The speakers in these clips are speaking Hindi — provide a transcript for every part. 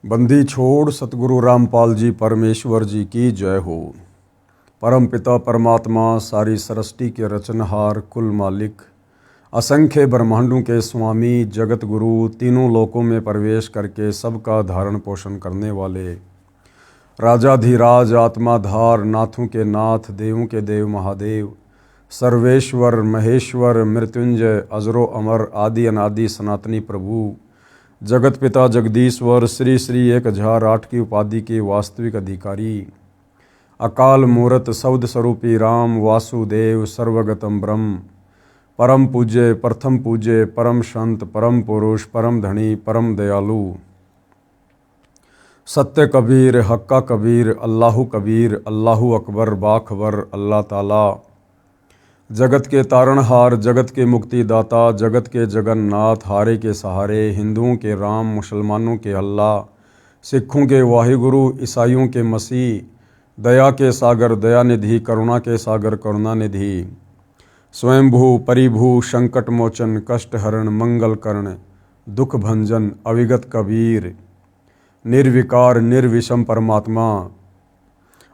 बंदी छोड़ सतगुरु रामपाल जी परमेश्वर जी की जय हो। परम पिता परमात्मा सारी सृष्टि के रचनहार कुल मालिक असंख्य ब्रह्मांडों के स्वामी जगत गुरु तीनों लोकों में प्रवेश करके सबका धारण पोषण करने वाले राजाधिराज आत्माधार नाथों के नाथ देवों के देव महादेव सर्वेश्वर महेश्वर मृत्युंजय अजरो अमर आदि अनादि सनातनी प्रभु जगत पिता जगदीश्वर श्री श्री 1008 की उपाधि के वास्तविक अधिकारी अकाल मूर्त शब्द स्वरूपी राम वासुदेव सर्वगतम ब्रह्म परम पूज्य प्रथम पूज्य परम संत परम पुरुष परम धनी परम दयालु सत्य कबीर हक्का कबीर अल्लाहु अकबर बाखबर अल्लाह ताला जगत के तारणहार जगत के मुक्तिदाता जगत के जगन्नाथ हारे के सहारे हिंदुओं के राम मुसलमानों के अल्लाह सिखों के वाहिगुरु ईसाइयों के मसीह दया के सागर दयानिधि करुणा के सागर करुणानिधि स्वयंभू परिभू संकट मोचन कष्ट हरण मंगल कर्ण दुख भंजन अविगत कबीर निर्विकार निर्विषम परमात्मा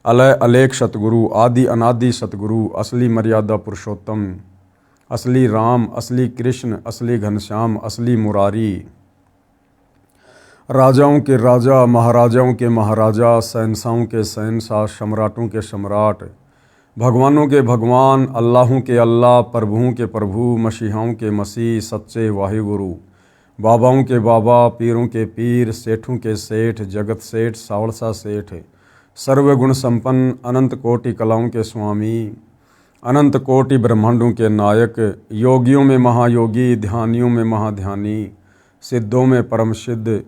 अलय अलेख सतगुरु आदि अनादि सतगुरु असली मर्यादा पुरुषोत्तम असली राम असली कृष्ण असली घनश्याम असली मुरारी राजाओं के राजा महाराजाओं के महाराजा शहंशाहों के शहंशाह सम्राटों के सम्राट भगवानों के भगवान अल्लाहों के अल्लाह प्रभुओं के प्रभु मसीहाओं के मसीह सच्चे वाहिगुरु बाबाओं के बाबा पीरों के पीर सेठों के सेठ जगत सेठ सावड़सा सेठ सर्वगुण संपन्न अनंत कोटि कलाओं के स्वामी अनंत कोटि ब्रह्मांडों के नायक योगियों में महायोगी ध्यानियों में महाध्यानी सिद्धों में परम सिद्ध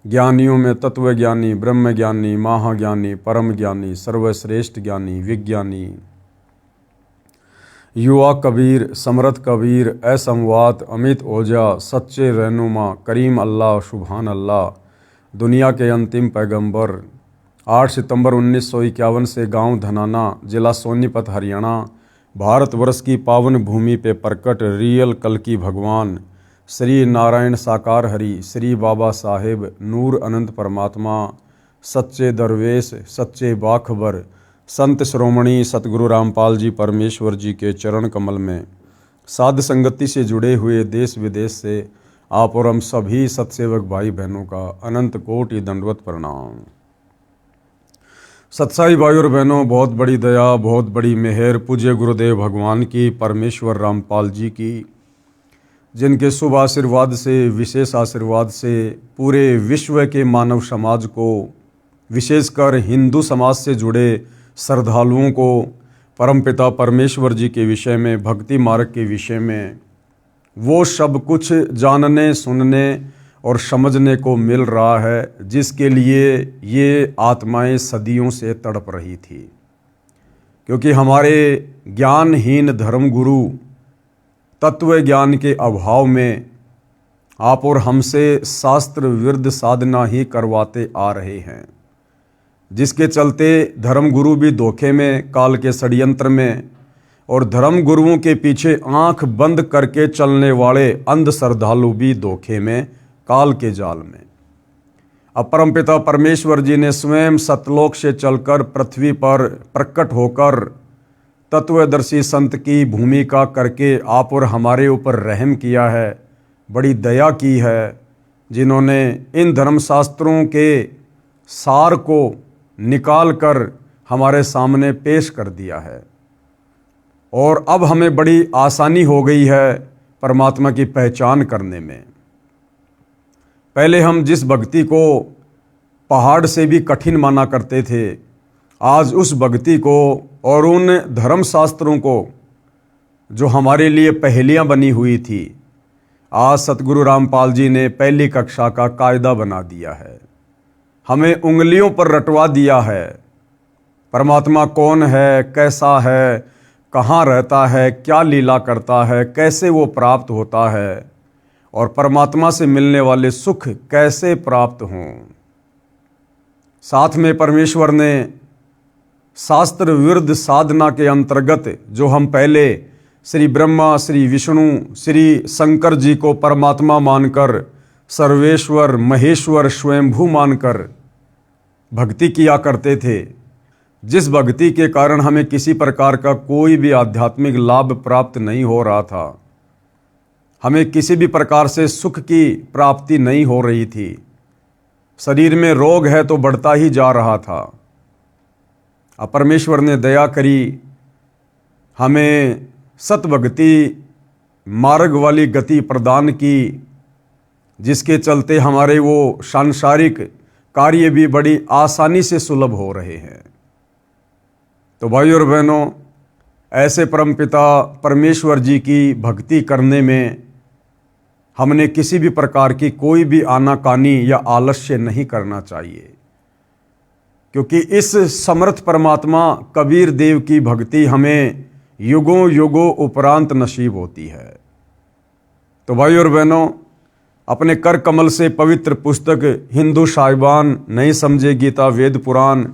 ज्ञानियों में तत्वज्ञानी ब्रह्म ज्ञानी महाज्ञानी परम ज्ञानी सर्वश्रेष्ठ ज्ञानी विज्ञानी युवा कबीर समर्थ कबीर असंवात अमित ओझा सच्चे रहनुमा करीम अल्लाह सुभान अल्लाह दुनिया के अंतिम पैगंबर 8 सितंबर 1951 से गांव धनाना जिला सोनीपत हरियाणा भारतवर्ष की पावन भूमि पे प्रकट रियल कल की भगवान श्री नारायण साकार हरि श्री बाबा साहेब नूर अनंत परमात्मा सच्चे दरवेश सच्चे बाखबर संत श्रोमणी सतगुरु रामपाल जी परमेश्वर जी के चरण कमल में साध संगति से जुड़े हुए देश विदेश से आप और हम सभी सत्सेवक भाई बहनों का अनंत कोटि दंडवत प्रणाम। सत्साई भाई और बहनों, बहुत बड़ी दया बहुत बड़ी मेहर पूज्य गुरुदेव भगवान की परमेश्वर रामपाल जी की, जिनके शुभ आशीर्वाद से विशेष आशीर्वाद से पूरे विश्व के मानव समाज को विशेषकर हिंदू समाज से जुड़े श्रद्धालुओं को परमपिता परमेश्वर जी के विषय में भक्ति मार्ग के विषय में वो सब कुछ जानने सुनने और समझने को मिल रहा है जिसके लिए ये आत्माएं सदियों से तड़प रही थी। क्योंकि हमारे ज्ञानहीन धर्मगुरु तत्व ज्ञान के अभाव में आप और हमसे शास्त्र विरुद्ध साधना ही करवाते आ रहे हैं, जिसके चलते धर्मगुरु भी धोखे में काल के षड्यंत्र में और धर्मगुरुओं के पीछे आंख बंद करके चलने वाले अंध श्रद्धालु भी धोखे में काल के जाल में। अब परमपिता परमेश्वर जी ने स्वयं सतलोक से चलकर पृथ्वी पर प्रकट होकर तत्वदर्शी संत की भूमिका करके आप और हमारे ऊपर रहम किया है, बड़ी दया की है, जिन्होंने इन धर्मशास्त्रों के सार को निकाल कर हमारे सामने पेश कर दिया है। और अब हमें बड़ी आसानी हो गई है परमात्मा की पहचान करने में। पहले हम जिस भक्ति को पहाड़ से भी कठिन माना करते थे, आज उस भक्ति को और उन धर्मशास्त्रों को जो हमारे लिए पहेलियां बनी हुई थी, आज सतगुरु रामपाल जी ने पहली कक्षा का कायदा बना दिया है, हमें उंगलियों पर रटवा दिया है। परमात्मा कौन है, कैसा है, कहाँ रहता है, क्या लीला करता है, कैसे वो प्राप्त होता है और परमात्मा से मिलने वाले सुख कैसे प्राप्त हों। साथ में परमेश्वर ने शास्त्र विरुद्ध साधना के अंतर्गत जो हम पहले श्री ब्रह्मा श्री विष्णु श्री शंकर जी को परमात्मा मानकर सर्वेश्वर महेश्वर स्वयंभू मानकर भक्ति किया करते थे, जिस भक्ति के कारण हमें किसी प्रकार का कोई भी आध्यात्मिक लाभ प्राप्त नहीं हो रहा था, हमें किसी भी प्रकार से सुख की प्राप्ति नहीं हो रही थी, शरीर में रोग है तो बढ़ता ही जा रहा था। अब परमेश्वर ने दया करी, हमें सतभक्ति मार्ग वाली गति प्रदान की, जिसके चलते हमारे वो सांसारिक कार्य भी बड़ी आसानी से सुलभ हो रहे हैं। तो भाइयों और बहनों, ऐसे परमपिता परमेश्वर जी की भक्ति करने में हमने किसी भी प्रकार की कोई भी आनाकानी या आलस्य नहीं करना चाहिए, क्योंकि इस समर्थ परमात्मा कबीर देव की भक्ति हमें युगों युगों उपरांत नसीब होती है। तो भाइयों और बहनों, अपने कर कमल से पवित्र पुस्तक हिंदू साहिबान नहीं समझे गीता वेद पुराण,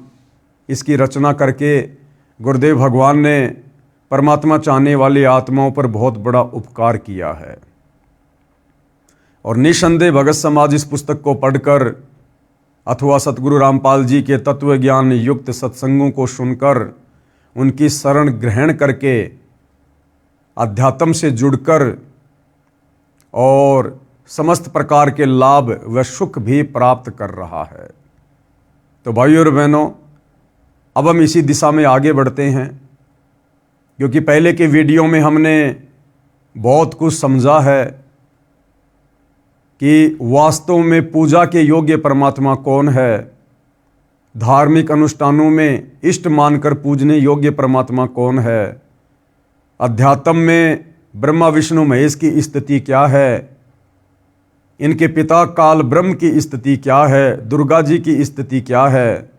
इसकी रचना करके गुरुदेव भगवान ने परमात्मा चाहने वाली आत्माओं पर बहुत बड़ा उपकार किया है। और निसंदेह भगत समाज इस पुस्तक को पढ़कर अथवा सतगुरु रामपाल जी के तत्व ज्ञान युक्त सत्संगों को सुनकर उनकी शरण ग्रहण करके अध्यात्म से जुड़कर और समस्त प्रकार के लाभ व सुख भी प्राप्त कर रहा है। तो भाइयों और बहनों, अब हम इसी दिशा में आगे बढ़ते हैं, क्योंकि पहले के वीडियो में हमने बहुत कुछ समझा है कि वास्तव में पूजा के योग्य परमात्मा कौन है, धार्मिक अनुष्ठानों में इष्ट मानकर पूजने योग्य परमात्मा कौन है, अध्यात्म में ब्रह्मा विष्णु महेश की स्थिति क्या है, इनके पिता काल ब्रह्म की स्थिति क्या है, दुर्गा जी की स्थिति क्या है,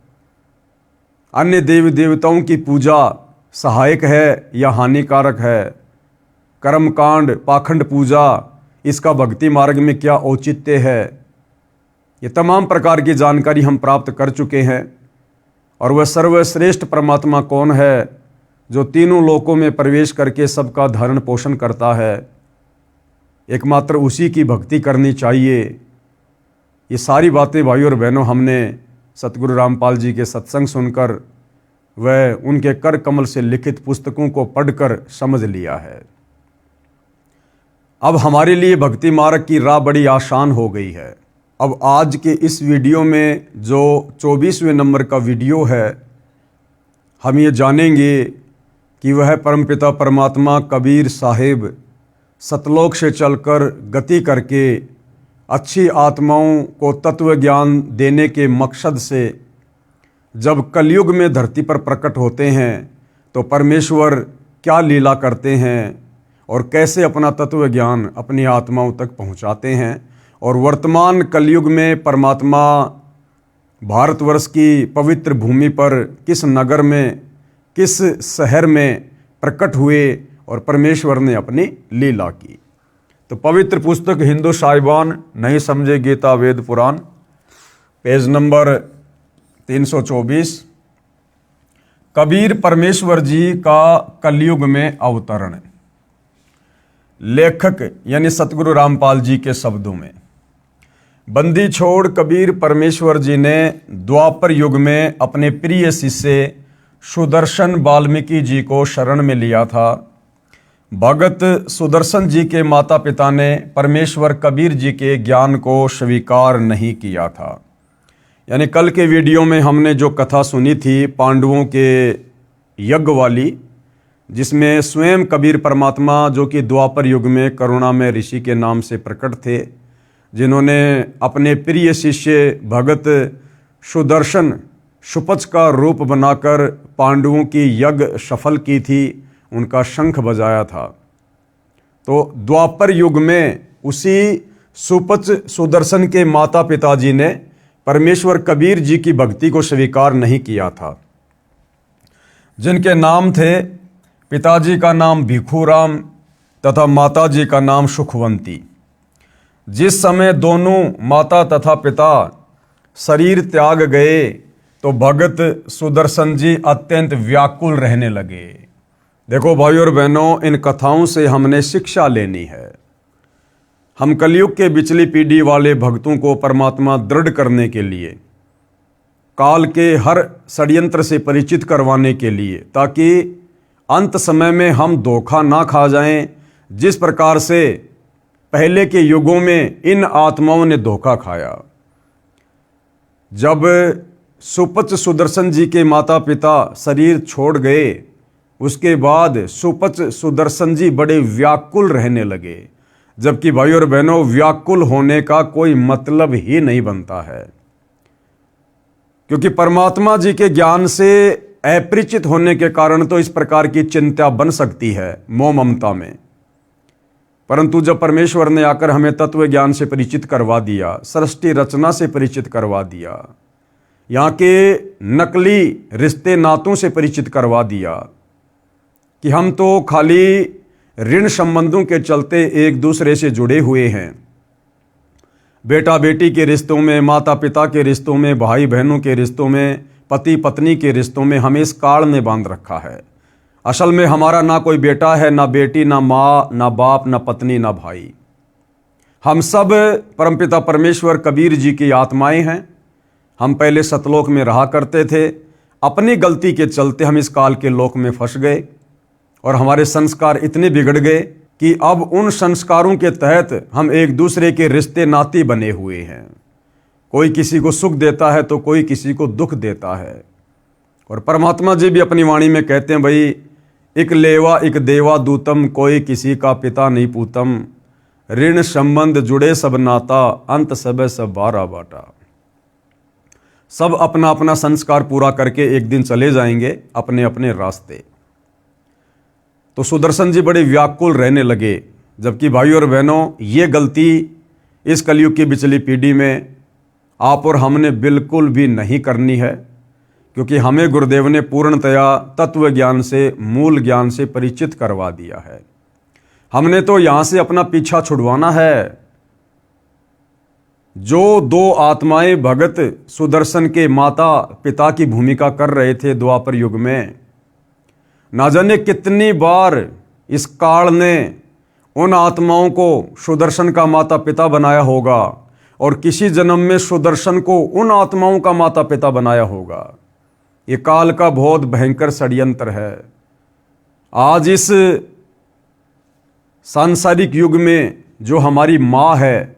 अन्य देवी देवताओं की पूजा सहायक है या हानिकारक है, कर्मकांड पाखंड पूजा इसका भक्ति मार्ग में क्या औचित्य है, ये तमाम प्रकार की जानकारी हम प्राप्त कर चुके हैं। और वह सर्वश्रेष्ठ परमात्मा कौन है जो तीनों लोकों में प्रवेश करके सबका धारण पोषण करता है, एकमात्र उसी की भक्ति करनी चाहिए। ये सारी बातें भाइयों और बहनों हमने सतगुरु रामपाल जी के सत्संग सुनकर व उनके कर कमल से लिखित पुस्तकों को पढ़कर समझ लिया है। अब हमारे लिए भक्ति मार्ग की राह बड़ी आसान हो गई है। अब आज के इस वीडियो में जो 24वें नंबर का वीडियो है, हम ये जानेंगे कि वह परमपिता परमात्मा कबीर साहिब सतलोक से चलकर गति करके अच्छी आत्माओं को तत्व ज्ञान देने के मकसद से जब कलयुग में धरती पर प्रकट होते हैं तो परमेश्वर क्या लीला करते हैं और कैसे अपना तत्व ज्ञान अपनी आत्माओं तक पहुंचाते हैं, और वर्तमान कलयुग में परमात्मा भारतवर्ष की पवित्र भूमि पर किस नगर में किस शहर में प्रकट हुए और परमेश्वर ने अपनी लीला की। तो पवित्र पुस्तक हिंदू साहिबान नहीं समझे गीता वेद पुराण, पेज नंबर 324, कबीर परमेश्वर जी का कलयुग में अवतरण। लेखक यानी सतगुरु रामपाल जी के शब्दों में, बंदी छोड़ कबीर परमेश्वर जी ने द्वापर युग में अपने प्रिय शिष्य सुदर्शन वाल्मीकि जी को शरण में लिया था। भगत सुदर्शन जी के माता पिता ने परमेश्वर कबीर जी के ज्ञान को स्वीकार नहीं किया था। यानी कल के वीडियो में हमने जो कथा सुनी थी पांडवों के यज्ञ वाली, जिसमें स्वयं कबीर परमात्मा जो कि द्वापर युग में करुणा में ऋषि के नाम से प्रकट थे, जिन्होंने अपने प्रिय शिष्य भगत सुदर्शन सुपच का रूप बनाकर पांडवों की यज्ञ सफल की थी, उनका शंख बजाया था। तो द्वापर युग में उसी सुपच सुदर्शन के माता पिताजी ने परमेश्वर कबीर जी की भक्ति को स्वीकार नहीं किया था, जिनके नाम थे, पिताजी का नाम भिखुराम तथा माताजी का नाम सुखवंती। जिस समय दोनों माता तथा पिता शरीर त्याग गए तो भगत सुदर्शन जी अत्यंत व्याकुल रहने लगे। देखो भाइयों और बहनों, इन कथाओं से हमने शिक्षा लेनी है। हम कलयुग के बिचली पीढ़ी वाले भक्तों को परमात्मा दृढ़ करने के लिए, काल के हर षड्यंत्र से परिचित करवाने के लिए, ताकि अंत समय में हम धोखा ना खा जाएं, जिस प्रकार से पहले के युगों में इन आत्माओं ने धोखा खाया। जब सुपच सुदर्शन जी के माता पिता शरीर छोड़ गए, उसके बाद सुपच सुदर्शन जी बड़े व्याकुल रहने लगे, जबकि भाई और बहनों व्याकुल होने का कोई मतलब ही नहीं बनता है, क्योंकि परमात्मा जी के ज्ञान से अपरिचित होने के कारण तो इस प्रकार की चिंता बन सकती है मोह ममता में। परंतु जब परमेश्वर ने आकर हमें तत्व ज्ञान से परिचित करवा दिया, सृष्टि रचना से परिचित करवा दिया, यहाँ के नकली रिश्ते नातों से परिचित करवा दिया कि हम तो खाली ऋण संबंधों के चलते एक दूसरे से जुड़े हुए हैं, बेटा बेटी के रिश्तों में, माता पिता के रिश्तों में, भाई बहनों के रिश्तों में, पति पत्नी के रिश्तों में हमें इस काल ने बांध रखा है। असल में हमारा ना कोई बेटा है, ना बेटी, ना माँ, ना बाप, ना पत्नी, ना भाई। हम सब परमपिता परमेश्वर कबीर जी की आत्माएं हैं। हम पहले सतलोक में रहा करते थे, अपनी गलती के चलते हम इस काल के लोक में फंस गए और हमारे संस्कार इतने बिगड़ गए कि अब उन संस्कारों के तहत हम एक दूसरे के रिश्ते नाते बने हुए हैं। कोई किसी को सुख देता है तो कोई किसी को दुख देता है। और परमात्मा जी भी अपनी वाणी में कहते हैं, भाई एक लेवा एक देवा दूतम, कोई किसी का पिता नहीं पूतम, ऋण संबंध जुड़े सब नाता, अंत सब सब बारा बाटा। सब अपना अपना संस्कार पूरा करके एक दिन चले जाएंगे अपने अपने रास्ते। तो सुदर्शन जी बड़े व्याकुल रहने लगे, जबकि भाई और बहनों ये गलती इस कलयुग की बिचली पीढ़ी में आप और हमने बिल्कुल भी नहीं करनी है, क्योंकि हमें गुरुदेव ने पूर्णतया तत्व ज्ञान से, मूल ज्ञान से परिचित करवा दिया है। हमने तो यहाँ से अपना पीछा छुड़वाना है। जो दो आत्माएं भगत सुदर्शन के माता पिता की भूमिका कर रहे थे द्वापर युग में, ना जाने कितनी बार इस काल ने उन आत्माओं को सुदर्शन का माता पिता बनाया होगा और किसी जन्म में सुदर्शन को उन आत्माओं का माता पिता बनाया होगा। ये काल का बहुत भयंकर षड्यंत्र है। आज इस सांसारिक युग में जो हमारी माँ है,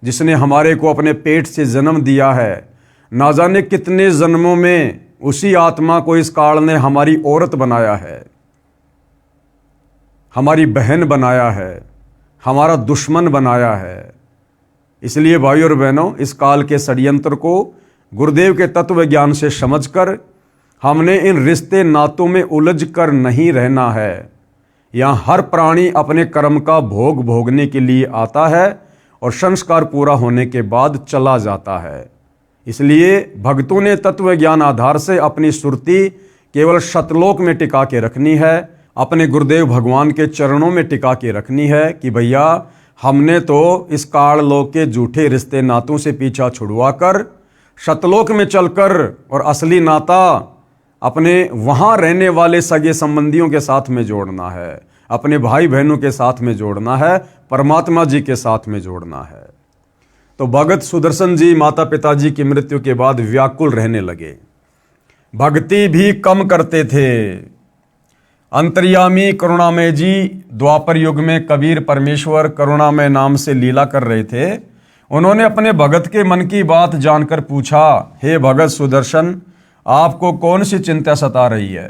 जिसने हमारे को अपने पेट से जन्म दिया है, ना जाने कितने जन्मों में उसी आत्मा को इस काल ने हमारी औरत बनाया है, हमारी बहन बनाया है, हमारा दुश्मन बनाया है। इसलिए भाई और बहनों, इस काल के षड्यंत्र को गुरुदेव के तत्व ज्ञान से समझकर हमने इन रिश्ते नातों में उलझ कर नहीं रहना है। यहाँ हर प्राणी अपने कर्म का भोग भोगने के लिए आता है और संस्कार पूरा होने के बाद चला जाता है। इसलिए भक्तों ने तत्व ज्ञान आधार से अपनी सुरती केवल सतलोक में टिका के रखनी है, अपने गुरुदेव भगवान के चरणों में टिका के रखनी है कि भैया हमने तो इस काल लोक के झूठे रिश्ते नातों से पीछा छुड़वा कर सतलोक में चलकर और असली नाता अपने वहाँ रहने वाले सगे संबंधियों के साथ में जोड़ना है, अपने भाई बहनों के साथ में जोड़ना है, परमात्मा जी के साथ में जोड़ना है। तो भगत सुदर्शन जी माता पिता जी की मृत्यु के बाद व्याकुल रहने लगे, भक्ति भी कम करते थे। अंतर्यामी करुणामय जी द्वापर युग में कबीर परमेश्वर करुणामय नाम से लीला कर रहे थे। उन्होंने अपने भगत के मन की बात जानकर पूछा, हे भगत सुदर्शन, आपको कौन सी चिंता सता रही है?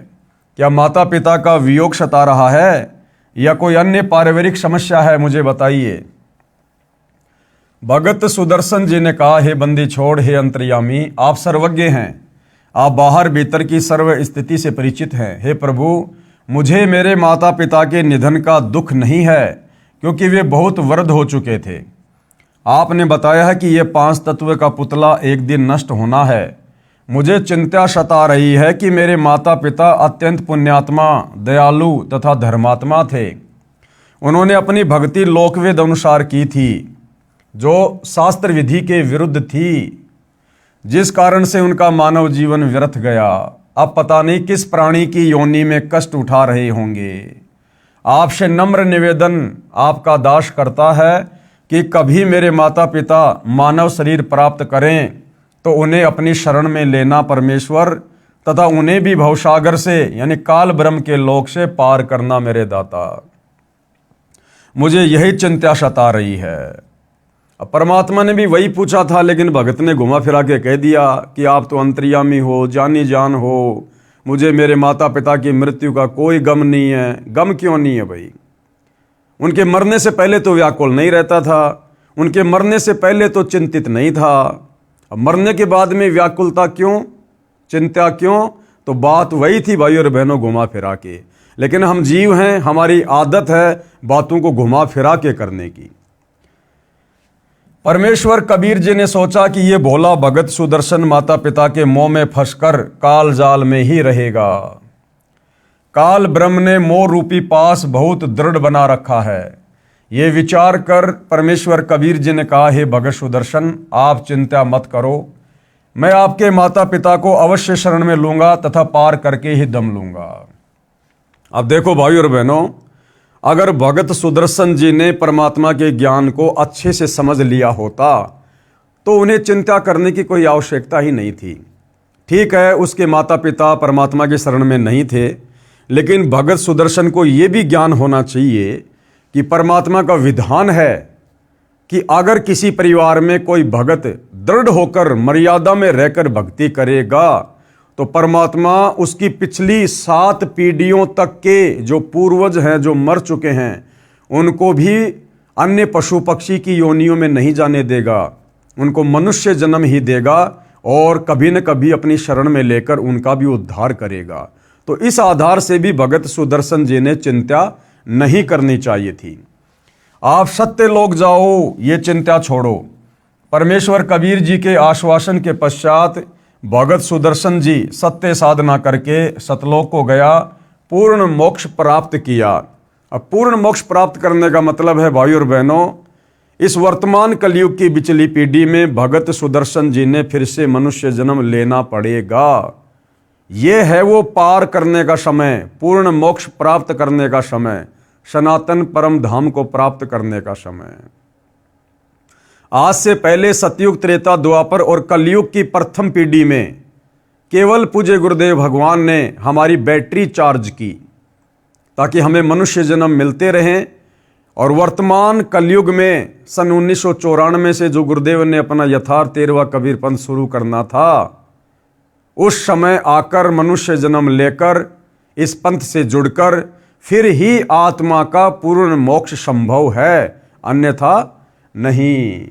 क्या माता पिता का वियोग सता रहा है या कोई अन्य पारिवारिक समस्या है? मुझे बताइए। भगत सुदर्शन जी ने कहा, हे बंदी छोड़, हे अंतर्यामी, आप सर्वज्ञ हैं, आप बाहर भीतर की सर्व स्थिति से परिचित हैं। हे प्रभु, मुझे मेरे माता पिता के निधन का दुख नहीं है, क्योंकि वे बहुत वृद्ध हो चुके थे। आपने बताया है कि ये 5 तत्व का पुतला एक दिन नष्ट होना है। मुझे चिंता सता रही है कि मेरे माता पिता अत्यंत पुण्यात्मा, दयालु तथा धर्मात्मा थे। उन्होंने अपनी भक्ति लोकवेद अनुसार की थी, जो शास्त्र विधि के विरुद्ध थी, जिस कारण से उनका मानव जीवन व्यर्थ गया। अब पता नहीं किस प्राणी की योनि में कष्ट उठा रहे होंगे। आपसे नम्र निवेदन आपका दास करता है कि कभी मेरे माता पिता मानव शरीर प्राप्त करें तो उन्हें अपनी शरण में लेना परमेश्वर, तथा उन्हें भी भवसागर से यानी काल ब्रह्म के लोक से पार करना मेरे दाता। मुझे यही चिंता सता रही है। अब परमात्मा ने भी वही पूछा था, लेकिन भगत ने घुमा फिरा के कह दिया कि आप तो अंतर्यामी हो, जानी जान हो, मुझे मेरे माता पिता की मृत्यु का कोई गम नहीं है। गम क्यों नहीं है भाई? उनके मरने से पहले तो व्याकुल नहीं रहता था, उनके मरने से पहले तो चिंतित नहीं था। अब मरने के बाद में व्याकुलता क्यों, चिंता क्यों? तो बात वही थी भाई और बहनों, घुमा फिरा के। लेकिन हम जीव हैं, हमारी आदत है बातों को घुमा फिरा के करने की। परमेश्वर कबीर जी ने सोचा कि ये भोला भगत सुदर्शन माता पिता के मोह में फंसकर काल जाल में ही रहेगा। काल ब्रह्म ने मोह रूपी पास बहुत दृढ़ बना रखा है। ये विचार कर परमेश्वर कबीर जी ने कहा, हे भगत सुदर्शन, आप चिंता मत करो, मैं आपके माता पिता को अवश्य शरण में लूंगा तथा पार करके ही दम लूंगा। अब देखो भाई और बहनों, अगर भगत सुदर्शन जी ने परमात्मा के ज्ञान को अच्छे से समझ लिया होता तो उन्हें चिंता करने की कोई आवश्यकता ही नहीं थी। ठीक है, उसके माता पिता परमात्मा के शरण में नहीं थे, लेकिन भगत सुदर्शन को यह भी ज्ञान होना चाहिए कि परमात्मा का विधान है कि अगर किसी परिवार में कोई भगत दृढ़ होकर मर्यादा में रहकर भक्ति करेगा तो परमात्मा उसकी पिछली 7 पीढ़ियों तक के जो पूर्वज हैं, जो मर चुके हैं, उनको भी अन्य पशु पक्षी की योनियों में नहीं जाने देगा, उनको मनुष्य जन्म ही देगा और कभी न कभी अपनी शरण में लेकर उनका भी उद्धार करेगा। तो इस आधार से भी भगत सुदर्शन जी ने चिंता नहीं करनी चाहिए थी। आप सत्य लोक जाओ, ये चिंता छोड़ो। परमेश्वर कबीर जी के आश्वासन के पश्चात भगत सुदर्शन जी सत्य साधना करके सतलोक को गया, पूर्ण मोक्ष प्राप्त किया। अब पूर्ण मोक्ष प्राप्त करने का मतलब है भाई और बहनों, इस वर्तमान कलयुग की बिचली पीढ़ी में भगत सुदर्शन जी ने फिर से मनुष्य जन्म लेना पड़ेगा। ये है वो पार करने का समय, पूर्ण मोक्ष प्राप्त करने का समय, सनातन परम धाम को प्राप्त करने का समय। आज से पहले सतयुग, त्रेता, द्वापर और कलयुग की प्रथम पीढ़ी में केवल पूज्य गुरुदेव भगवान ने हमारी बैटरी चार्ज की ताकि हमें मनुष्य जन्म मिलते रहें। और वर्तमान कलयुग में सन 1994 से जो गुरुदेव ने अपना यथार्थ 13वां कबीर पंथ शुरू करना था, उस समय आकर मनुष्य जन्म लेकर इस पंथ से जुड़कर फिर ही आत्मा का पूर्ण मोक्ष संभव है, अन्यथा नहीं।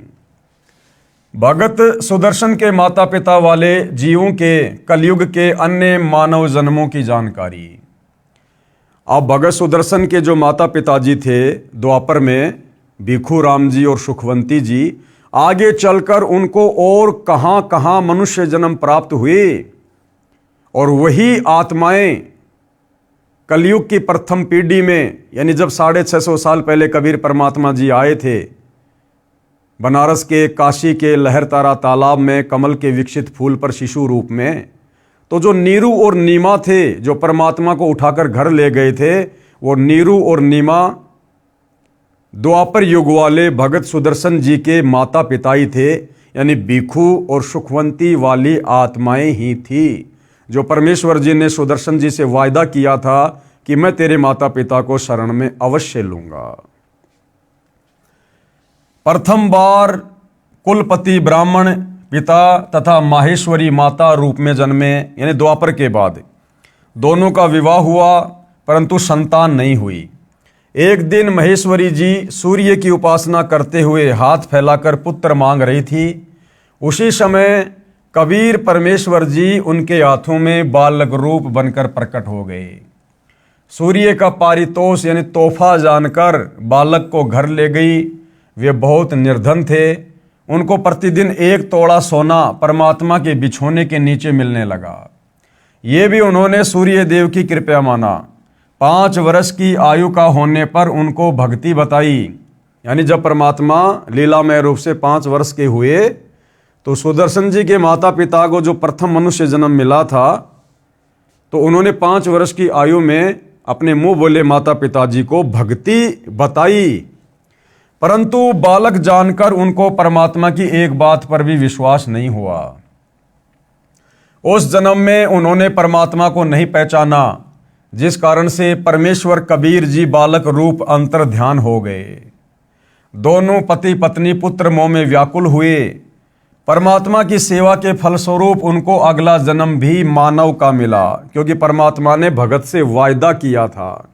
भगत सुदर्शन के माता पिता वाले जीवों के कलयुग के अन्य मानव जन्मों की जानकारी। अब भगत सुदर्शन के जो माता पिताजी थे द्वापर में, भिखू राम जी और सुखवंती जी, आगे चलकर उनको और कहां कहां मनुष्य जन्म प्राप्त हुए और वही आत्माएं कलयुग की प्रथम पीढ़ी में, यानी जब 650 साल पहले कबीर परमात्मा जी आए थे बनारस के, काशी के लहरतारा तालाब में कमल के विकसित फूल पर शिशु रूप में, तो जो नीरू और नीमा थे जो परमात्मा को उठाकर घर ले गए थे, वो नीरू और नीमा द्वापर युग वाले भगत सुदर्शन जी के माता पिता ही थे, यानी भिखू और सुखवंती वाली आत्माएं ही थी जो परमेश्वर जी ने सुदर्शन जी से वायदा किया था कि मैं तेरे माता पिता को शरण में अवश्य लूंगा। प्रथम बार कुलपति ब्राह्मण पिता तथा माहेश्वरी माता रूप में जन्मे, यानी द्वापर के बाद दोनों का विवाह हुआ परंतु संतान नहीं हुई। एक दिन महेश्वरी जी सूर्य की उपासना करते हुए हाथ फैलाकर पुत्र मांग रही थी। उसी समय कबीर परमेश्वर जी उनके हाथों में बालक रूप बनकर प्रकट हो गए। सूर्य का पारितोष यानी तोहफा जानकर बालक को घर ले गई। वे बहुत निर्धन थे, उनको प्रतिदिन 1 तोड़ा सोना परमात्मा के बिछोने के नीचे मिलने लगा। ये भी उन्होंने सूर्य देव की कृपा माना। 5 वर्ष की आयु का होने पर उनको भक्ति बताई, यानी जब परमात्मा लीलामय रूप से 5 वर्ष के हुए तो सुदर्शन जी के माता पिता को जो प्रथम मनुष्य जन्म मिला था, तो उन्होंने 5 वर्ष की आयु में अपने मुंह बोले माता पिताजी को भक्ति बताई। परंतु बालक जानकर उनको परमात्मा की एक बात पर भी विश्वास नहीं हुआ। उस जन्म में उन्होंने परमात्मा को नहीं पहचाना, जिस कारण से परमेश्वर कबीर जी बालक रूप अंतर ध्यान हो गए। दोनों पति पत्नी पुत्र मोह में व्याकुल हुए। परमात्मा की सेवा के फलस्वरूप उनको अगला जन्म भी मानव का मिला, क्योंकि परमात्मा ने भगत से वायदा किया था।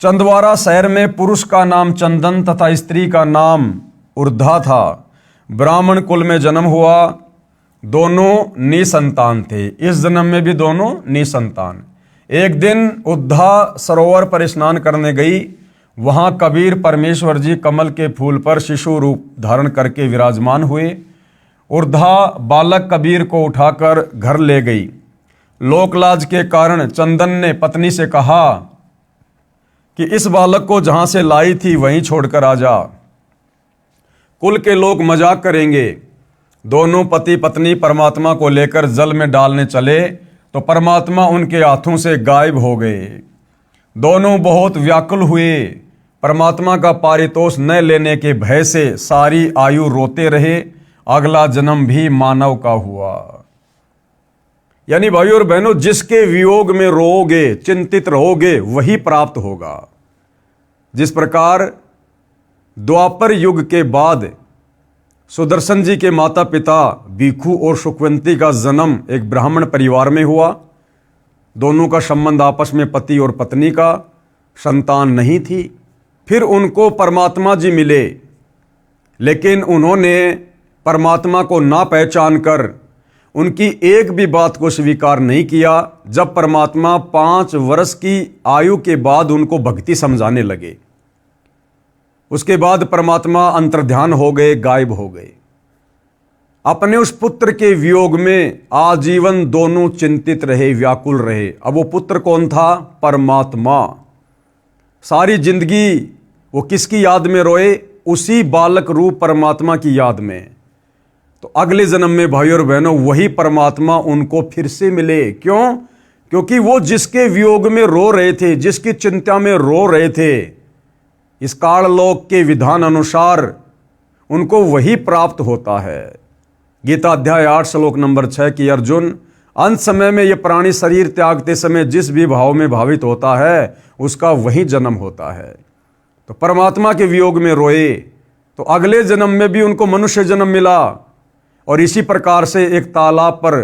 चंदवारा शहर में पुरुष का नाम चंदन तथा स्त्री का नाम उर्धा था। ब्राह्मण कुल में जन्म हुआ। दोनों निसंतान थे। इस जन्म में भी दोनों निसंतान। एक दिन उर्धा सरोवर पर स्नान करने गई। वहां कबीर परमेश्वर जी कमल के फूल पर शिशु रूप धारण करके विराजमान हुए। उर्धा बालक कबीर को उठाकर घर ले गई। लोकलाज के कारण चंदन ने पत्नी से कहा कि इस बालक को जहां से लाई थी वहीं छोड़कर आ जा, कुल के लोग मजाक करेंगे। दोनों पति पत्नी परमात्मा को लेकर जल में डालने चले तो परमात्मा उनके हाथों से गायब हो गए। दोनों बहुत व्याकुल हुए। परमात्मा का पारितोष न लेने के भय से सारी आयु रोते रहे। अगला जन्म भी मानव का हुआ। यानी भाइयों और बहनों, जिसके वियोग में रोओगे, चिंतित रहोगे, वही प्राप्त होगा। जिस प्रकार द्वापर युग के बाद सुदर्शन जी के माता पिता भिक्षु और सुखवंती का जन्म एक ब्राह्मण परिवार में हुआ। दोनों का संबंध आपस में पति और पत्नी का, संतान नहीं थी। फिर उनको परमात्मा जी मिले, लेकिन उन्होंने परमात्मा को ना पहचान कर उनकी एक भी बात को स्वीकार नहीं किया। जब परमात्मा 5 वर्ष की आयु के बाद उनको भक्ति समझाने लगे, उसके बाद परमात्मा अंतर्ध्यान हो गए, गायब हो गए। अपने उस पुत्र के वियोग में आजीवन दोनों चिंतित रहे, व्याकुल रहे। अब वो पुत्र कौन था? परमात्मा। सारी जिंदगी वो किसकी याद में रोए? उसी बालक रूप परमात्मा की याद में। तो अगले जन्म में भाइयों और बहनों वही परमात्मा उनको फिर से मिले। क्यों? क्योंकि वो जिसके वियोग में रो रहे थे, जिसकी चिंता में रो रहे थे, इस काललोक के विधान अनुसार उनको वही प्राप्त होता है। गीता अध्याय 8 श्लोक नंबर 6 की अर्जुन, अंत समय में यह प्राणी शरीर त्यागते समय जिस भी भाव में भावित होता है उसका वही जन्म होता है। तो परमात्मा के वियोग में रोए तो अगले जन्म में भी उनको मनुष्य जन्म मिला। और इसी प्रकार से एक तालाब पर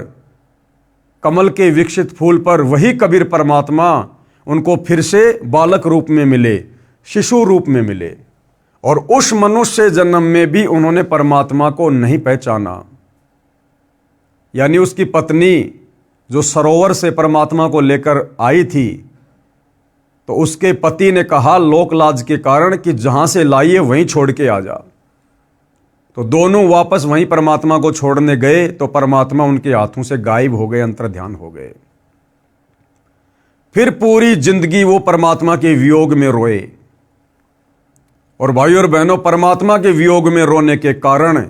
कमल के विकसित फूल पर वही कबीर परमात्मा उनको फिर से बालक रूप में मिले, शिशु रूप में मिले। और उस मनुष्य जन्म में भी उन्होंने परमात्मा को नहीं पहचाना। यानी उसकी पत्नी जो सरोवर से परमात्मा को लेकर आई थी, तो उसके पति ने कहा लोकलाज के कारण कि जहां से लाई है वहीं छोड़ के आ जा। तो दोनों वापस वहीं परमात्मा को छोड़ने गए तो परमात्मा उनके हाथों से गायब हो गए, अंतर्ध्यान हो गए। फिर पूरी जिंदगी वो परमात्मा के वियोग में रोए। और भाइयों और बहनों, परमात्मा के वियोग में रोने के कारण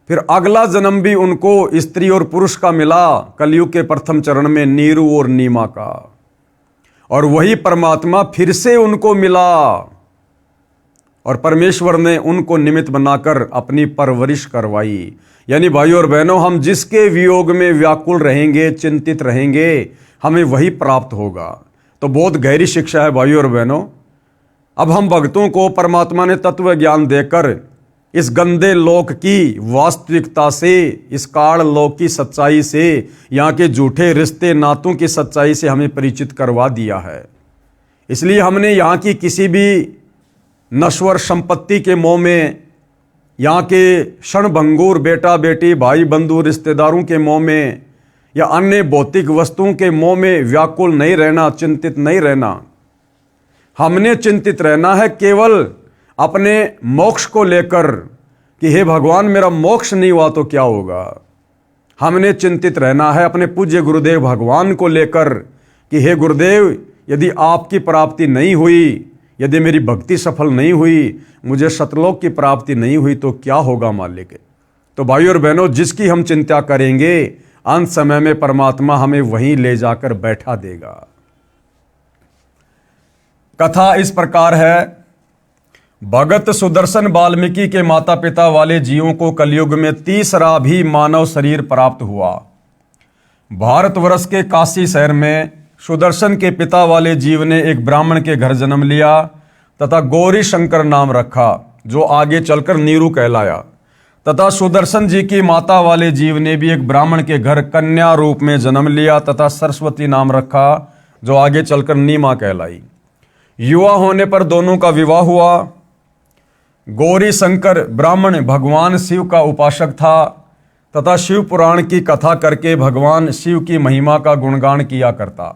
फिर अगला जन्म भी उनको स्त्री और पुरुष का मिला, कलयुग के प्रथम चरण में नीरू और नीमा का। और वही परमात्मा फिर से उनको मिला और परमेश्वर ने उनको निमित्त बनाकर अपनी परवरिश करवाई। यानी भाइयों और बहनों, हम जिसके वियोग में व्याकुल रहेंगे, चिंतित रहेंगे, हमें वही प्राप्त होगा। तो बहुत गहरी शिक्षा है भाइयों और बहनों। अब हम भक्तों को परमात्मा ने तत्व ज्ञान देकर इस गंदे लोक की वास्तविकता से, इस काल लोक की सच्चाई से, यहाँ के झूठे रिश्ते नातों की सच्चाई से हमें परिचित करवा दिया है। इसलिए हमने यहाँ की किसी भी नश्वर संपत्ति के मोह में, यहाँ के क्षणभंगुर बेटा बेटी भाई बंधु रिश्तेदारों के मोह में या अन्य भौतिक वस्तुओं के मोह में व्याकुल नहीं रहना, चिंतित नहीं रहना। हमने चिंतित रहना है केवल अपने मोक्ष को लेकर कि हे भगवान, मेरा मोक्ष नहीं हुआ तो क्या होगा। हमने चिंतित रहना है अपने पूज्य गुरुदेव भगवान को लेकर कि हे गुरुदेव, यदि आपकी प्राप्ति नहीं हुई, यदि मेरी भक्ति सफल नहीं हुई, मुझे सतलोक की प्राप्ति नहीं हुई तो क्या होगा मालिक। तो भाइयों और बहनों, जिसकी हम चिंता करेंगे अंत समय में परमात्मा हमें वहीं ले जाकर बैठा देगा। कथा इस प्रकार है। भगत सुदर्शन वाल्मीकि के माता पिता वाले जीवों को कलयुग में तीसरा भी मानव शरीर प्राप्त हुआ। भारतवर्ष के काशी शहर में सुदर्शन के पिता वाले जीव ने एक ब्राह्मण के घर जन्म लिया तथा गौरी शंकर नाम रखा, जो आगे चलकर नीरू कहलाया। तथा सुदर्शन जी की माता वाले जीव ने भी एक ब्राह्मण के घर कन्या रूप में जन्म लिया तथा सरस्वती नाम रखा, जो आगे चलकर नीमा कहलाई। युवा होने पर दोनों का विवाह हुआ। गौरी शंकर ब्राह्मण भगवान शिव का उपासक था तथा शिव पुराण की कथा करके भगवान शिव की महिमा का गुणगान किया करता।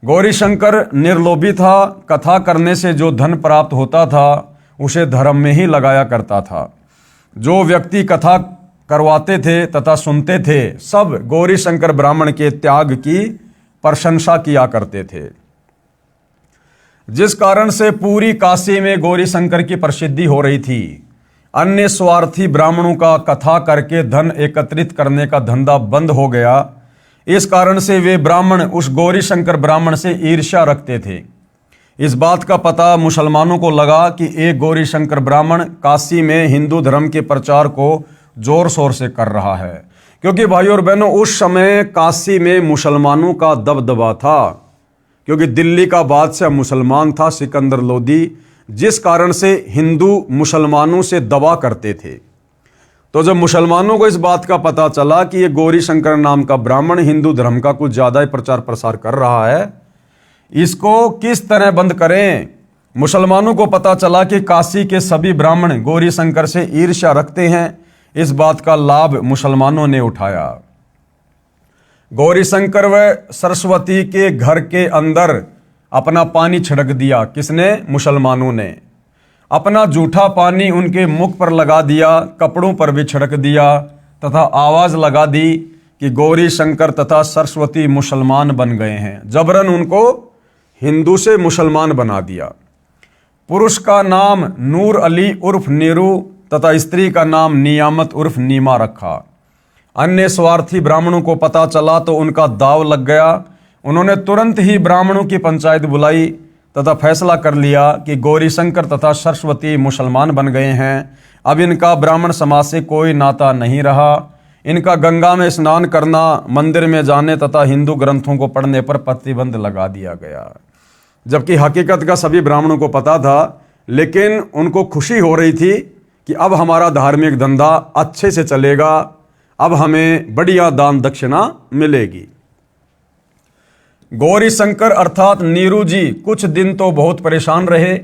गौरी शंकर निर्लोभी था। कथा करने से जो धन प्राप्त होता था उसे धर्म में ही लगाया करता था। जो व्यक्ति कथा करवाते थे तथा सुनते थे, सब गौरी शंकर ब्राह्मण के त्याग की प्रशंसा किया करते थे, जिस कारण से पूरी काशी में गौरी शंकर की प्रसिद्धि हो रही थी। अन्य स्वार्थी ब्राह्मणों का कथा करके धन एकत्रित करने का धंधा बंद हो गया। इस कारण से वे ब्राह्मण उस गौरी शंकर ब्राह्मण से ईर्ष्या रखते थे। इस बात का पता मुसलमानों को लगा कि एक गौरी शंकर ब्राह्मण काशी में हिंदू धर्म के प्रचार को जोर शोर से कर रहा है, क्योंकि भाइयों और बहनों उस समय काशी में मुसलमानों का दबदबा था, क्योंकि दिल्ली का बादशाह मुसलमान था सिकंदर लोदी, जिस कारण से हिंदू मुसलमानों से दबा करते थे। तो जब मुसलमानों को इस बात का पता चला कि ये गौरी शंकर नाम का ब्राह्मण हिंदू धर्म का कुछ ज़्यादा ही प्रचार प्रसार कर रहा है, इसको किस तरह बंद करें। मुसलमानों को पता चला कि काशी के सभी ब्राह्मण गौरी शंकर से ईर्ष्या रखते हैं। इस बात का लाभ मुसलमानों ने उठाया। गौरी शंकर व सरस्वती के घर के अंदर अपना पानी छिड़क दिया। किसने? मुसलमानों ने। अपना जूठा पानी उनके मुख पर लगा दिया, कपड़ों पर भी छिड़क दिया तथा आवाज़ लगा दी कि गौरी शंकर तथा सरस्वती मुसलमान बन गए हैं। जबरन उनको हिंदू से मुसलमान बना दिया। पुरुष का नाम नूर अली उर्फ नीरू तथा स्त्री का नाम नियामत उर्फ नीमा रखा। अन्य स्वार्थी ब्राह्मणों को पता चला तो उनका दाव लग गया। उन्होंने तुरंत ही ब्राह्मणों की पंचायत बुलाई तथा फैसला कर लिया कि गौरी शंकर तथा सरस्वती मुसलमान बन गए हैं। अब इनका ब्राह्मण समाज से कोई नाता नहीं रहा। इनका गंगा में स्नान करना, मंदिर में जाने तथा हिंदू ग्रंथों को पढ़ने पर प्रतिबंध लगा दिया गया। जबकि हकीकत का सभी ब्राह्मणों को पता था, लेकिन उनको खुशी हो रही थी कि अब हमारा धार्मिक धंधा अच्छे से चलेगा, अब हमें बढ़िया दान दक्षिणा मिलेगी। गौरी शंकर अर्थात नीरू जी कुछ दिन तो बहुत परेशान रहे।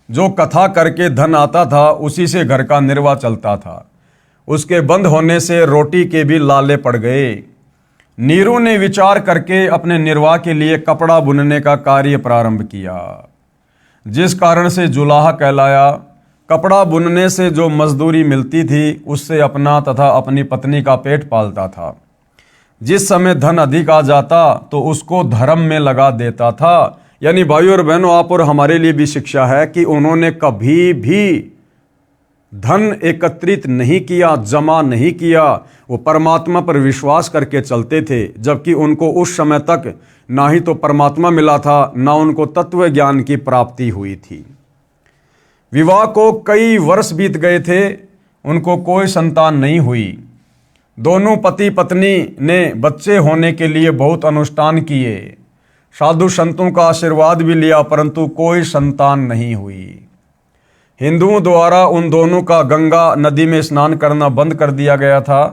जो कथा करके धन आता था उसी से घर का निर्वाह चलता था। उसके बंद होने से रोटी के भी लाले पड़ गए। नीरू ने विचार करके अपने निर्वाह के लिए कपड़ा बुनने का कार्य प्रारंभ किया, जिस कारण से जुलाहा कहलाया। कपड़ा बुनने से जो मजदूरी मिलती थी उससे अपना तथा अपनी पत्नी का पेट पालता था। जिस समय धन अधिक आ जाता तो उसको धर्म में लगा देता था। यानी भाइयों और बहनों, आप और हमारे लिए भी शिक्षा है कि उन्होंने कभी भी धन एकत्रित नहीं किया, जमा नहीं किया। वो परमात्मा पर विश्वास करके चलते थे, जबकि उनको उस समय तक ना ही तो परमात्मा मिला था, ना उनको तत्व ज्ञान की प्राप्ति हुई थी। विवाह को कई वर्ष बीत गए थे, उनको कोई संतान नहीं हुई। दोनों पति पत्नी ने बच्चे होने के लिए बहुत अनुष्ठान किए, साधु संतों का आशीर्वाद भी लिया, परंतु कोई संतान नहीं हुई। हिंदुओं द्वारा उन दोनों का गंगा नदी में स्नान करना बंद कर दिया गया था।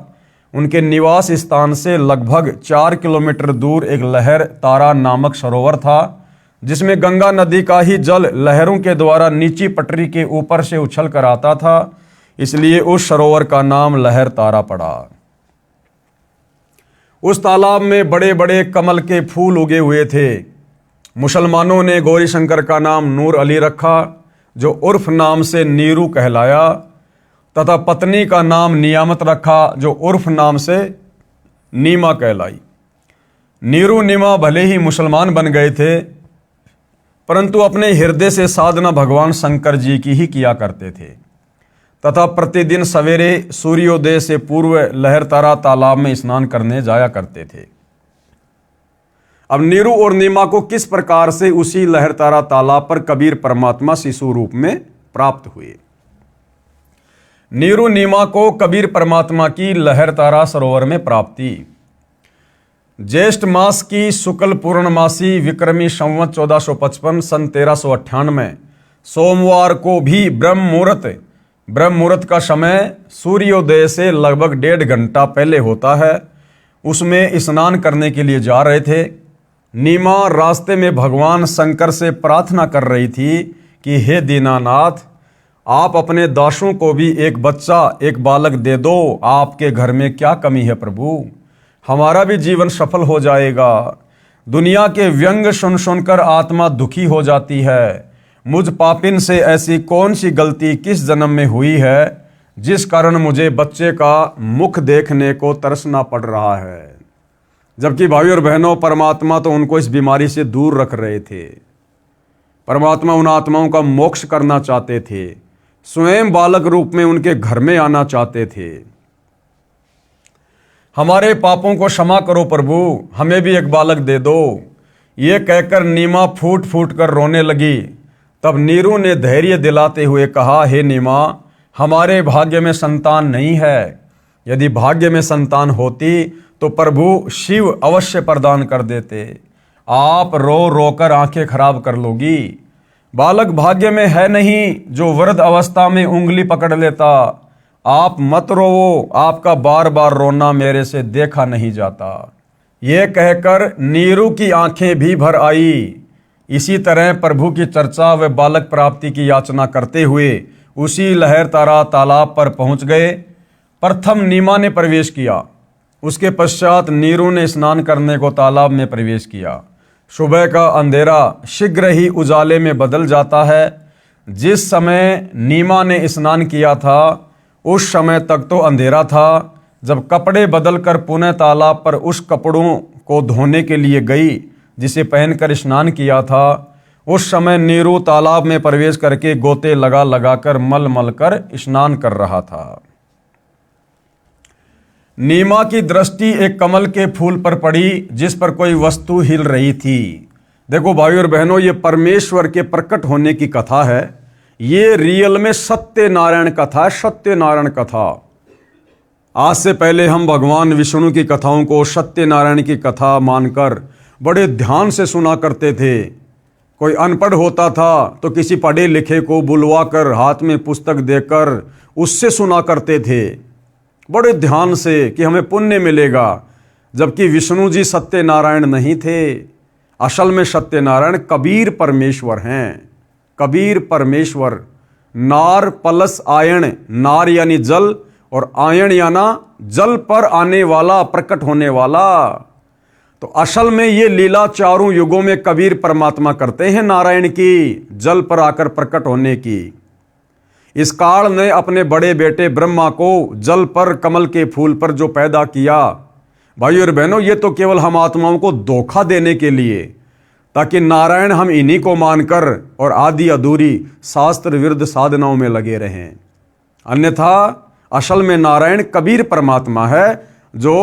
उनके निवास स्थान से लगभग 4 किलोमीटर दूर एक लहर तारा नामक सरोवर था, जिसमें गंगा नदी का ही जल लहरों के द्वारा नीची पटरी के ऊपर से उछल कर आता था, इसलिए उस सरोवर का नाम लहर तारा पड़ा। उस तालाब में बड़े बड़े कमल के फूल उगे हुए थे। मुसलमानों ने गौरी शंकर का नाम नूर अली रखा, जो उर्फ नाम से नीरू कहलाया, तथा पत्नी का नाम नियामत रखा, जो उर्फ नाम से नीमा कहलाई। नीरू नीमा भले ही मुसलमान बन गए थे, परंतु अपने हृदय से साधना भगवान शंकर जी की ही किया करते थे तथा प्रतिदिन सवेरे सूर्योदय से पूर्व लहरतारा तालाब में स्नान करने जाया करते थे। अब नीरू और नीमा को किस प्रकार से उसी लहरतारा तालाब पर कबीर परमात्मा शिशु रूप में प्राप्त हुए। नीरू नीमा को कबीर परमात्मा की लहरतारा सरोवर में प्राप्ति। ज्येष्ठ मास की शुक्ल पूर्णमासी विक्रमी संवत 1455 सन 1398 सोमवार को भी ब्रह्म मुहूर्त का समय सूर्योदय से लगभग 1.5 घंटा पहले होता है, उसमें स्नान करने के लिए जा रहे थे। नीमा रास्ते में भगवान शंकर से प्रार्थना कर रही थी कि हे दीनानाथ, आप अपने दासों को भी एक बच्चा, एक बालक दे दो। आपके घर में क्या कमी है प्रभु, हमारा भी जीवन सफल हो जाएगा। दुनिया के व्यंग सुन सुनकर आत्मा दुखी हो जाती है। मुझ पापिन से ऐसी कौन सी गलती किस जन्म में हुई है जिस कारण मुझे बच्चे का मुख देखने को तरसना पड़ रहा है। जबकि भाई और बहनों, परमात्मा तो उनको इस बीमारी से दूर रख रहे थे। परमात्मा उन आत्माओं का मोक्ष करना चाहते थे, स्वयं बालक रूप में उनके घर में आना चाहते थे। हमारे पापों को क्षमा करो प्रभु, हमें भी एक बालक दे दो। ये कहकर नीमा फूट फूट कर रोने लगी। तब नीरू ने धैर्य दिलाते हुए कहा, हे नीमा, हमारे भाग्य में संतान नहीं है। यदि भाग्य में संतान होती तो प्रभु शिव अवश्य प्रदान कर देते। आप रो रो कर आंखें खराब कर लोगी। बालक भाग्य में है नहीं जो वृद्ध अवस्था में उंगली पकड़ लेता। आप मत रोवो, आपका बार बार रोना मेरे से देखा नहीं जाता। ये कहकर नीरू की आंखें भी भर आई। इसी तरह प्रभु की चर्चा व बालक प्राप्ति की याचना करते हुए उसी लहरतारा तालाब पर पहुंच गए। प्रथम नीमा ने प्रवेश किया, उसके पश्चात नीरू ने स्नान करने को तालाब में प्रवेश किया। सुबह का अंधेरा शीघ्र ही उजाले में बदल जाता है। जिस समय नीमा ने स्नान किया था उस समय तक तो अंधेरा था। जब कपड़े बदलकर पुनः तालाब पर उस कपड़ों को धोने के लिए गई जिसे पहनकर स्नान किया था, उस समय नीरू तालाब में प्रवेश करके गोते लगा लगाकर मल मल कर स्नान कर रहा था। नीमा की दृष्टि एक कमल के फूल पर पड़ी जिस पर कोई वस्तु हिल रही थी। देखो भाई और बहनों, ये परमेश्वर के प्रकट होने की कथा है। ये रियल में सत्यनारायण कथा है, सत्यनारायण कथा। आज से पहले हम भगवान विष्णु की कथाओं को सत्यनारायण की कथा मानकर बड़े ध्यान से सुना करते थे। कोई अनपढ़ होता था तो किसी पढ़े लिखे को बुलवाकर हाथ में पुस्तक देकर उससे सुना करते थे बड़े ध्यान से कि हमें पुण्य मिलेगा। जबकि विष्णु जी सत्यनारायण नहीं थे। असल में सत्यनारायण कबीर परमेश्वर हैं। कबीर परमेश्वर, नार प्लस आयण, नार यानी जल और आयण याना जल पर आने वाला, प्रकट होने वाला। तो असल में ये लीला चारों युगों में कबीर परमात्मा करते हैं नारायण की, जल पर आकर प्रकट होने की। इस काल ने अपने बड़े बेटे ब्रह्मा को जल पर, कमल के फूल पर जो पैदा किया, भाई और बहनों, ये तो केवल हम आत्माओं को धोखा देने के लिए, ताकि नारायण हम इन्हीं को मानकर और आदि अधूरी शास्त्र विरुद्ध साधनाओं में लगे रहें। अन्यथा असल में नारायण कबीर परमात्मा है जो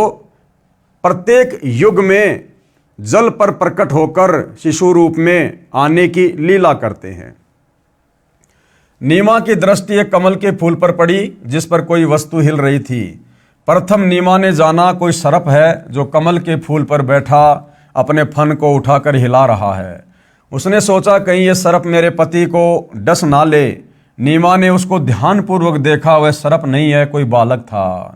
प्रत्येक युग में जल पर प्रकट होकर शिशु रूप में आने की लीला करते हैं। नीमा की दृष्टि एक कमल के फूल पर पड़ी जिस पर कोई वस्तु हिल रही थी। प्रथम नीमा ने जाना कोई सर्प है जो कमल के फूल पर बैठा अपने फन को उठाकर हिला रहा है। उसने सोचा कहीं ये सर्प मेरे पति को डस ना ले। नीमा ने उसको ध्यानपूर्वक देखा, वह सर्प नहीं है, कोई बालक था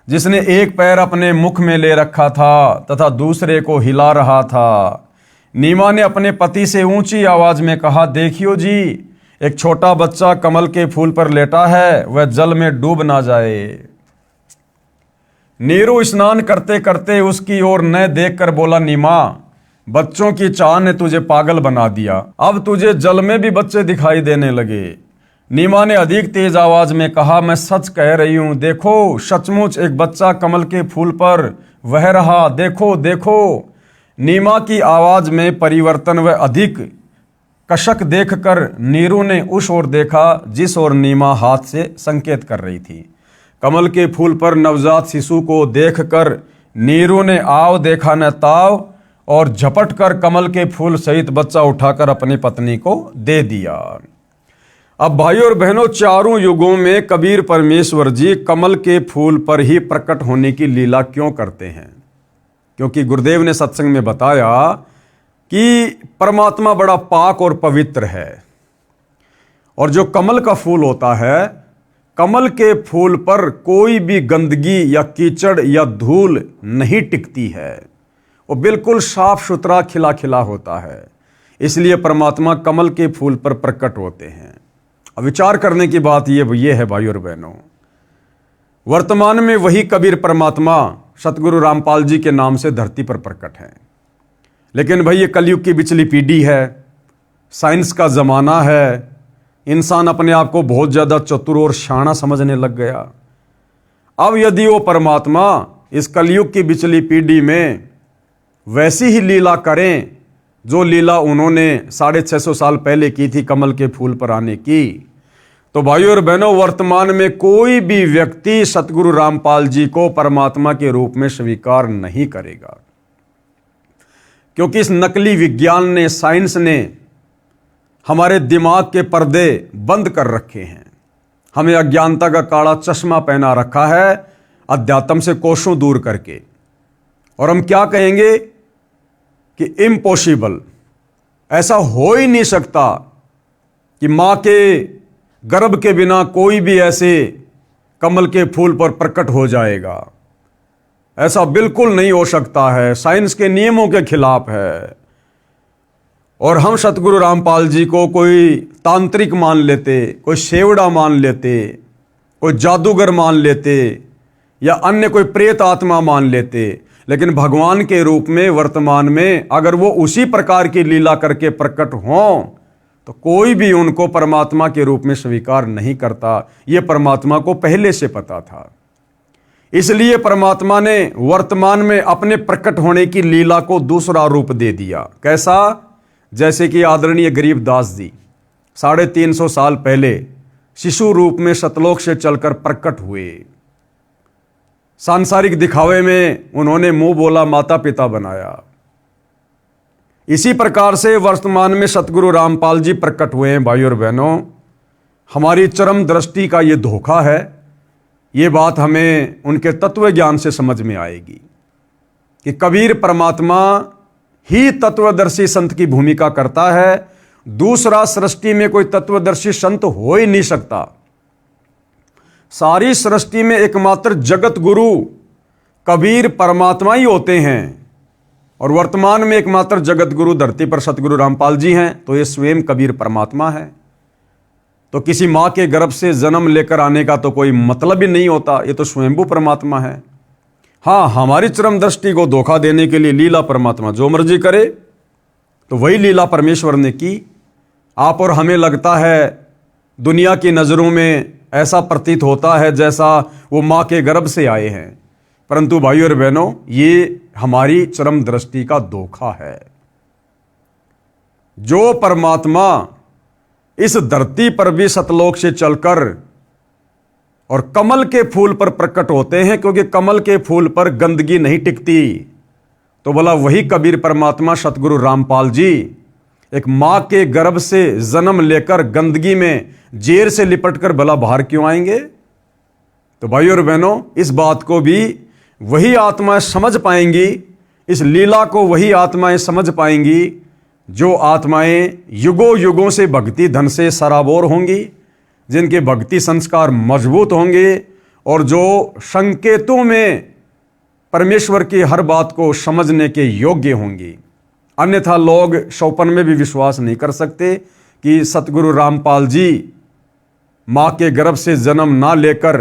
जिसने एक पैर अपने मुख में ले रखा था तथा दूसरे को हिला रहा था। नीमा ने अपने पति से ऊंची आवाज में कहा, देखियो जी, एक छोटा बच्चा कमल के फूल पर लेटा है, वह जल में डूब ना जाए। नीरू स्नान करते करते उसकी ओर न देखकर बोला, नीमा, बच्चों की चाह ने तुझे पागल बना दिया, अब तुझे जल में भी बच्चे दिखाई देने लगे। नीमा ने अधिक तेज आवाज में कहा, मैं सच कह रही हूं, देखो सचमुच एक बच्चा कमल के फूल पर वह रहा, देखो देखो। नीमा की आवाज में परिवर्तन व अधिक कशक देखकर नीरू ने उस ओर देखा जिस ओर नीमा हाथ से संकेत कर रही थी। कमल के फूल पर नवजात शिशु को देखकर नीरू ने आव देखा न ताव और झपट कर कमल के फूल सहित बच्चा उठाकर अपनी पत्नी को दे दिया। अब भाइयों और बहनों, चारों युगों में कबीर परमेश्वर जी कमल के फूल पर ही प्रकट होने की लीला क्यों करते हैं? क्योंकि गुरुदेव ने सत्संग में बताया कि परमात्मा बड़ा पाक और पवित्र है, और जो कमल का फूल होता है, कमल के फूल पर कोई भी गंदगी या कीचड़ या धूल नहीं टिकती है। वो बिल्कुल साफ सुथरा खिला खिला होता है। इसलिए परमात्मा कमल के फूल पर प्रकट होते हैं। अब विचार करने की बात ये है भाइयों और बहनों, वर्तमान में वही कबीर परमात्मा सतगुरु रामपाल जी के नाम से धरती पर प्रकट हैं। लेकिन भाई, ये कलयुग की बिचली पीढ़ी है, साइंस का ज़माना है, इंसान अपने आप को बहुत ज़्यादा चतुर और शाना समझने लग गया। अब यदि वो परमात्मा इस कलयुग की बिचली पीढ़ी में वैसी ही लीला करें जो लीला उन्होंने 650 साल पहले की थी कमल के फूल पर आने की, तो भाइयों और बहनों, वर्तमान में कोई भी व्यक्ति सतगुरु रामपाल जी को परमात्मा के रूप में स्वीकार नहीं करेगा। क्योंकि इस नकली विज्ञान ने, साइंस ने हमारे दिमाग के पर्दे बंद कर रखे हैं। हमें अज्ञानता का काला चश्मा पहना रखा है, अध्यात्म से कोसों दूर करके। और हम क्या कहेंगे कि इम्पॉसिबल, ऐसा हो ही नहीं सकता कि मां के गर्भ के बिना कोई भी ऐसे कमल के फूल पर प्रकट हो जाएगा। ऐसा बिल्कुल नहीं हो सकता है, साइंस के नियमों के खिलाफ है। और हम सतगुरु रामपाल जी को कोई तांत्रिक मान लेते, कोई सेवड़ा मान लेते, कोई जादूगर मान लेते, या अन्य कोई प्रेत आत्मा मान लेते। लेकिन भगवान के रूप में वर्तमान में अगर वो उसी प्रकार की लीला करके प्रकट हों, तो कोई भी उनको परमात्मा के रूप में स्वीकार नहीं करता। ये परमात्मा को पहले से पता था। इसलिए परमात्मा ने वर्तमान में अपने प्रकट होने की लीला को दूसरा रूप दे दिया। कैसा? जैसे कि आदरणीय गरीबदास जी 350 साल पहले शिशु रूप में सतलोक से चलकर प्रकट हुए। सांसारिक दिखावे में उन्होंने मुंह बोला माता पिता बनाया। इसी प्रकार से वर्तमान में सतगुरु रामपाल जी प्रकट हुए हैं। भाइयों और बहनों, हमारी चरम दृष्टि का ये धोखा है। ये बात हमें उनके तत्व ज्ञान से समझ में आएगी कि कबीर परमात्मा ही तत्वदर्शी संत की भूमिका करता है। दूसरा सृष्टि में कोई तत्वदर्शी संत हो ही नहीं सकता। सारी सृष्टि में एकमात्र जगत गुरु कबीर परमात्मा ही होते हैं, और वर्तमान में एकमात्र जगत गुरु धरती पर सतगुरु रामपाल जी हैं, तो ये स्वयं कबीर परमात्मा है। तो किसी मां के गर्भ से जन्म लेकर आने का तो कोई मतलब ही नहीं होता, ये तो स्वयंभू परमात्मा है। हाँ, हमारी चरम दृष्टि को धोखा देने के लिए लीला परमात्मा जो मर्जी करे, तो वही लीला परमेश्वर ने की। आप और हमें लगता है, दुनिया की नज़रों में ऐसा प्रतीत होता है जैसा वो माँ के गर्भ से आए हैं, परंतु भाइयों और बहनों, ये हमारी चरम दृष्टि का धोखा है। जो परमात्मा इस धरती पर भी सतलोक से चलकर और कमल के फूल पर प्रकट होते हैं, क्योंकि कमल के फूल पर गंदगी नहीं टिकती, तो बोला वही कबीर परमात्मा सतगुरु रामपाल जी एक मां के गर्भ से जन्म लेकर गंदगी में जेर से लिपटकर भला बाहर क्यों आएंगे? तो भाइयों और बहनों, इस बात को भी वही आत्माएं समझ पाएंगी, इस लीला को वही आत्माएं समझ पाएंगी जो आत्माएं युगों युगों से भक्ति धन से सराबोर होंगी, जिनके भक्ति संस्कार मजबूत होंगे, और जो संकेतों में परमेश्वर की हर बात को समझने के योग्य होंगी। अन्यथा लोग शौपन में भी विश्वास नहीं कर सकते कि सतगुरु रामपाल जी माँ के गर्भ से जन्म ना लेकर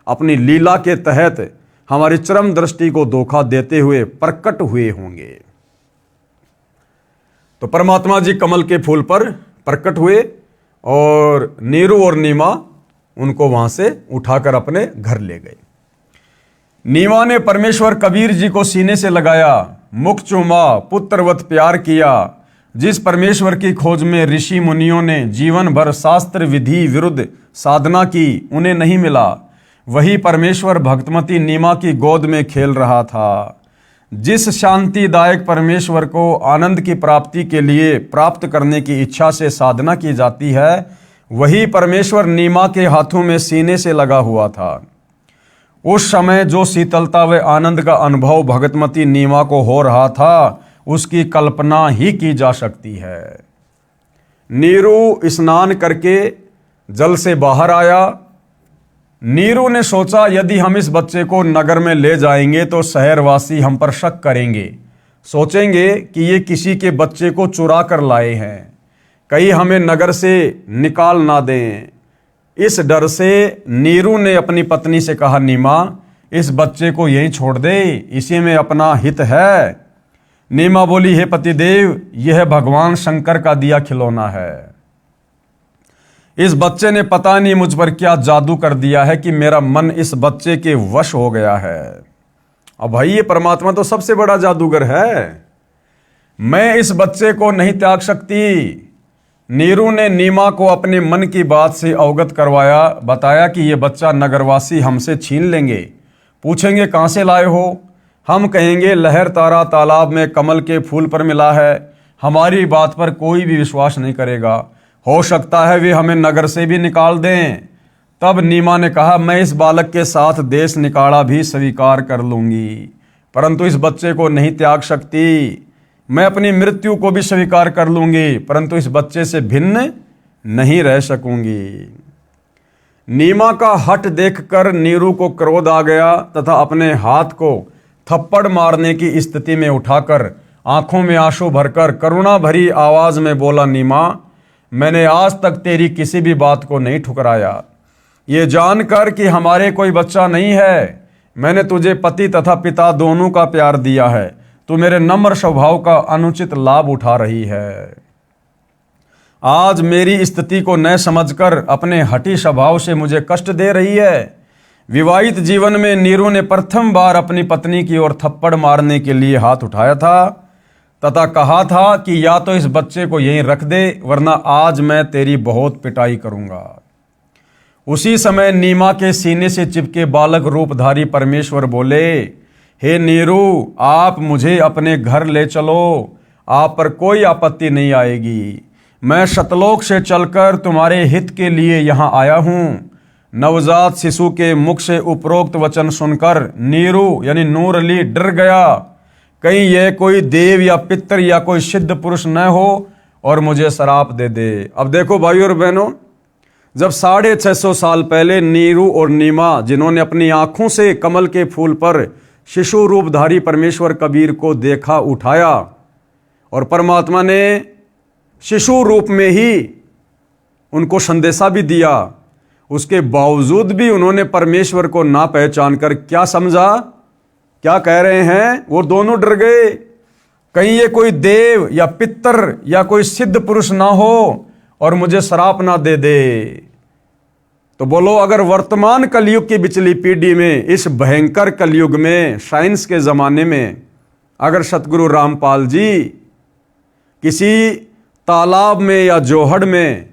अपनी लीला के तहत हमारी चरम दृष्टि को धोखा देते हुए प्रकट हुए होंगे। तो परमात्मा जी कमल के फूल पर प्रकट हुए, और नीरू और नीमा उनको वहां से उठाकर अपने घर ले गए। नीमा ने परमेश्वर कबीर जी को सीने से लगाया, मुख चूमा, पुत्रवत प्यार किया। जिस परमेश्वर की खोज में ऋषि मुनियों ने जीवन भर शास्त्र विधि विरुद्ध साधना की, उन्हें नहीं मिला, वही परमेश्वर भक्तमती नीमा की गोद में खेल रहा था। जिस शांतिदायक परमेश्वर को आनंद की प्राप्ति के लिए प्राप्त करने की इच्छा से साधना की जाती है, वही परमेश्वर नीमा के हाथों में सीने से लगा हुआ था। उस समय जो शीतलता व आनंद का अनुभव भगतमती नीमा को हो रहा था उसकी कल्पना ही की जा सकती है। नीरू स्नान करके जल से बाहर आया। नीरू ने सोचा यदि हम इस बच्चे को नगर में ले जाएंगे तो शहरवासी हम पर शक करेंगे, सोचेंगे कि ये किसी के बच्चे को चुरा कर लाए हैं, कहीं हमें नगर से निकाल ना दें। इस डर से नीरू ने अपनी पत्नी से कहा, नीमा इस बच्चे को यहीं छोड़ दे, इसी में अपना हित है। नीमा बोली, हे पतिदेव, यह भगवान शंकर का दिया खिलौना है। इस बच्चे ने पता नहीं मुझ पर क्या जादू कर दिया है कि मेरा मन इस बच्चे के वश हो गया है। अब भाई ये परमात्मा तो सबसे बड़ा जादूगर है, मैं इस बच्चे को नहीं त्याग सकती। नीरू ने नीमा को अपने मन की बात से अवगत करवाया, बताया कि ये बच्चा नगरवासी हमसे छीन लेंगे, पूछेंगे कहाँ से लाए हो, हम कहेंगे लहर तारा तालाब में कमल के फूल पर मिला है, हमारी बात पर कोई भी विश्वास नहीं करेगा, हो सकता है वे हमें नगर से भी निकाल दें। तब नीमा ने कहा, मैं इस बालक के साथ देश निकाला भी स्वीकार कर लूंगी, परंतु इस बच्चे को नहीं त्याग सकती। मैं अपनी मृत्यु को भी स्वीकार कर लूंगी, परंतु इस बच्चे से भिन्न नहीं रह सकूंगी। नीमा का हठ देखकर नीरू को क्रोध आ गया तथा अपने हाथ को थप्पड़ मारने की स्थिति में उठाकर आंखों में आंसू भरकर करुणा भरी आवाज में बोला, नीमा, मैंने आज तक तेरी किसी भी बात को नहीं ठुकराया। ये जानकर कि हमारे कोई बच्चा नहीं है, मैंने तुझे पति तथा पिता दोनों का प्यार दिया है, तू मेरे नम्र स्वभाव का अनुचित लाभ उठा रही है। आज मेरी स्थिति को न समझकर अपने हठी स्वभाव से मुझे कष्ट दे रही है। विवाहित जीवन में नीरू ने प्रथम बार अपनी पत्नी की ओर थप्पड़ मारने के लिए हाथ उठाया था तथा कहा था कि या तो इस बच्चे को यहीं रख दे, वरना आज मैं तेरी बहुत पिटाई करूंगा। उसी समय नीमा के सीने से चिपके बालक रूपधारी परमेश्वर बोले, हे नीरू, आप मुझे अपने घर ले चलो, आप पर कोई आपत्ति नहीं आएगी। मैं शतलोक से चलकर तुम्हारे हित के लिए यहाँ आया हूँ। नवजात शिशु के मुख से उपरोक्त वचन सुनकर नीरू यानी नूर अली डर गया, कहीं यह कोई देव या पितर या कोई सिद्ध पुरुष न हो और मुझे श्राप दे दे। अब देखो भाइयों और बहनों, जब 650 साल पहले नीरू और नीमा जिन्होंने अपनी आंखों से कमल के फूल पर शिशु रूपधारी परमेश्वर कबीर को देखा, उठाया और परमात्मा ने शिशु रूप में ही उनको संदेशा भी दिया, उसके बावजूद भी उन्होंने परमेश्वर को ना पहचान कर क्या समझा, क्या कह रहे हैं, वो दोनों डर गए, कहीं ये कोई देव या पितर या कोई सिद्ध पुरुष ना हो और मुझे श्राप ना दे दे। तो बोलो, अगर वर्तमान कलयुग की बिचली पीढ़ी में, इस भयंकर कलयुग में, साइंस के ज़माने में, अगर सतगुरु रामपाल जी किसी तालाब में या जोहड़ में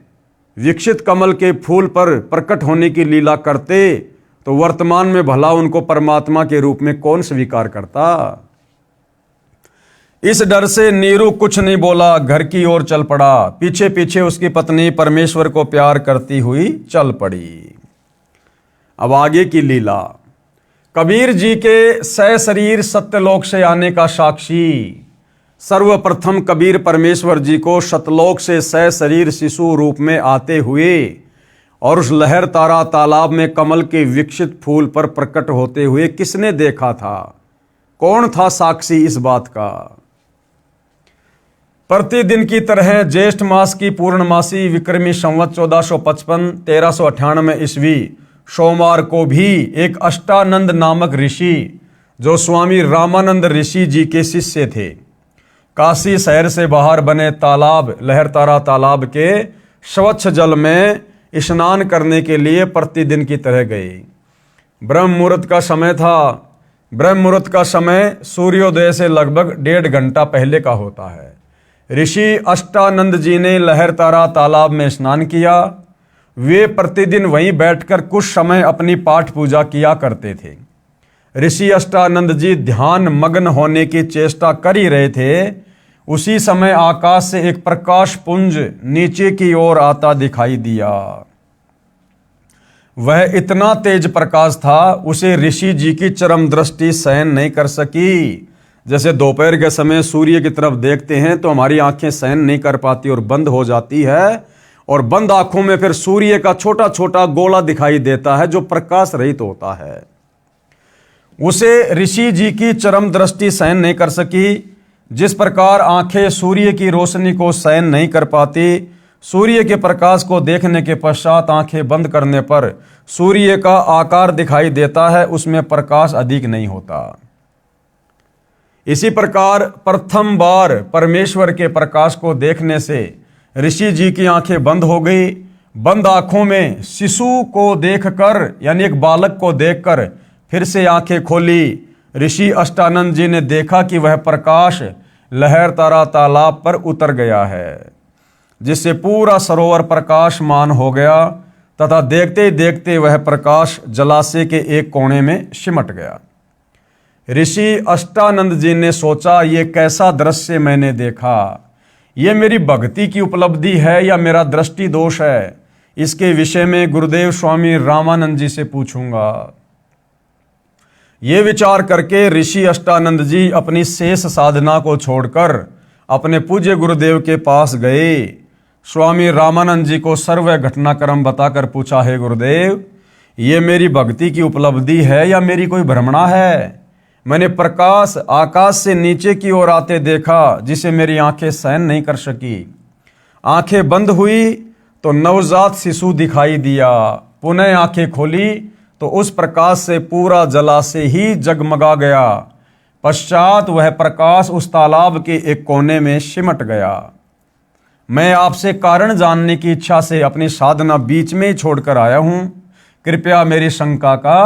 विकसित कमल के फूल पर प्रकट होने की लीला करते तो वर्तमान में भला उनको परमात्मा के रूप में कौन स्वीकार करता। इस डर से नीरू कुछ नहीं बोला, घर की ओर चल पड़ा। पीछे पीछे उसकी पत्नी परमेश्वर को प्यार करती हुई चल पड़ी। अब आगे की लीला। कबीर जी के सशरीर सत्यलोक से आने का साक्षी। सर्वप्रथम कबीर परमेश्वर जी को सतलोक से सशरीर शिशु रूप में आते हुए और उस लहर तारा तालाब में कमल के विकसित फूल पर प्रकट होते हुए किसने देखा था? कौन था साक्षी इस बात का? प्रतिदिन की तरह ज्येष्ठ मास की पूर्णमासी विक्रमी संवत 1455 1398 ईस्वी सोमवार को भी एक अष्टानंद नामक ऋषि, जो स्वामी रामानंद ऋषि जी के शिष्य थे, काशी शहर से बाहर बने तालाब लहर तारा तालाब के स्वच्छ जल में स्नान करने के लिए प्रतिदिन की तरह गए। ब्रह्म मुहूर्त का समय था। ब्रह्म मुहूर्त का समय सूर्योदय से लगभग 1.5 घंटा पहले का होता है। ऋषि अष्टानंद जी ने लहर तारा तालाब में स्नान किया। वे प्रतिदिन वहीं बैठकर कुछ समय अपनी पाठ पूजा किया करते थे। ऋषि अष्टानंद जी ध्यान मग्न होने की चेष्टा कर ही रहे थे, उसी समय आकाश से एक प्रकाश पुंज नीचे की ओर आता दिखाई दिया। वह इतना तेज प्रकाश था, उसे ऋषि जी की चरम दृष्टि सहन नहीं कर सकी। जैसे दोपहर के समय सूर्य की तरफ देखते हैं तो हमारी आंखें सहन नहीं कर पाती और बंद हो जाती है, और बंद आंखों में फिर सूर्य का छोटा छोटा गोला दिखाई देता है जो प्रकाश रहित होता है। उसे ऋषि जी की चरम दृष्टि सहन नहीं कर सकी। जिस प्रकार आंखें सूर्य की रोशनी को सहन नहीं कर पाती, सूर्य के प्रकाश को देखने के पश्चात आंखें बंद करने पर सूर्य का आकार दिखाई देता है, उसमें प्रकाश अधिक नहीं होता। इसी प्रकार प्रथम बार परमेश्वर के प्रकाश को देखने से ऋषि जी की आंखें बंद हो गई। बंद आंखों में शिशु को देखकर, यानी एक बालक को देखकर फिर से आंखें खोली। ऋषि अष्टानंद जी ने देखा कि वह प्रकाश लहरतारा तालाब पर उतर गया है, जिससे पूरा सरोवर प्रकाशमान हो गया तथा देखते ही देखते वह प्रकाश जलाशय के एक कोने में सिमट गया। ऋषि अष्टानंद जी ने सोचा, ये कैसा दृश्य मैंने देखा, ये मेरी भक्ति की उपलब्धि है या मेरा दृष्टि दोष है। इसके विषय में गुरुदेव स्वामी रामानंद जी से पूछूंगा। ये विचार करके ऋषि अष्टानंद जी अपनी शेष साधना को छोड़कर अपने पूज्य गुरुदेव के पास गए। स्वामी रामानंद जी को सर्व घटनाक्रम बताकर पूछा, हे गुरुदेव, ये मेरी भक्ति की उपलब्धि है या मेरी कोई भ्रमणा है? मैंने प्रकाश आकाश से नीचे की ओर आते देखा, जिसे मेरी आंखें सहन नहीं कर सकी। आंखें बंद हुई तो नवजात शिशु दिखाई दिया। पुनः आंखें खोली तो उस प्रकाश से पूरा जलाशय ही जगमगा गया। पश्चात वह प्रकाश उस तालाब के एक कोने में सिमट गया। मैं आपसे कारण जानने की इच्छा से अपनी साधना बीच में ही छोड़कर आया हूं। कृपया मेरी शंका का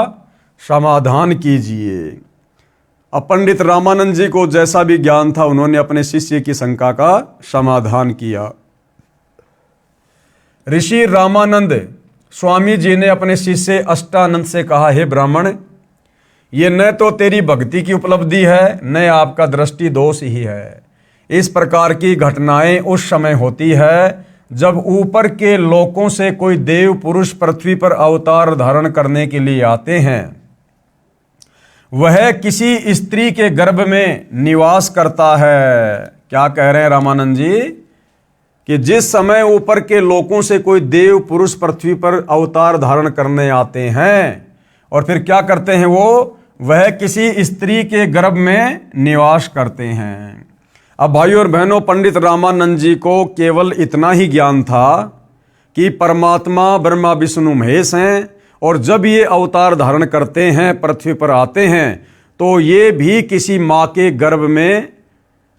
समाधान कीजिए। अब पंडित रामानंद जी को जैसा भी ज्ञान था, उन्होंने अपने शिष्य की शंका का समाधान किया। ऋषि रामानंद स्वामी जी ने अपने शिष्य अष्टानंद से कहा, हे ब्राह्मण, ये न तो तेरी भक्ति की उपलब्धि है, न आपका दृष्टि दोष ही है। इस प्रकार की घटनाएं उस समय होती है जब ऊपर के लोकों से कोई देव पुरुष पृथ्वी पर अवतार धारण करने के लिए आते हैं। वह किसी स्त्री के गर्भ में निवास करता है। क्या कह रहे हैं रामानंद जी? कि जिस समय ऊपर के लोकों से कोई देव पुरुष पृथ्वी पर अवतार धारण करने आते हैं और फिर क्या करते हैं, वह किसी स्त्री के गर्भ में निवास करते हैं। अब भाइयों और बहनों, पंडित रामानंद जी को केवल इतना ही ज्ञान था कि परमात्मा ब्रह्मा विष्णु महेश हैं, और जब ये अवतार धारण करते हैं, पृथ्वी पर आते हैं, तो ये भी किसी माँ के गर्भ में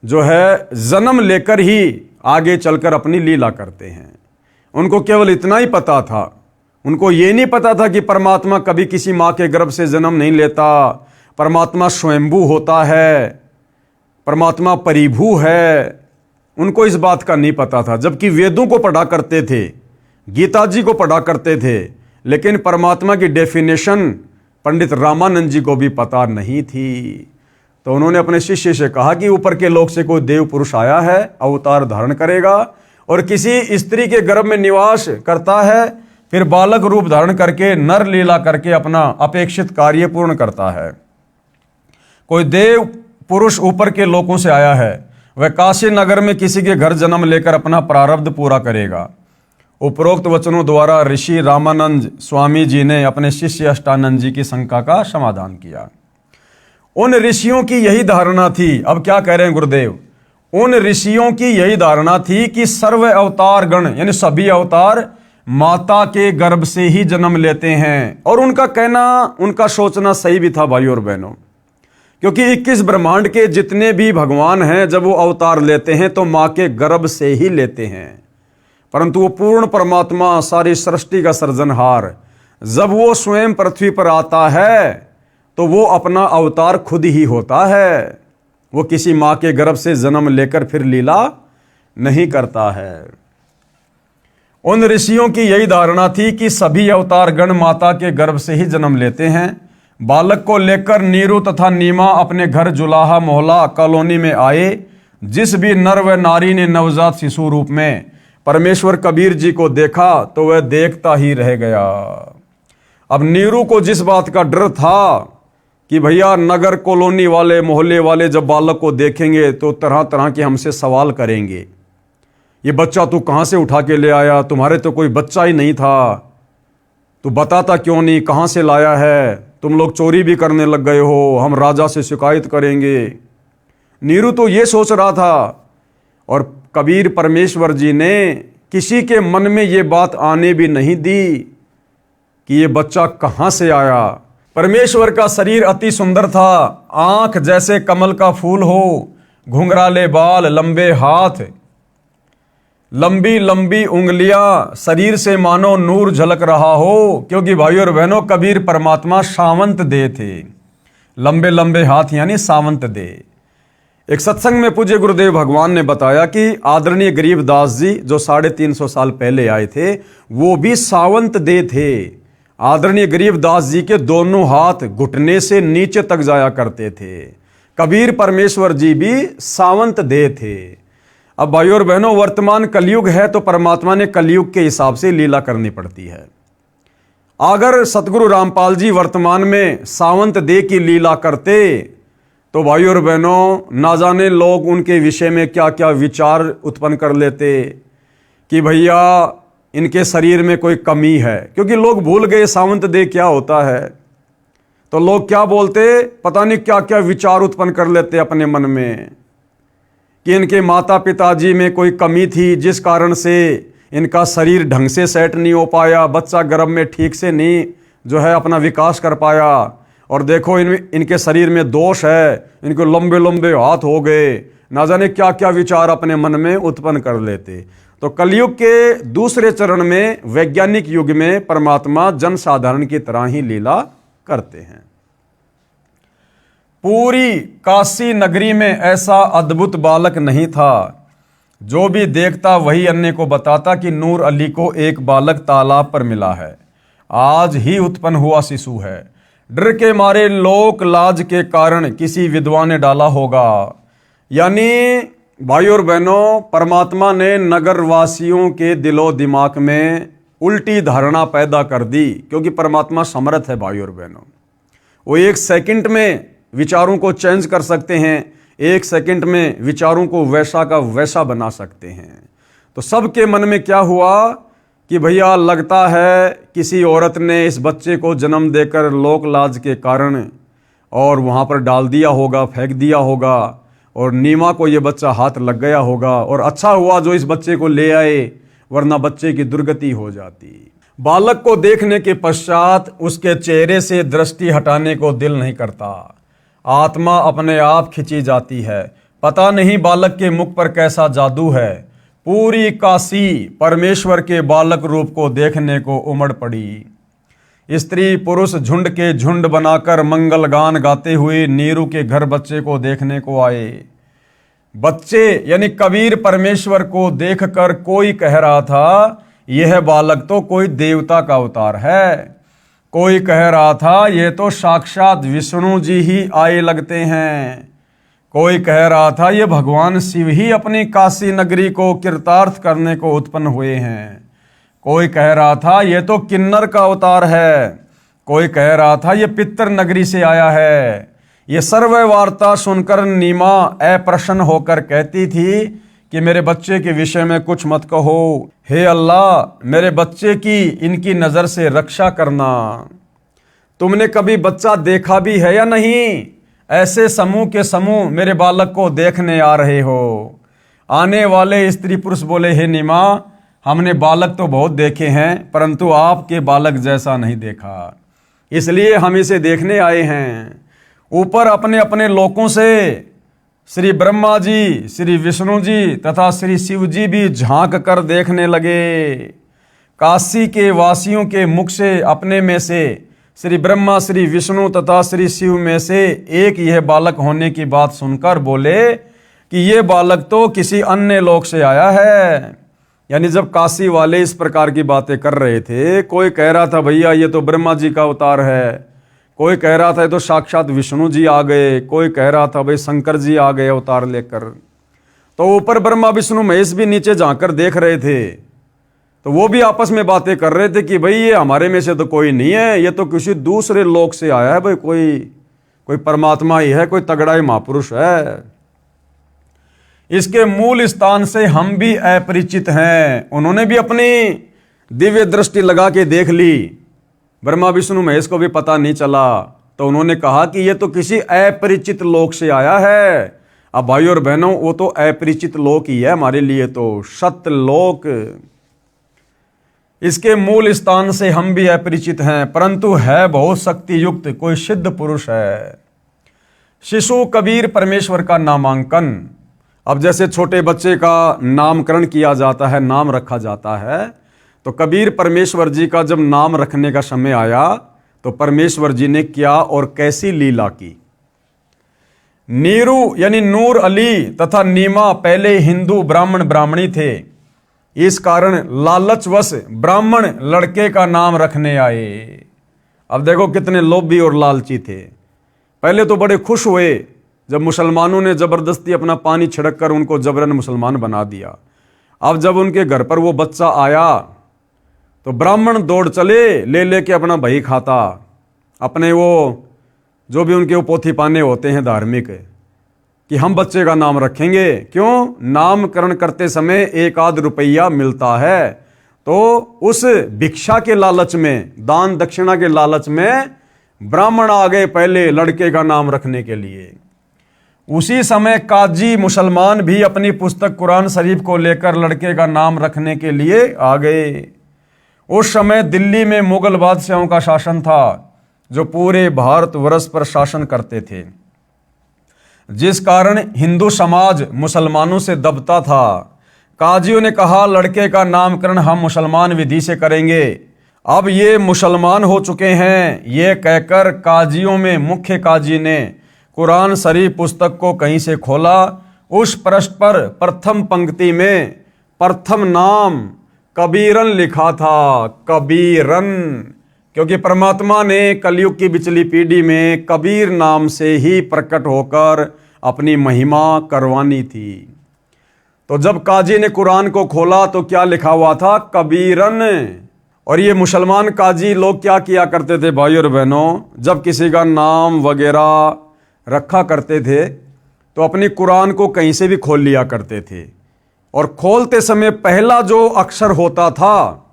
जो है जन्म लेकर ही आगे चलकर अपनी लीला करते हैं। उनको केवल इतना ही पता था। उनको ये नहीं पता था कि परमात्मा कभी किसी माँ के गर्भ से जन्म नहीं लेता, परमात्मा स्वयंभू होता है, परमात्मा परिभू है। उनको इस बात का नहीं पता था, जबकि वेदों को पढ़ा करते थे, गीता जी को पढ़ा करते थे, लेकिन परमात्मा की डेफिनेशन पंडित रामानंद जी को भी पता नहीं थी। तो उन्होंने अपने शिष्य से कहा कि ऊपर के लोक से कोई देव पुरुष आया है, अवतार धारण करेगा और किसी स्त्री के गर्भ में निवास करता है, फिर बालक रूप धारण करके नर लीला करके अपना अपेक्षित कार्य पूर्ण करता है। कोई देव पुरुष ऊपर के लोकों से आया है, वह काशी नगर में किसी के घर जन्म लेकर अपना प्रारब्ध पूरा करेगा। उपरोक्त वचनों द्वारा ऋषि रामानंद स्वामी जी ने अपने शिष्य अष्टानंद जी की शंका का समाधान किया। उन ऋषियों की यही धारणा थी, अब क्या कह रहे हैं गुरुदेव, उन ऋषियों की यही धारणा थी कि सर्व अवतार गण यानी सभी अवतार माता के गर्भ से ही जन्म लेते हैं। और उनका कहना, उनका सोचना सही भी था भाइयों और बहनों, क्योंकि 21 ब्रह्मांड के जितने भी भगवान हैं, जब वो अवतार लेते हैं तो माँ के गर्भ से ही लेते हैं। परंतु वो पूर्ण परमात्मा, सारी सृष्टि का सृजनहार, जब वो स्वयं पृथ्वी पर आता है तो वो अपना अवतार खुद ही होता है। वो किसी माँ के गर्भ से जन्म लेकर फिर लीला नहीं करता है। उन ऋषियों की यही धारणा थी कि सभी अवतार गण माता के गर्भ से ही जन्म लेते हैं। बालक को लेकर नीरू तथा नीमा अपने घर जुलाहा मोहल्ला कॉलोनी में आए, जिस भी नर व नारी ने नवजात शिशु रूप में परमेश्वर कबीर जी को देखा तो वह देखता ही रह गया। अब नीरू को जिस बात का डर था कि भैया नगर कॉलोनी वाले मोहल्ले वाले जब बालक को देखेंगे तो तरह तरह के हमसे सवाल करेंगे, ये बच्चा तू कहाँ से उठा के ले आया, तुम्हारे तो कोई बच्चा ही नहीं था, तू बताता क्यों नहीं, कहाँ से लाया है, तुम लोग चोरी भी करने लग गए हो, हम राजा से शिकायत करेंगे। नीरू तो ये सोच रहा था और कबीर परमेश्वर जी ने किसी के मन में ये बात आने भी नहीं दी कि ये बच्चा कहाँ से आया। परमेश्वर का शरीर अति सुंदर था, आंख जैसे कमल का फूल हो, घुंघराले बाल, लंबे हाथ, लंबी लंबी उंगलियां, शरीर से मानो नूर झलक रहा हो, क्योंकि भाइयों और बहनों कबीर परमात्मा सावंत दे थे। लंबे लंबे हाथ यानी सावंत दे। एक सत्संग में पूज्य गुरुदेव भगवान ने बताया कि आदरणीय गरीबदास जी जो 350 साल पहले आए थे वो भी सावंत दे थे। आदरणीय गरीबदास जी के दोनों हाथ घुटने से नीचे तक जाया करते थे। कबीर परमेश्वर जी भी सावंत दे थे। अब भाइयों और बहनों वर्तमान कलयुग है तो परमात्मा ने कलयुग के हिसाब से लीला करनी पड़ती है। अगर सतगुरु रामपाल जी वर्तमान में सावंत दे की लीला करते तो भाइयों और बहनों ना जाने लोग उनके विषय में क्या क्या विचार उत्पन्न कर लेते कि भैया इनके शरीर में कोई कमी है, क्योंकि लोग भूल गए सावंत दे क्या होता है। तो लोग क्या बोलते, पता नहीं क्या क्या विचार उत्पन्न कर लेते अपने मन में कि इनके माता पिताजी में कोई कमी थी जिस कारण से इनका शरीर ढंग से सेट नहीं हो पाया, बच्चा गर्भ में ठीक से नहीं जो है अपना विकास कर पाया, और देखो इनके शरीर में दोष है, इनको लंबे लंबे हाथ हो गए, ना जाने क्या क्या विचार अपने मन में उत्पन्न कर लेते। तो कलयुग के दूसरे चरण में वैज्ञानिक युग में परमात्मा जन साधारण की तरह ही लीला करते हैं। पूरी काशी नगरी में ऐसा अद्भुत बालक नहीं था, जो भी देखता वही अन्य को बताता कि नूर अली को एक बालक तालाब पर मिला है, आज ही उत्पन्न हुआ शिशु है। डर के मारे लोक लाज के कारण किसी विधवा ने डाला होगा। यानी भाइयों और बहनों परमात्मा ने नगर वासियों के दिलो दिमाग में उल्टी धारणा पैदा कर दी, क्योंकि परमात्मा समर्थ है भाइयों और बहनों। वो एक सेकंड में विचारों को चेंज कर सकते हैं, एक सेकंड में विचारों को वैसा का वैसा बना सकते हैं। तो सबके मन में क्या हुआ कि भैया लगता है किसी औरत ने इस बच्चे को जन्म देकर लोक लाज के कारण और वहाँ पर डाल दिया होगा, फेंक दिया होगा, और नीमा को ये बच्चा हाथ लग गया होगा, और अच्छा हुआ जो इस बच्चे को ले आए, वरना बच्चे की दुर्गति हो जाती। बालक को देखने के पश्चात उसके चेहरे से दृष्टि हटाने को दिल नहीं करता, आत्मा अपने आप खिंची जाती है। पता नहीं बालक के मुख पर कैसा जादू है, पूरी काशी परमेश्वर के बालक रूप को देखने को उमड़ पड़ी। स्त्री पुरुष झुंड के झुंड बनाकर मंगल गान गाते हुए नीरू के घर बच्चे को देखने को आए। बच्चे यानी कबीर परमेश्वर को देखकर कोई कह रहा था यह बालक तो कोई देवता का अवतार है, कोई कह रहा था ये तो साक्षात विष्णु जी ही आए लगते हैं, कोई कह रहा था ये भगवान शिव ही अपनी काशी नगरी को कृतार्थ करने को उत्पन्न हुए हैं, कोई कह रहा था ये तो किन्नर का अवतार है, कोई कह रहा था ये पितर नगरी से आया है। ये सर्व वार्ता सुनकर नीमा अप्रसन्न होकर कहती थी कि मेरे बच्चे के विषय में कुछ मत कहो, हे अल्लाह मेरे बच्चे की इनकी नज़र से रक्षा करना। तुमने कभी बच्चा देखा भी है या नहीं? ऐसे समूह के समूह मेरे बालक को देखने आ रहे हो। आने वाले स्त्री पुरुष बोले, हे नीमा हमने बालक तो बहुत देखे हैं परंतु आपके बालक जैसा नहीं देखा, इसलिए हम इसे देखने आए हैं। ऊपर अपने अपने लोकों से श्री ब्रह्मा जी, श्री विष्णु जी तथा श्री शिव जी भी झांक कर देखने लगे। काशी के वासियों के मुख से अपने में से श्री ब्रह्मा, श्री विष्णु तथा श्री शिव में से एक यह बालक होने की बात सुनकर बोले कि यह बालक तो किसी अन्य लोक से आया है। यानी जब काशी वाले इस प्रकार की बातें कर रहे थे, कोई कह रहा था भैया ये तो ब्रह्मा जी का अवतार है, कोई कह रहा था ये तो साक्षात विष्णु जी आ गए, कोई कह रहा था भाई शंकर जी आ गए अवतार लेकर। तो ऊपर ब्रह्मा विष्णु महेश भी नीचे झांक कर देख रहे थे। तो वो भी आपस में बातें कर रहे थे कि भाई ये हमारे में से तो कोई नहीं है, ये तो किसी दूसरे लोक से आया है, भाई कोई परमात्मा ही है, कोई तगड़ा ही महापुरुष है। इसके मूल स्थान से हम भी अपरिचित हैं। उन्होंने भी अपनी दिव्य दृष्टि लगा के देख ली, ब्रह्मा विष्णु महेश को भी पता नहीं चला। तो उन्होंने कहा कि ये तो किसी अपरिचित लोक से आया है। अब भाई और बहनों, वो तो अपरिचित लोक ही है हमारे लिए, तो सत्यलोक। इसके मूल स्थान से हम भी अपरिचित हैं, परंतु है बहुत शक्ति युक्त, कोई सिद्ध पुरुष है। शिशु कबीर परमेश्वर का नामांकन। अब जैसे छोटे बच्चे का नामकरण किया जाता है, नाम रखा जाता है, तो कबीर परमेश्वर जी का जब नाम रखने का समय आया तो परमेश्वर जी ने क्या और कैसी लीला की। नीरू यानी नूर अली तथा नीमा पहले हिंदू ब्राह्मण ब्राह्मणी थे। इस कारण लालचवश ब्राह्मण लड़के का नाम रखने आए। अब देखो कितने लोभी और लालची थे। पहले तो बड़े खुश हुए जब मुसलमानों ने जबरदस्ती अपना पानी छिड़क कर उनको जबरन मुसलमान बना दिया। अब जब उनके घर पर वो बच्चा आया तो ब्राह्मण दौड़ चले, ले लेके अपना बही खाता, अपने वो जो भी उनके वो पोथी पाने होते हैं धार्मिक, कि हम बच्चे का नाम रखेंगे। क्यों? नामकरण करते समय 1 आध रुपया मिलता है। तो उस भिक्षा के लालच में, दान दक्षिणा के लालच में ब्राह्मण आ गए पहले लड़के का नाम रखने के लिए। उसी समय काजी मुसलमान भी अपनी पुस्तक कुरान शरीफ को लेकर लड़के का नाम रखने के लिए आ गए। उस समय दिल्ली में मुगल बादशाहों का शासन था, जो पूरे भारतवर्ष पर शासन करते थे, जिस कारण हिंदू समाज मुसलमानों से दबता था। काजियों ने कहा लड़के का नामकरण हम मुसलमान विधि से करेंगे। अब ये मुसलमान हो चुके हैं, ये कहकर काजियों में मुख्य काजी ने कुरान शरीफ पुस्तक को कहीं से खोला। उस पृष्ठ पर प्रथम पंक्ति में प्रथम नाम कबीरन लिखा था। कबीरन, क्योंकि परमात्मा ने कलयुग की पिछली पीढ़ी में कबीर नाम से ही प्रकट होकर अपनी महिमा करवानी थी। तो जब काजी ने कुरान को खोला तो क्या लिखा हुआ था? कबीरन। और ये मुसलमान काजी लोग क्या किया करते थे भाई और बहनों, जब किसी का नाम वगैरह रखा करते थे तो अपनी कुरान को कहीं से भी खोल लिया करते थे, और खोलते समय पहला जो अक्षर होता था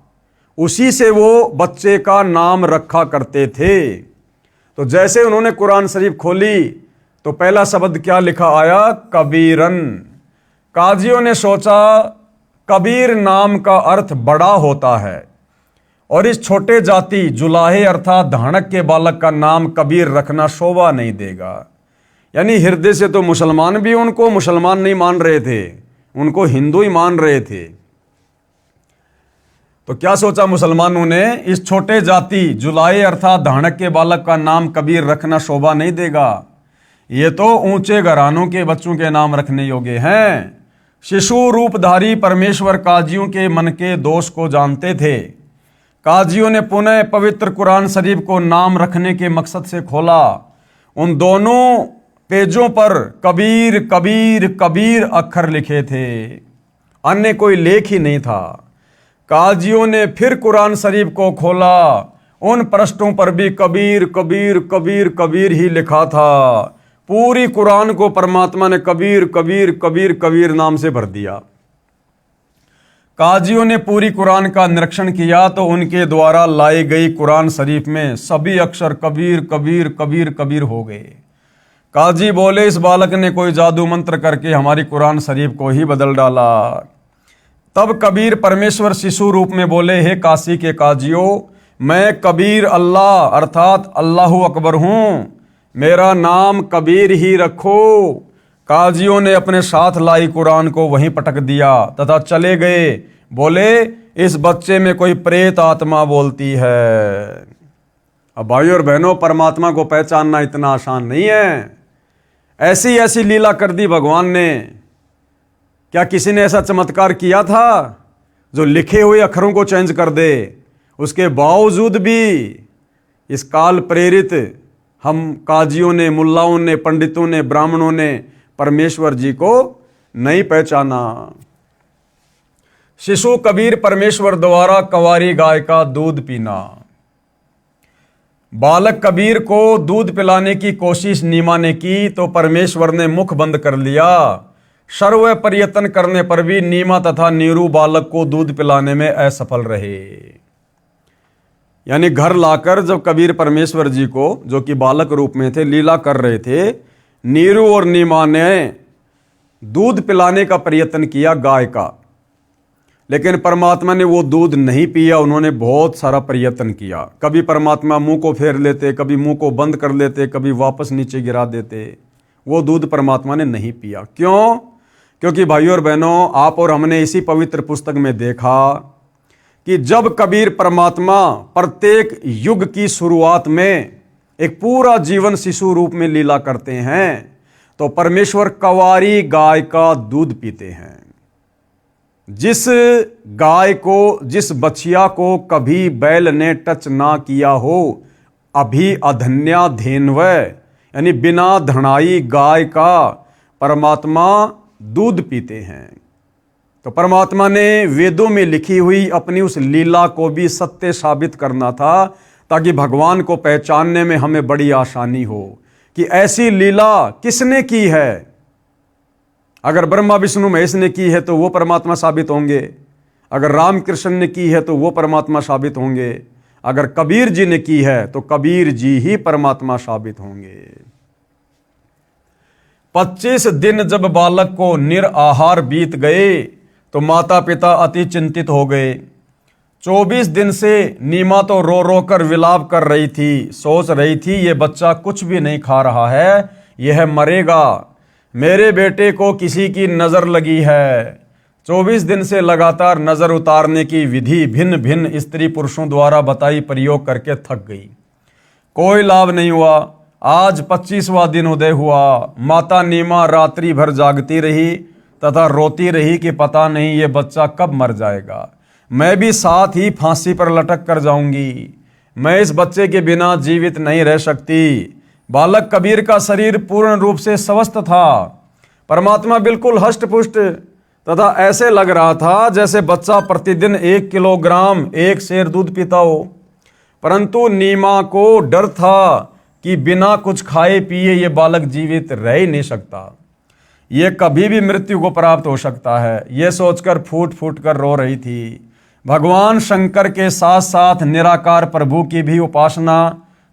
उसी से वो बच्चे का नाम रखा करते थे। तो जैसे उन्होंने कुरान शरीफ खोली तो पहला शब्द क्या लिखा आया? कबीरन। काजियों ने सोचा कबीर नाम का अर्थ बड़ा होता है, और इस छोटे जाति जुलाहे अर्थात धानक के बालक का नाम कबीर रखना शोभा नहीं देगा। यानी हृदय से तो मुसलमान भी उनको मुसलमान नहीं मान रहे थे, उनको हिंदू ही मान रहे थे। तो क्या सोचा मुसलमानों ने? इस छोटे जाति जुलाहे अर्थात धानक के बालक का नाम कबीर रखना शोभा नहीं देगा, ये तो ऊंचे घरानों के बच्चों के नाम रखने योग्य हैं। शिशु रूपधारी परमेश्वर काजियों के मन के दोष को जानते थे। काजियों ने पुनः पवित्र कुरान शरीफ को नाम रखने के मकसद से खोला। उन दोनों पेजों पर कबीर कबीर कबीर अक्षर लिखे थे, अन्य कोई लेख ही नहीं था। काजियों ने फिर कुरान शरीफ को खोला, उन पृष्ठों पर भी कबीर कबीर कबीर कबीर ही लिखा था। पूरी कुरान को परमात्मा ने कबीर कबीर कबीर कबीर नाम से भर दिया। काजियों ने पूरी कुरान का निरीक्षण किया तो उनके द्वारा लाई गई कुरान शरीफ में सभी अक्षर कबीर कबीर कबीर कबीर हो गए। काजी बोले इस बालक ने कोई जादू मंत्र करके हमारी कुरान शरीफ को ही बदल डाला। तब कबीर परमेश्वर शिशु रूप में बोले, हे काशी के काजियों, मैं कबीर अल्लाह अर्थात अल्लाहु अकबर हूँ, मेरा नाम कबीर ही रखो। काजियों ने अपने साथ लाई कुरान को वहीं पटक दिया तथा चले गए। बोले इस बच्चे में कोई प्रेत आत्मा बोलती है। अब भाइयों और बहनों, परमात्मा को पहचानना इतना आसान नहीं है। ऐसी ऐसी लीला कर दी भगवान ने। क्या किसी ने ऐसा चमत्कार किया था जो लिखे हुए अक्षरों को चेंज कर दे? उसके बावजूद भी इस काल प्रेरित हम काजियों ने, मुल्लाओं ने, पंडितों ने, ब्राह्मणों ने परमेश्वर जी को नहीं पहचाना। शिशु कबीर परमेश्वर द्वारा कंवारी गाय का दूध पीना। बालक कबीर को दूध पिलाने की कोशिश नीमा ने की तो परमेश्वर ने मुख बंद कर लिया। सर्व प्रयत्न करने पर भी नीमा तथा नीरू बालक को दूध पिलाने में असफल रहे। यानी घर लाकर जब कबीर परमेश्वर जी को, जो कि बालक रूप में थे, लीला कर रहे थे, नीरू और नीमा ने दूध पिलाने का प्रयत्न किया गाय का, लेकिन परमात्मा ने वो दूध नहीं पिया। उन्होंने बहुत सारा प्रयत्न किया। कभी परमात्मा मुंह को फेर लेते, कभी मुंह को बंद कर लेते, कभी वापस नीचे गिरा देते। वो दूध परमात्मा ने नहीं पिया। क्यों? क्योंकि भाइयों और बहनों, आप और हमने इसी पवित्र पुस्तक में देखा कि जब कबीर परमात्मा प्रत्येक युग की शुरुआत में एक पूरा जीवन शिशु रूप में लीला करते हैं तो परमेश्वर कंवारी गाय का दूध पीते हैं। जिस गाय को, जिस बछिया को कभी बैल ने टच ना किया हो, अभी अधन्या धेनव, यानी बिना धनाई गाय का परमात्मा दूध पीते हैं। तो परमात्मा ने वेदों में लिखी हुई अपनी उस लीला को भी सत्य साबित करना था, ताकि भगवान को पहचानने में हमें बड़ी आसानी हो कि ऐसी लीला किसने की है। अगर ब्रह्मा विष्णु महेश ने की है तो वो परमात्मा साबित होंगे, अगर रामकृष्ण ने की है तो वो परमात्मा साबित होंगे, अगर कबीर जी ने की है तो कबीर जी ही परमात्मा साबित होंगे। 25 दिन जब बालक को निराहार बीत गए तो माता पिता अति चिंतित हो गए। 24 दिन से नीमा तो रो रो कर विलाप कर रही थी, सोच रही थी ये बच्चा कुछ भी नहीं खा रहा है, यह मरेगा, मेरे बेटे को किसी की नजर लगी है। 24 दिन से लगातार नजर उतारने की विधि भिन्न भिन्न स्त्री पुरुषों द्वारा बताई प्रयोग करके थक गई। कोई लाभ नहीं हुआ। आज 25वां दिन उदय हुआ। माता नीमा रात्रि भर जागती रही तथा रोती रही कि पता नहीं ये बच्चा कब मर जाएगा, मैं भी साथ ही फांसी पर लटक कर जाऊंगी, मैं इस बच्चे के बिना जीवित नहीं रह सकती। बालक कबीर का शरीर पूर्ण रूप से स्वस्थ था। परमात्मा बिल्कुल हष्ट पुष्ट तथा ऐसे लग रहा था जैसे बच्चा प्रतिदिन 1 किलोग्राम एक सेर दूध पीता हो। परंतु नीमा को डर था कि बिना कुछ खाए पिए ये बालक जीवित रह ही नहीं सकता, ये कभी भी मृत्यु को प्राप्त हो सकता है। ये सोचकर फूट फूट कर रो रही थी। भगवान शंकर के साथ साथ निराकार प्रभु की भी उपासना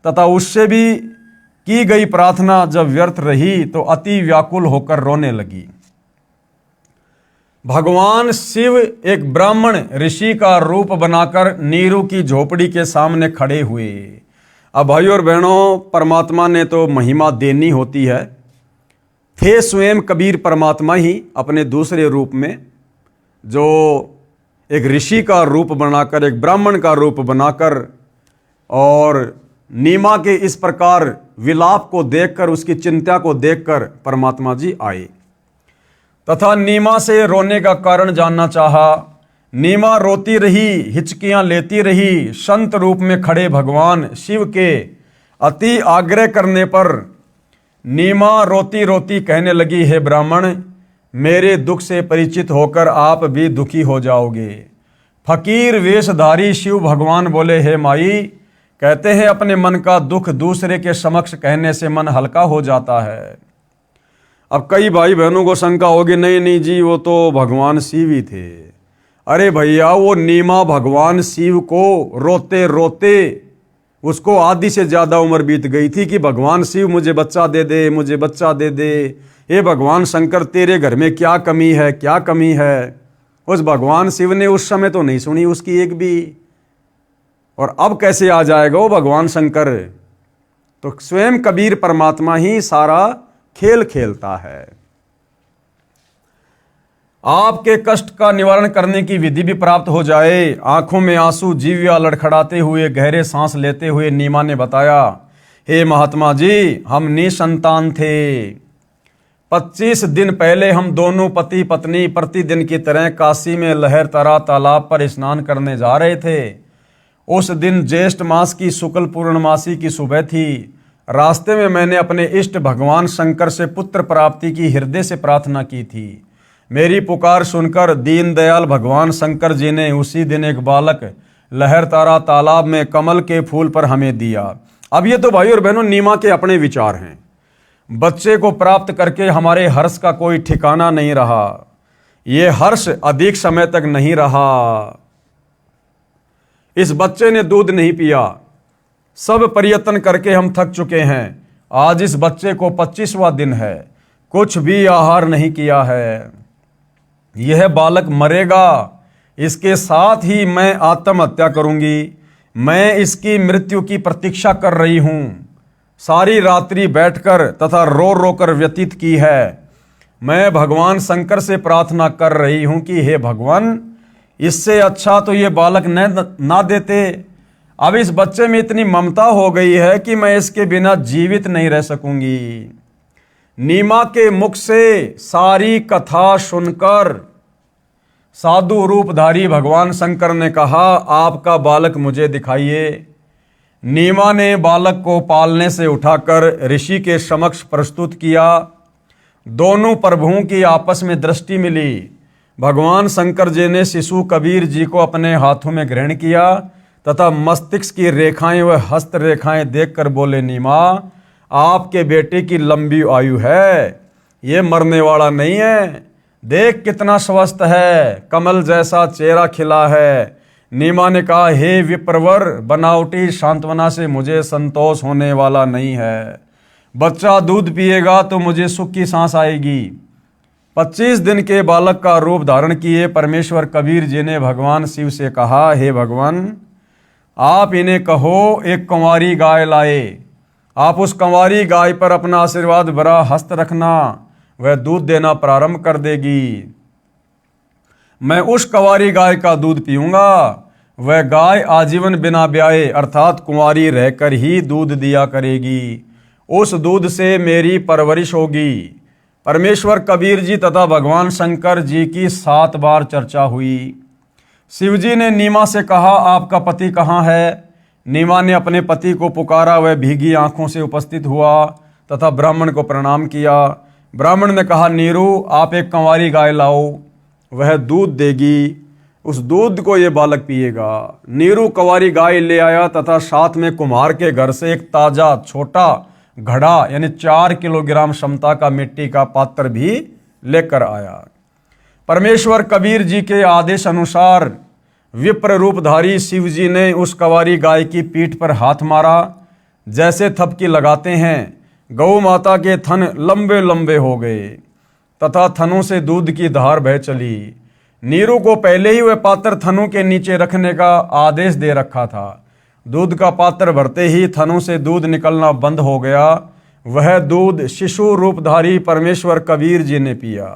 तथा उससे भी की गई प्रार्थना जब व्यर्थ रही तो अति व्याकुल होकर रोने लगी। भगवान शिव एक ब्राह्मण ऋषि का रूप बनाकर नीरू की झोपड़ी के सामने खड़े हुए। अब भाइयों और बहनों, परमात्मा ने तो महिमा देनी होती है। थे स्वयं कबीर परमात्मा ही अपने दूसरे रूप में, जो एक ऋषि का रूप बनाकर, एक ब्राह्मण का रूप बनाकर, और नीमा के इस प्रकार विलाप को देखकर, उसकी चिंता को देखकर परमात्मा जी आए तथा नीमा से रोने का कारण जानना चाहा। नीमा रोती रही, हिचकियां लेती रही। संत रूप में खड़े भगवान शिव के अति आग्रह करने पर नीमा रोती रोती कहने लगी, हे ब्राह्मण, मेरे दुख से परिचित होकर आप भी दुखी हो जाओगे। फकीर वेशधारी शिव भगवान बोले, हे माई, कहते हैं अपने मन का दुख दूसरे के समक्ष कहने से मन हल्का हो जाता है। अब कई भाई बहनों को शंका होगी, नहीं नहीं जी, वो तो भगवान शिव ही थे। अरे भैया, वो नीमा भगवान शिव को रोते रोते उसको आधी से ज्यादा उम्र बीत गई थी कि भगवान शिव मुझे बच्चा दे दे, मुझे बच्चा दे दे। हे भगवान शंकर, तेरे घर में क्या कमी है, क्या कमी है। उस भगवान शिव ने उस समय तो नहीं सुनी उसकी एक भी, और अब कैसे आ जाएगा वो भगवान शंकर। तो स्वयं कबीर परमात्मा ही सारा खेल खेलता है। आपके कष्ट का निवारण करने की विधि भी प्राप्त हो जाए। आंखों में आंसू, जीव्या लड़खड़ाते हुए गहरे सांस लेते हुए नीमा ने बताया, हे महात्मा जी, हम निसंतान थे। 25 दिन पहले हम दोनों पति पत्नी प्रतिदिन की तरह काशी में लहरतरा तालाब पर स्नान करने जा रहे थे। उस दिन ज्येष्ठ मास की शुक्ल पूर्णमासी की सुबह थी। रास्ते में मैंने अपने इष्ट भगवान शंकर से पुत्र प्राप्ति की हृदय से प्रार्थना की थी। मेरी पुकार सुनकर दीनदयाल भगवान शंकर जी ने उसी दिन एक बालक लहर तारा तालाब में कमल के फूल पर हमें दिया। अब ये तो भाई और बहनों नीमा के अपने विचार हैं। बच्चे को प्राप्त करके हमारे हर्ष का कोई ठिकाना नहीं रहा। ये हर्ष अधिक समय तक नहीं रहा। इस बच्चे ने दूध नहीं पिया। सब प्रयत्न करके हम थक चुके हैं। आज इस बच्चे को 25वां दिन है, कुछ भी आहार नहीं किया है। यह बालक मरेगा, इसके साथ ही मैं आत्महत्या करूंगी। मैं इसकी मृत्यु की प्रतीक्षा कर रही हूं। सारी रात्रि बैठकर तथा रो रो कर व्यतीत की है। मैं भगवान शंकर से प्रार्थना कर रही हूं कि हे भगवान, इससे अच्छा तो ये बालक ना देते। अब इस बच्चे में इतनी ममता हो गई है कि मैं इसके बिना जीवित नहीं रह सकूंगी। नीमा के मुख से सारी कथा सुनकर साधु रूपधारी भगवान शंकर ने कहा, आपका बालक मुझे दिखाइए। नीमा ने बालक को पालने से उठाकर ऋषि के समक्ष प्रस्तुत किया। दोनों प्रभुओं की आपस में दृष्टि मिली। भगवान शंकर जी ने शिशु कबीर जी को अपने हाथों में ग्रहण किया तथा मस्तिष्क की रेखाएं व हस्त रेखाएं देखकर बोले, नीमा, आपके बेटे की लंबी आयु है, ये मरने वाला नहीं है। देख कितना स्वस्थ है, कमल जैसा चेहरा खिला है। नीमा ने कहा, हे विप्रवर, बनावटी सांत्वना से मुझे संतोष होने वाला नहीं है। बच्चा दूध पिएगा तो मुझे सुख की सांस आएगी। 25 दिन के बालक का रूप धारण किए परमेश्वर कबीर जी ने भगवान शिव से कहा, हे भगवान, आप इन्हें कहो एक कंवारी गाय लाए। आप उस कंवारी गाय पर अपना आशीर्वाद भरा हस्त रखना, वह दूध देना प्रारंभ कर देगी। मैं उस कंवारी गाय का दूध पीऊंगा। वह गाय आजीवन बिना ब्याए अर्थात कुंवारी रहकर ही दूध दिया करेगी। उस दूध से मेरी परवरिश होगी। परमेश्वर कबीर जी तथा भगवान शंकर जी की 7 बार चर्चा हुई। शिवजी ने नीमा से कहा, आपका पति कहाँ है? नीमा ने अपने पति को पुकारा। वह भीगी आंखों से उपस्थित हुआ तथा ब्राह्मण को प्रणाम किया। ब्राह्मण ने कहा, नीरू, आप एक कंवारी गाय लाओ, वह दूध देगी। उस दूध को ये बालक पिएगा। नीरू कंवारी गाय ले आया तथा साथ में कुम्हार के घर से एक ताजा छोटा घड़ा यानी 4 किलोग्राम क्षमता का मिट्टी का पात्र भी लेकर आया। परमेश्वर कबीर जी के आदेश अनुसार विप्र रूपधारी शिव जी ने उस कंवारी गाय की पीठ पर हाथ मारा। जैसे थपकी लगाते हैं, गौ माता के थन लंबे लंबे हो गए तथा थनों से दूध की धार बह चली। नीरू को पहले ही वह पात्र थनों के नीचे रखने का आदेश दे रखा था। दूध का पात्र भरते ही थनों से दूध निकलना बंद हो गया। वह दूध शिशु रूपधारी परमेश्वर कबीर जी ने पिया।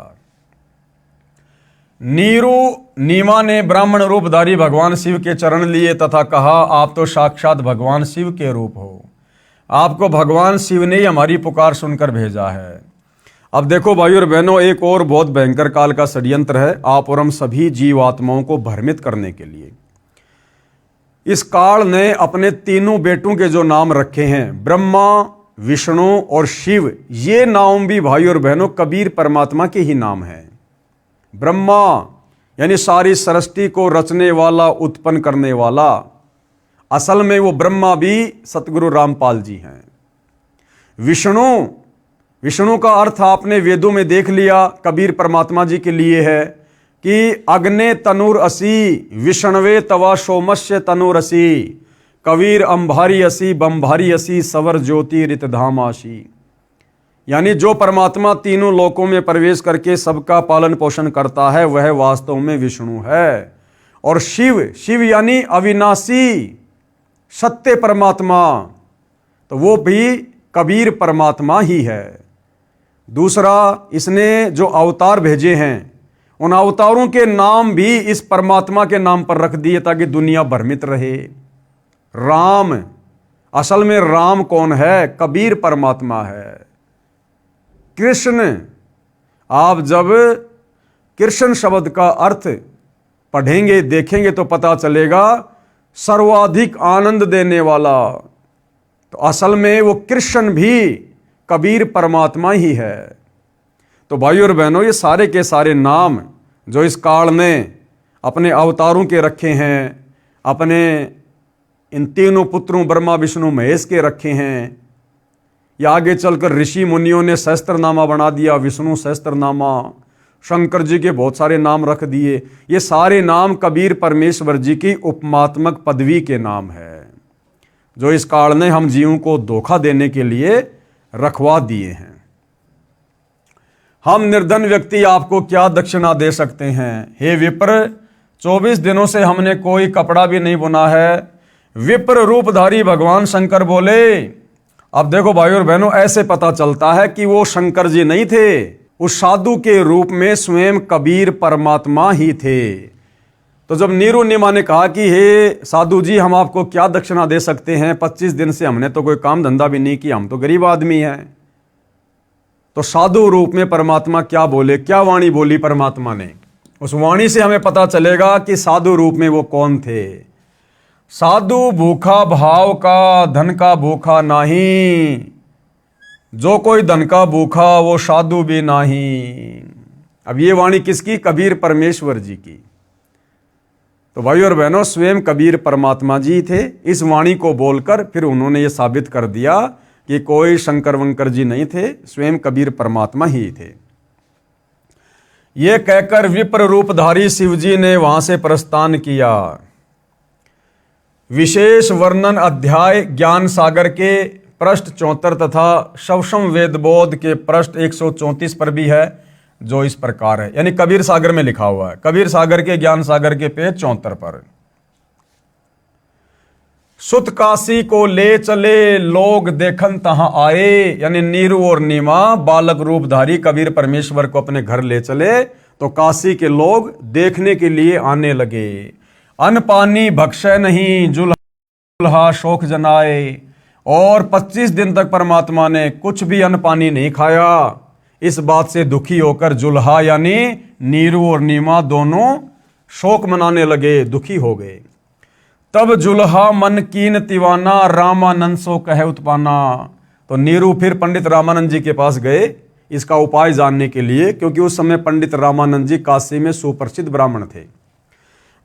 नीमा ने ब्राह्मण रूपधारी भगवान शिव के चरण लिए तथा कहा, आप तो साक्षात भगवान शिव के रूप हो। आपको भगवान शिव ने ही हमारी पुकार सुनकर भेजा है। अब देखो भाई और बहनों, एक और बहुत भयंकर काल का षड्यंत्र है आप और हम सभी जीवात्माओं को भ्रमित करने के लिए। इस काल ने अपने तीनों बेटों के जो नाम रखे हैं, ब्रह्मा, विष्णु और शिव, ये नाम भी भाई और बहनों कबीर परमात्मा के ही नाम हैं। ब्रह्मा यानी सारी सृष्टि को रचने वाला, उत्पन्न करने वाला, असल में वो ब्रह्मा भी सतगुरु रामपाल जी हैं। विष्णु का अर्थ आपने वेदों में देख लिया, कबीर परमात्मा जी के लिए है कि अग्ने तनुर असी विष्णवे तवा सोमस्य तनुर असी कबीर अंभारी असी बंभारी असी सवर ज्योति रितधाम आशी। यानी जो परमात्मा तीनों लोकों में प्रवेश करके सबका पालन पोषण करता है वह वास्तव में विष्णु है। और शिव यानी अविनाशी सत्य परमात्मा, तो वो भी कबीर परमात्मा ही है। दूसरा, इसने जो अवतार भेजे हैं उन अवतारों के नाम भी इस परमात्मा के नाम पर रख दिए ताकि दुनिया भ्रमित रहे। राम, असल में राम कौन है? कबीर परमात्मा है। कृष्ण, आप जब कृष्ण शब्द का अर्थ पढ़ेंगे देखेंगे तो पता चलेगा सर्वाधिक आनंद देने वाला। तो असल में वो कृष्ण भी कबीर परमात्मा ही है। तो भाई और बहनों, ये सारे के सारे नाम जो इस काल ने अपने अवतारों के रखे हैं, अपने इन तीनों पुत्रों ब्रह्मा विष्णु महेश के रखे हैं, या आगे चलकर ऋषि मुनियों ने सहस्त्रनामा बना दिया, विष्णु सहस्त्रनामा, शंकर जी के बहुत सारे नाम रख दिए। ये सारे नाम कबीर परमेश्वर जी की उपमात्मक पदवी के नाम है, जो इस काल ने हम जीवों को धोखा देने के लिए रखवा दिए हैं। हम निर्धन व्यक्ति आपको क्या दक्षिणा दे सकते हैं? हे विप्र, 24 दिनों से हमने कोई कपड़ा भी नहीं बुना है। विप्र रूपधारी भगवान शंकर बोले। अब देखो भाई और बहनों, ऐसे पता चलता है कि वो शंकर जी नहीं थे, उस साधु के रूप में स्वयं कबीर परमात्मा ही थे। तो जब नीरू नीमा ने कहा कि हे साधु जी, हम आपको क्या दक्षिणा दे सकते हैं, 25 दिन से हमने तो कोई काम धंधा भी नहीं किया, हम तो गरीब आदमी हैं। तो साधु रूप में परमात्मा क्या बोले, क्या वाणी बोली परमात्मा ने? उस वाणी से हमें पता चलेगा कि साधु रूप में वो कौन थे। साधु भूखा भाव का, धन का भूखा नहीं। जो कोई धन का भूखा, वो साधु भी नहीं। अब ये वाणी किसकी? कबीर परमेश्वर जी की। तो भाई और बहनों, स्वयं कबीर परमात्मा जी थे। इस वाणी को बोलकर फिर उन्होंने ये साबित कर दिया कि कोई शंकर वंकर जी नहीं थे, स्वयं कबीर परमात्मा ही थे। ये कहकर विप्र रूपधारी शिवजी ने वहां से प्रस्थान किया। विशेष वर्णन अध्याय ज्ञान सागर के पृष्ठ 74 तथा शवसम वेदबोध के पृष्ठ 134 पर भी है, जो इस प्रकार है, यानी कबीर सागर में लिखा हुआ है, कबीर सागर के ज्ञान सागर के पेज 74 पर। सुत काशी को ले चले, लोग देखन तहां आए, यानी नीरू और नीमा बालक रूपधारी कबीर परमेश्वर को अपने घर ले चले, तो काशी के लोग देखने के लिए आने लगे। अन्न पानी भक्षय नहीं, जुल्हा शोक जनाए। और 25 दिन तक परमात्मा ने कुछ भी अन्न पानी नहीं खाया। इस बात से दुखी होकर जुल्हा यानी नीरू और नीमा दोनों शोक मनाने लगे, दुखी हो गए। तब जुल्हा मन कीन तिवाना, रामानंद सो कहे उत्पाना। तो नीरू फिर पंडित रामानंद जी के पास गए इसका उपाय जानने के लिए, क्योंकि उस समय पंडित रामानंद जी काशी में सुप्रसिद्ध ब्राह्मण थे।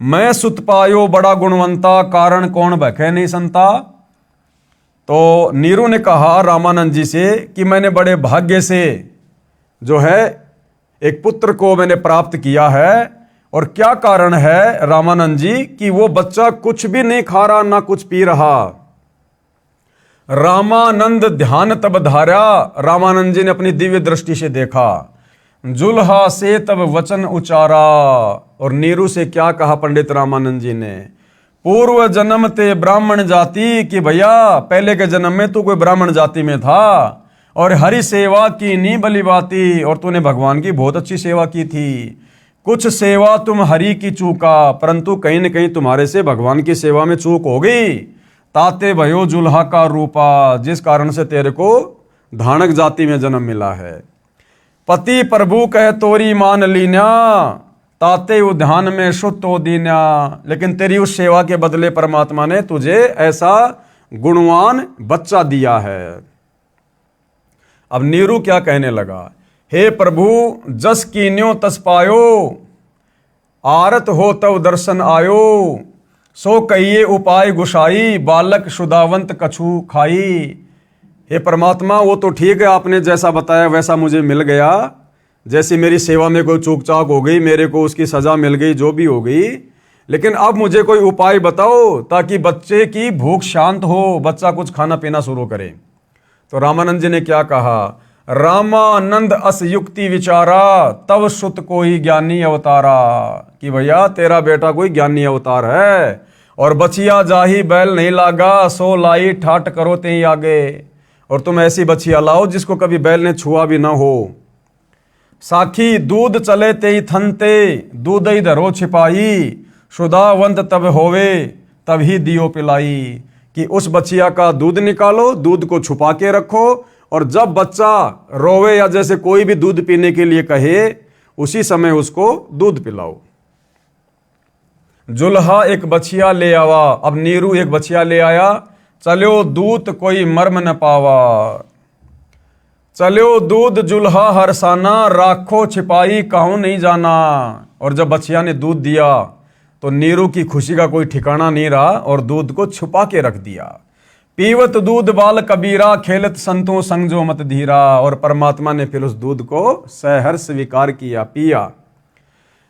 मैं सुत पायो बड़ा गुणवंता, कारण कौन भखे नहीं संता। तो नीरू ने कहा रामानंद जी से कि मैंने बड़े भाग्य से जो है एक पुत्र को मैंने प्राप्त किया है। और क्या कारण है रामानंद जी कि वो बच्चा कुछ भी नहीं खा रहा, ना कुछ पी रहा। रामानंद ध्यान तब धारा, रामानंद जी ने अपनी दिव्य दृष्टि से देखा। जुल्हा से तब वचन उचारा। और नीरू से क्या कहा पंडित रामानंद जी ने? पूर्व जन्म ते ब्राह्मण जाति, कि भैया पहले के जन्म में तू कोई ब्राह्मण जाति में था, और हरि सेवा की नी बली बाती, और तूने भगवान की बहुत अच्छी सेवा की थी। कुछ सेवा तुम हरि की चूका, परंतु कहीं न कहीं तुम्हारे से भगवान की सेवा में चूक हो गई। ताते भयो जुल्हा का रूपा, जिस कारण से तेरे को धानक जाति में जन्म मिला है। पति प्रभु कह तोरी मान लीन्या, ताते उद्यान में शुद्ध हो दीन्या। लेकिन तेरी उस सेवा के बदले परमात्मा ने तुझे ऐसा गुणवान बच्चा दिया है। अब नीरू क्या कहने लगा? हे प्रभु, जस कीन्यो तस पायो, आरत हो तव दर्शन आयो। सो कहिए उपाय गुसाई, बालक शुदावंत कछु खाई। हे परमात्मा, वो तो ठीक है, आपने जैसा बताया वैसा मुझे मिल गया। जैसी मेरी सेवा में कोई चूक चाक हो गई, मेरे को उसकी सजा मिल गई, जो भी हो गई, लेकिन अब मुझे कोई उपाय बताओ ताकि बच्चे की भूख शांत हो, बच्चा कुछ खाना पीना शुरू करे। तो रामानंद जी ने क्या कहा? रामानंद अस युक्ति विचारा, तव सुत को ही ज्ञानी अवतारा। कि भैया तेरा बेटा कोई ज्ञानी अवतार है। और बचिया जाही बैल नहीं लागा, सो लाई ठाट करो ते ही आगे। और तुम ऐसी बचिया लाओ जिसको कभी बैल ने छुआ भी ना हो। साखी दूध चले ते ही थनते, दूध ही धरो छिपाई। शुदावंत तब होवे, तब ही दियो पिलाई। कि उस बचिया का दूध निकालो, दूध को छुपा के रखो, और जब बच्चा रोवे या जैसे कोई भी दूध पीने के लिए कहे, उसी समय उसको दूध पिलाओ। जुल्हा एक बछिया ले आवा। अब नीरू एक बछिया ले आया। चलो दूत कोई मर्म न पावा। चलो दूध जुल्हा हरसाना, राखो छिपाई कहूं नहीं जाना। और जब बछिया ने दूध दिया तो नीरू की खुशी का कोई ठिकाना नहीं रहा और दूध को छुपा के रख दिया। पीवत दूध बाल कबीरा, खेलत संतों संग जो मत धीरा। और परमात्मा ने फिर उस दूध को सहर्ष स्वीकार किया, पिया।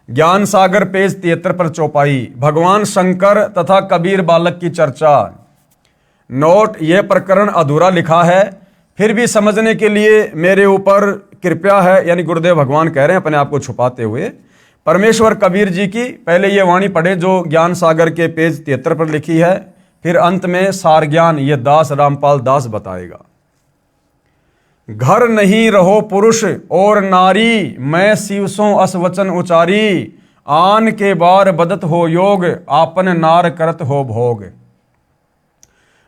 ज्ञान सागर पेज 73 पर चौपाई। भगवान शंकर तथा कबीर बालक की चर्चा। नोट, यह प्रकरण अधूरा लिखा है, फिर भी समझने के लिए मेरे ऊपर कृपया है, यानी गुरुदेव भगवान कह रहे हैं अपने आप को छुपाते हुए। परमेश्वर कबीर जी की पहले ये वाणी पढ़े जो ज्ञान सागर के पेज 73 पर लिखी है, फिर अंत में सार ज्ञान ये दास रामपाल दास बताएगा। घर नहीं रहो पुरुष और नारी, मैं शिवसों अस वचन उचारी। आन के बार बदत हो योग, आपन नार करत हो भोग।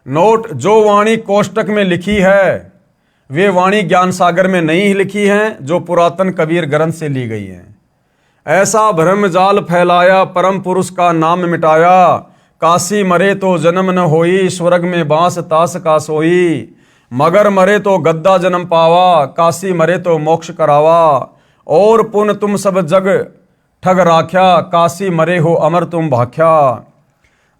नोट, जो वाणी कोष्टक में लिखी है वे वाणी ज्ञान सागर में नहीं लिखी हैं, जो पुरातन कबीर ग्रंथ से ली गई हैं। ऐसा भ्रम जाल फैलाया, परम पुरुष का नाम मिटाया। काशी मरे तो जन्म न होई, स्वर्ग में बांस तास का सोई। मगर मरे तो गद्दा जन्म पावा, काशी मरे तो मोक्ष करावा। और पुन तुम सब जग ठग राख्या, काशी मरे हो अमर तुम भाख्या।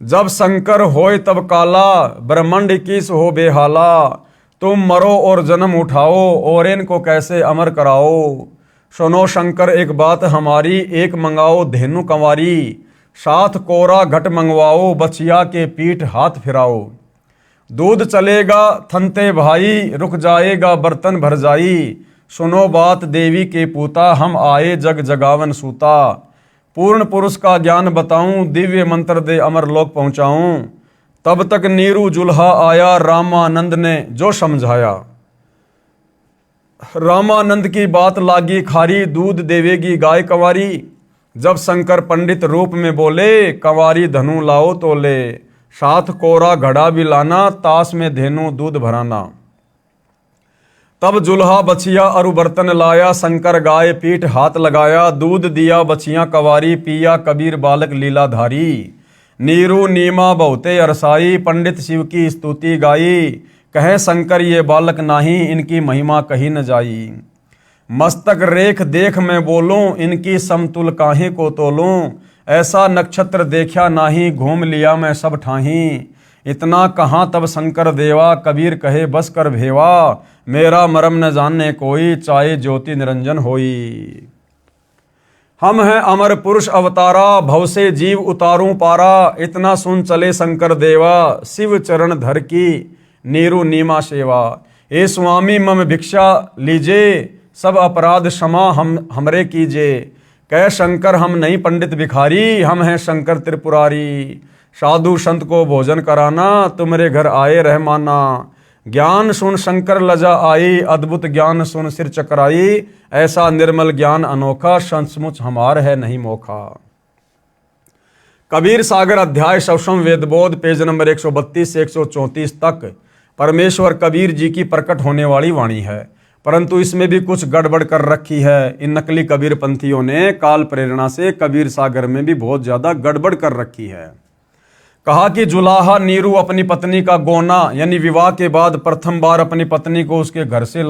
जब शंकर होय तब काला, ब्रह्मंड किस हो बेहाला। तुम मरो और जन्म उठाओ, और इनको कैसे अमर कराओ। सुनो शंकर एक बात हमारी, एक मंगाओ धेनु कंवारी। साथ कोरा घट मंगवाओ, बछिया के पीठ हाथ फिराओ। दूध चलेगा थनते भाई, रुक जाएगा बर्तन भर जाई। सुनो बात देवी के पूता, हम आए जग जगावन सूता। पूर्ण पुरुष का ज्ञान बताऊं, दिव्य मंत्र दे अमर लोक पहुंचाऊं। तब तक नीरू जुल्हा आया, रामानंद ने जो समझाया। रामानंद की बात लागी खारी, दूध देवेगी गाय कंवारी। जब शंकर पंडित रूप में बोले, कंवारी धनु लाओ तो ले। साथ कोरा घड़ा भी लाना, तास में धेनु दूध भराना। तब जुल्हा बछिया अरु बर्तन लाया, शंकर गाय पीठ हाथ लगाया। दूध दिया बछिया कंवारी, पिया कबीर बालक लीलाधारी। नीरू नीमा बहुते अरसाई, पंडित शिव की स्तुति गाई। कहे शंकर ये बालक नाही, इनकी महिमा कही न जाई। मस्तक रेख देख मैं बोलूं, इनकी समतुल काहे को तोलूं। ऐसा नक्षत्र देखा नाही, घूम लिया मैं सब ठाही। इतना कहाँ तब शंकर देवा, कबीर कहे बस कर भेवा। मेरा मरम न जानने कोई, चाहे ज्योति निरंजन होई। हम हैं अमर पुरुष अवतारा, भव से जीव उतारूं पारा। इतना सुन चले शंकर देवा, शिव चरण धर की नीरू नीमा सेवा। ए स्वामी मम भिक्षा लीजे, सब अपराध क्षमा हमरे कीजे। कह शंकर हम नहीं पंडित भिखारी, हम हैं शंकर त्रिपुरारी। साधु संत को भोजन कराना, तुम्हारे घर आए रहमाना। ज्ञान सुन शंकर लजा आई, अद्भुत ज्ञान सुन सिर चकराई। ऐसा निर्मल ज्ञान अनोखा, सचमुच हमार है नहीं मोखा। कबीर सागर अध्याय सवसम वेदबोध पेज नंबर 132 से 134 तक परमेश्वर कबीर जी की प्रकट होने वाली वाणी है, परंतु इसमें भी कुछ गड़बड़ कर रखी है। इन नकली कबीर पंथियों ने काल प्रेरणा से कबीर सागर में भी बहुत ज्यादा गड़बड़ कर रखी है। कहा कि जुलाहा नीरू अपनी पत्नी का गोना, यानी विवाह के बाद प्रथम बार अपनी पत्नी को उसके घर से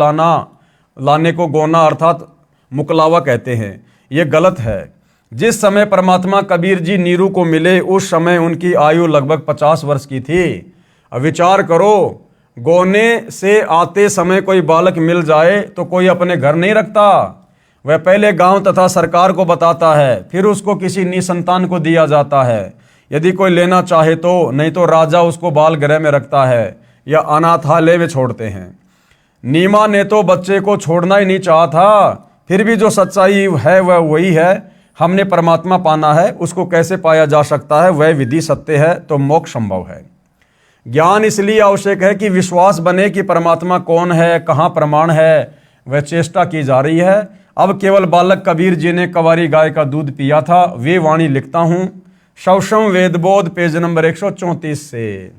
लाने को गोना अर्थात मुकलावा कहते हैं। ये गलत है। जिस समय परमात्मा कबीर जी नीरू को मिले उस समय उनकी आयु लगभग 50 वर्ष की थी। अब विचार करो, गोने से आते समय कोई बालक मिल जाए तो कोई अपने घर नहीं रखता। वह पहले गांव तथा सरकार को बताता है, फिर उसको किसी निसंतान को दिया जाता है यदि कोई लेना चाहे तो, नहीं तो राजा उसको बाल गृह में रखता है या अनाथालय में छोड़ते हैं। नीमा ने तो बच्चे को छोड़ना ही नहीं चाहा था, फिर भी जो सच्चाई है वह वही है। हमने परमात्मा पाना है, उसको कैसे पाया जा सकता है वह विधि सत्य है, तो मोक्ष संभव है। ज्ञान इसलिए आवश्यक है कि विश्वास बने कि परमात्मा कौन है, कहाँ प्रमाण है, वह चेष्टा की जा रही है। अब केवल बालक कबीर जी ने कंवारी गाय का दूध पिया था, वे वाणी लिखता हूं सवसम वेदबोध पेज नंबर 134 से।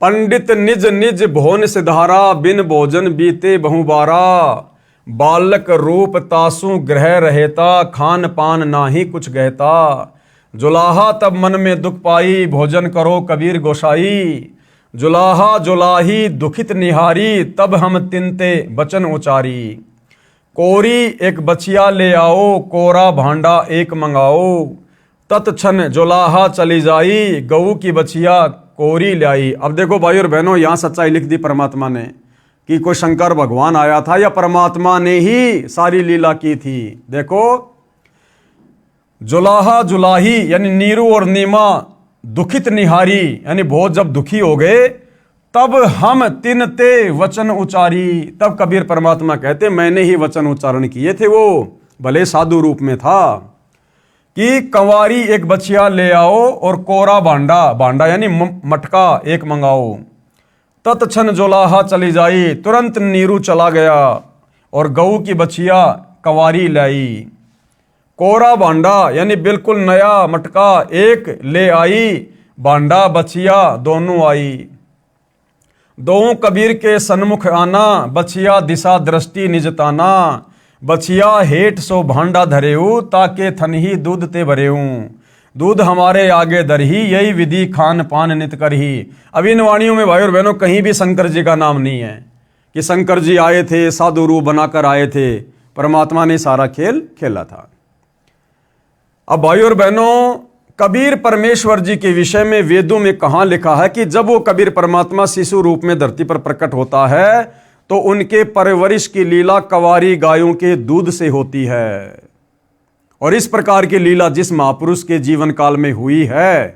पंडित निज निज भोन सिधारा, बिन भोजन बीते बहुबारा। बालक रूप तासु ग्रह रहेता, खान पान नाही कुछ गहता। जुलाहा तब मन में दुख पाई, भोजन करो कबीर गोसाई। जुलाहा जुलाही दुखित निहारी, तब हम तिनते बचन उचारी। कोरी एक बछिया ले आओ, कोरा भांडा एक मंगाओ। तत्क्षण जुलाहा चली जाई, गऊ की बछिया कोरी लाई। अब देखो भाई और बहनों, यहां सच्चाई लिख दी परमात्मा ने कि कोई शंकर भगवान आया था या परमात्मा ने ही सारी लीला की थी। देखो, जुलाहा जुलाही यानी नीरू और नीमा, दुखित निहारी यानी बहुत जब दुखी हो गए, तब हम तिनते वचन उचारी। तब कबीर परमात्मा कहते मैंने ही वचन उच्चारण किए थे, वो भले साधु रूप में था, कि कंवारी एक बछिया ले आओ और कोरा भांडा, भांडा यानी मटका एक मंगाओ। तत्क्षण जुलाहा चली जाई, तुरंत नीरू चला गया और गऊ की बछिया कंवारी लाई। कोरा भांडा यानी बिल्कुल नया मटका एक ले आई, भांडा बछिया दोनों आई। दोनों कबीर के सन्मुख आना, बछिया दिशा दृष्टि निजताना। बछिया हेठ सो भांडा धरेऊ, ताके थनही दूध ते भरेऊ। दूध हमारे आगे दरही, यही विधि खान पान नित करही। अब इन वाणियों में भाई और बहनों कहीं भी शंकर जी का नाम नहीं है कि शंकर जी आए थे, साधु रूप बनाकर आए थे। परमात्मा ने सारा खेल खेला था। अब भाई और बहनों, कबीर परमेश्वर जी के विषय में वेदों में कहां लिखा है कि जब वो कबीर परमात्मा शिशु रूप में धरती पर प्रकट होता है तो उनके परवरिश की लीला कंवारी गायों के दूध से होती है। और इस प्रकार की लीला जिस महापुरुष के जीवन काल में हुई है,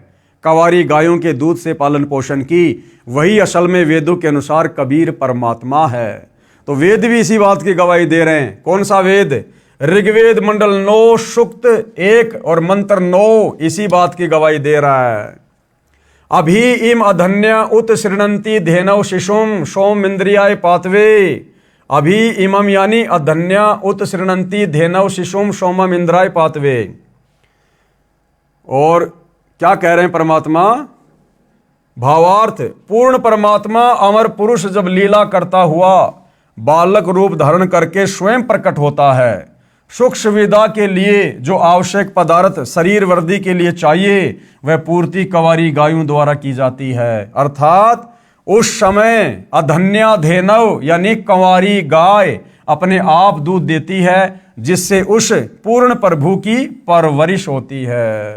कंवारी गायों के दूध से पालन पोषण की, वही असल में वेदों के अनुसार कबीर परमात्मा है। तो वेद भी इसी बात की गवाही दे रहे हैं। कौन सा वेद? ऋग्वेद मंडल 9 सूक्त 1 और मंत्र 9 इसी बात की गवाही दे रहा है। अभी इम अधन्य उत श्रृणंती धेनव शिशुम सोम इंद्रियाय पातवे। अभी इमम यानी अधन्य उत श्रृणंती धेनव शिशुम सोमम इंद्राय पातवे। और क्या कह रहे हैं परमात्मा? भावार्थ, पूर्ण परमात्मा अमर पुरुष जब लीला करता हुआ बालक रूप धारण करके स्वयं प्रकट होता है, सुख सुविधा के लिए जो आवश्यक पदार्थ शरीर वृद्धि के लिए चाहिए वह पूर्ति कंवारी गायों द्वारा की जाती है। अर्थात उस समय अधन्या धेनव यानी कंवारी गाय अपने आप दूध देती है, जिससे उस पूर्ण प्रभु की परवरिश होती है।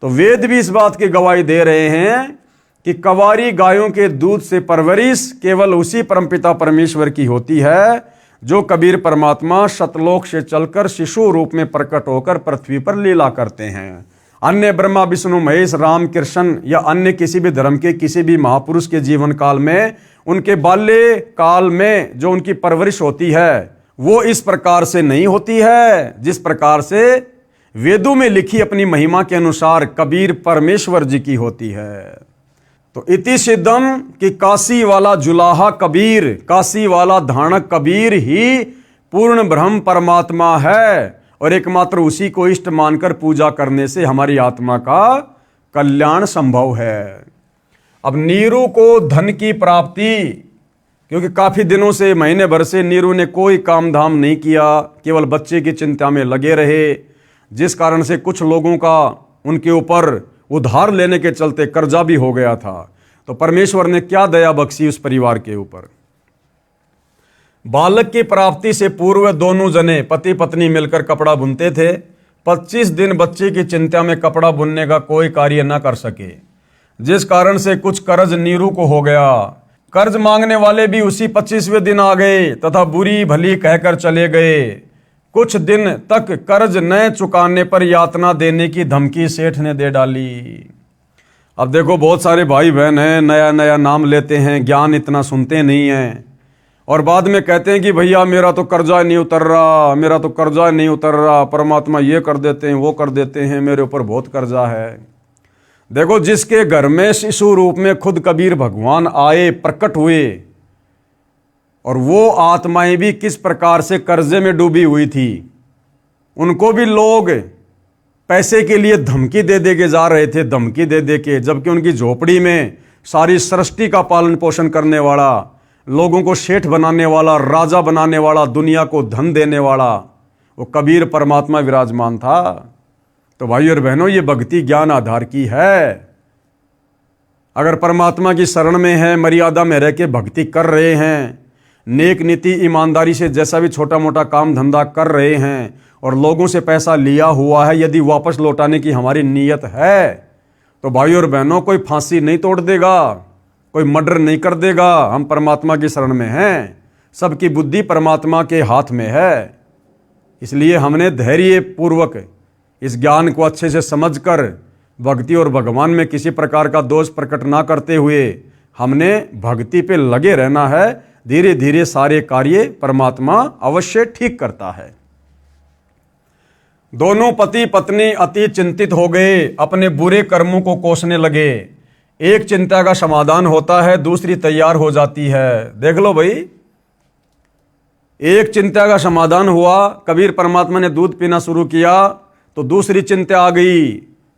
तो वेद भी इस बात की गवाही दे रहे हैं कि कंवारी गायों के दूध से परवरिश केवल उसी परमपिता परमेश्वर की होती है जो कबीर परमात्मा सतलोक से चलकर शिशु रूप में प्रकट होकर पृथ्वी पर लीला करते हैं। अन्य ब्रह्मा विष्णु महेश राम कृष्ण या अन्य किसी भी धर्म के किसी भी महापुरुष के जीवन काल में उनके बाल्य काल में जो उनकी परवरिश होती है वो इस प्रकार से नहीं होती है जिस प्रकार से वेदों में लिखी अपनी महिमा के अनुसार कबीर परमेश्वर जी की होती है। तो इति सिद्धम कि काशी वाला जुलाहा कबीर, काशी वाला धाणक कबीर ही पूर्ण ब्रह्म परमात्मा है और एकमात्र उसी को इष्ट मानकर पूजा करने से हमारी आत्मा का कल्याण संभव है। अब नीरू को धन की प्राप्ति, क्योंकि काफी दिनों से महीने भर से नीरू ने कोई काम धाम नहीं किया, केवल बच्चे की चिंता में लगे रहे, जिस कारण से कुछ लोगों का उनके ऊपर उधार लेने के चलते कर्जा भी हो गया था। तो परमेश्वर ने क्या दया बख्शी उस परिवार के ऊपर। बालक की प्राप्ति से पूर्व दोनों जने पति पत्नी मिलकर कपड़ा बुनते थे। 25 दिन बच्चे की चिंता में कपड़ा बुनने का कोई कार्य न कर सके, जिस कारण से कुछ कर्ज नीरू को हो गया। कर्ज मांगने वाले भी उसी 25वें दिन आ गए तथा बुरी भली कहकर चले गए। कुछ दिन तक कर्ज न चुकाने पर यातना देने की धमकी सेठ ने दे डाली। अब देखो, बहुत सारे भाई बहन हैं, नया नया नाम लेते हैं, ज्ञान इतना सुनते नहीं हैं और बाद में कहते हैं कि भैया मेरा तो कर्जा नहीं उतर रहा, मेरा तो कर्जा नहीं उतर रहा, परमात्मा ये कर देते हैं वो कर देते हैं, मेरे ऊपर बहुत कर्जा है। देखो, जिसके घर में शिशु रूप में खुद कबीर भगवान आए, प्रकट हुए, और वो आत्माएं भी किस प्रकार से कर्जे में डूबी हुई थी, उनको भी लोग पैसे के लिए धमकी दे दे के जा रहे थे, धमकी दे दे के, जबकि उनकी झोपड़ी में सारी सृष्टि का पालन पोषण करने वाला, लोगों को सेठ बनाने वाला, राजा बनाने वाला, दुनिया को धन देने वाला वो कबीर परमात्मा विराजमान था। तो भाई और बहनों, ये भक्ति ज्ञान आधार की है। अगर परमात्मा की शरण में है, मर्यादा में रह के भक्ति कर रहे हैं, नेक नीति ईमानदारी से जैसा भी छोटा मोटा काम धंधा कर रहे हैं और लोगों से पैसा लिया हुआ है, यदि वापस लौटाने की हमारी नीयत है तो भाई और बहनों, कोई फांसी नहीं तोड़ देगा, कोई मर्डर नहीं कर देगा। हम परमात्मा की शरण में हैं, सबकी बुद्धि परमात्मा के हाथ में है। इसलिए हमने धैर्य पूर्वक इस ज्ञान को अच्छे से समझकर भक्ति और भगवान में किसी प्रकार का दोष प्रकट ना करते हुए हमने भक्ति पे लगे रहना है। धीरे धीरे सारे कार्य परमात्मा अवश्य ठीक करता है। दोनों पति पत्नी अति चिंतित हो गए, अपने बुरे कर्मों को कोसने लगे। एक चिंता का समाधान होता है, दूसरी तैयार हो जाती है। देख लो भाई, एक चिंता का समाधान हुआ, कबीर परमात्मा ने दूध पीना शुरू किया तो दूसरी चिंता आ गई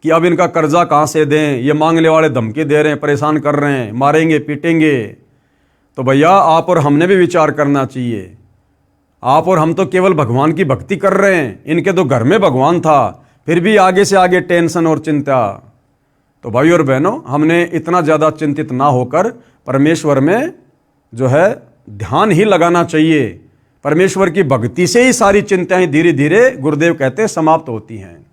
कि अब इनका कर्जा कहाँ से दें, ये मांगने वाले धमकी दे रहे हैं, परेशान कर रहे हैं, मारेंगे पीटेंगे। तो भैया आप और हमने भी विचार करना चाहिए। आप और हम तो केवल भगवान की भक्ति कर रहे हैं, इनके तो घर में भगवान था, फिर भी आगे से आगे टेंशन और चिंता। तो भाई और बहनों, हमने इतना ज़्यादा चिंतित ना होकर परमेश्वर में जो है ध्यान ही लगाना चाहिए। परमेश्वर की भक्ति से ही सारी चिंताएं धीरे धीरे, गुरुदेव कहते हैं, समाप्त होती हैं।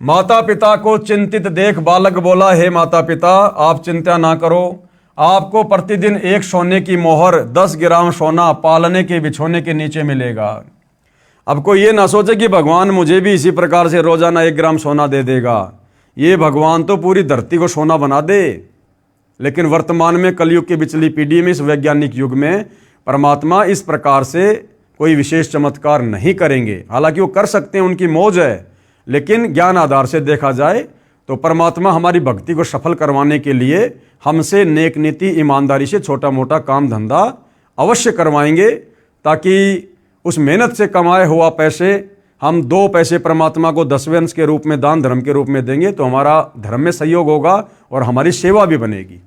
माता पिता को चिंतित देख बालक बोला, हे माता पिता आप चिंता ना करो, आपको प्रतिदिन एक सोने की मोहर 10 ग्राम सोना पालने के बिछोने के नीचे मिलेगा। अब कोई ये ना सोचे कि भगवान मुझे भी इसी प्रकार से रोजाना 1 ग्राम सोना दे देगा। ये भगवान तो पूरी धरती को सोना बना दे, लेकिन वर्तमान में कलयुग की बिचली पीढ़ी में, इस वैज्ञानिक युग में परमात्मा इस प्रकार से कोई विशेष चमत्कार नहीं करेंगे। हालांकि वो कर सकते हैं, उनकी मौज है, लेकिन ज्ञान आधार से देखा जाए तो परमात्मा हमारी भक्ति को सफल करवाने के लिए हमसे नेक नीति ईमानदारी से छोटा मोटा काम धंधा अवश्य करवाएंगे, ताकि उस मेहनत से कमाए हुआ पैसे हम 2 पैसे परमात्मा को 10वें अंश के रूप में, दान धर्म के रूप में देंगे तो हमारा धर्म में सहयोग होगा और हमारी सेवा भी बनेगी।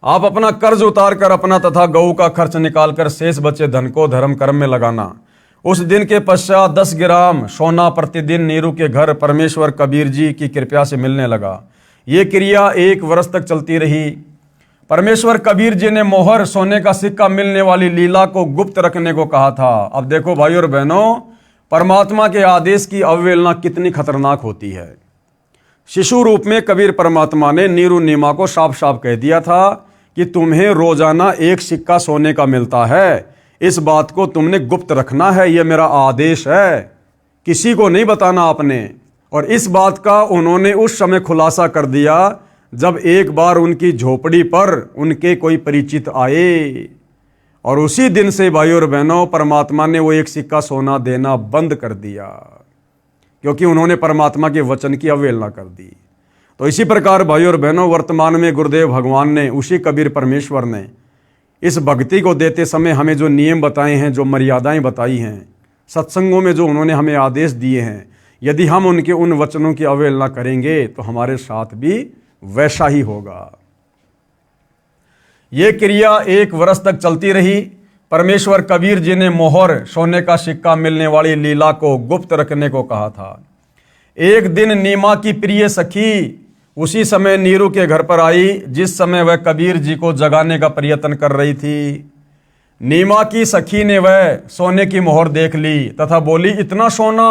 आप अपना कर्ज उतार कर अपना तथा गऊ का खर्च निकालकर शेष बचे धन को धर्म कर्म में लगाना। उस दिन के पश्चात 10 ग्राम सोना प्रतिदिन नीरू के घर परमेश्वर कबीर जी की कृपा से मिलने लगा। ये क्रिया 1 वर्ष तक चलती रही। परमेश्वर कबीर जी ने मोहर सोने का सिक्का मिलने वाली लीला को गुप्त रखने को कहा था। अब देखो भाई और बहनों, परमात्मा के आदेश की अवहेलना कितनी खतरनाक होती है। शिशु रूप में कबीर परमात्मा ने नीरू नीमा को साफ साफ कह दिया था कि तुम्हें रोजाना 1 सिक्का सोने का मिलता है, इस बात को तुमने गुप्त रखना है, यह मेरा आदेश है, किसी को नहीं बताना आपने। और इस बात का उन्होंने उस समय खुलासा कर दिया जब एक बार उनकी झोपड़ी पर उनके कोई परिचित आए, और उसी दिन से भाई और बहनों परमात्मा ने वो 1 सिक्का सोना देना बंद कर दिया, क्योंकि उन्होंने परमात्मा के वचन की अवहेलना कर दी। तो इसी प्रकार भाई और बहनों, वर्तमान में गुरुदेव भगवान ने, उसी कबीर परमेश्वर ने इस भक्ति को देते समय हमें जो नियम बताए हैं, जो मर्यादाएं बताई हैं, सत्संगों में जो उन्होंने हमें आदेश दिए हैं, यदि हम उनके उन वचनों की अवहेलना करेंगे तो हमारे साथ भी वैसा ही होगा। ये क्रिया 1 वर्ष तक चलती रही। परमेश्वर कबीर जी ने मोहर सोने का सिक्का मिलने वाली लीला को गुप्त रखने को कहा था। एक दिन नीमा की प्रिय सखी उसी समय नीरू के घर पर आई जिस समय वह कबीर जी को जगाने का प्रयत्न कर रही थी। नीमा की सखी ने वह सोने की मोहर देख ली तथा बोली, इतना सोना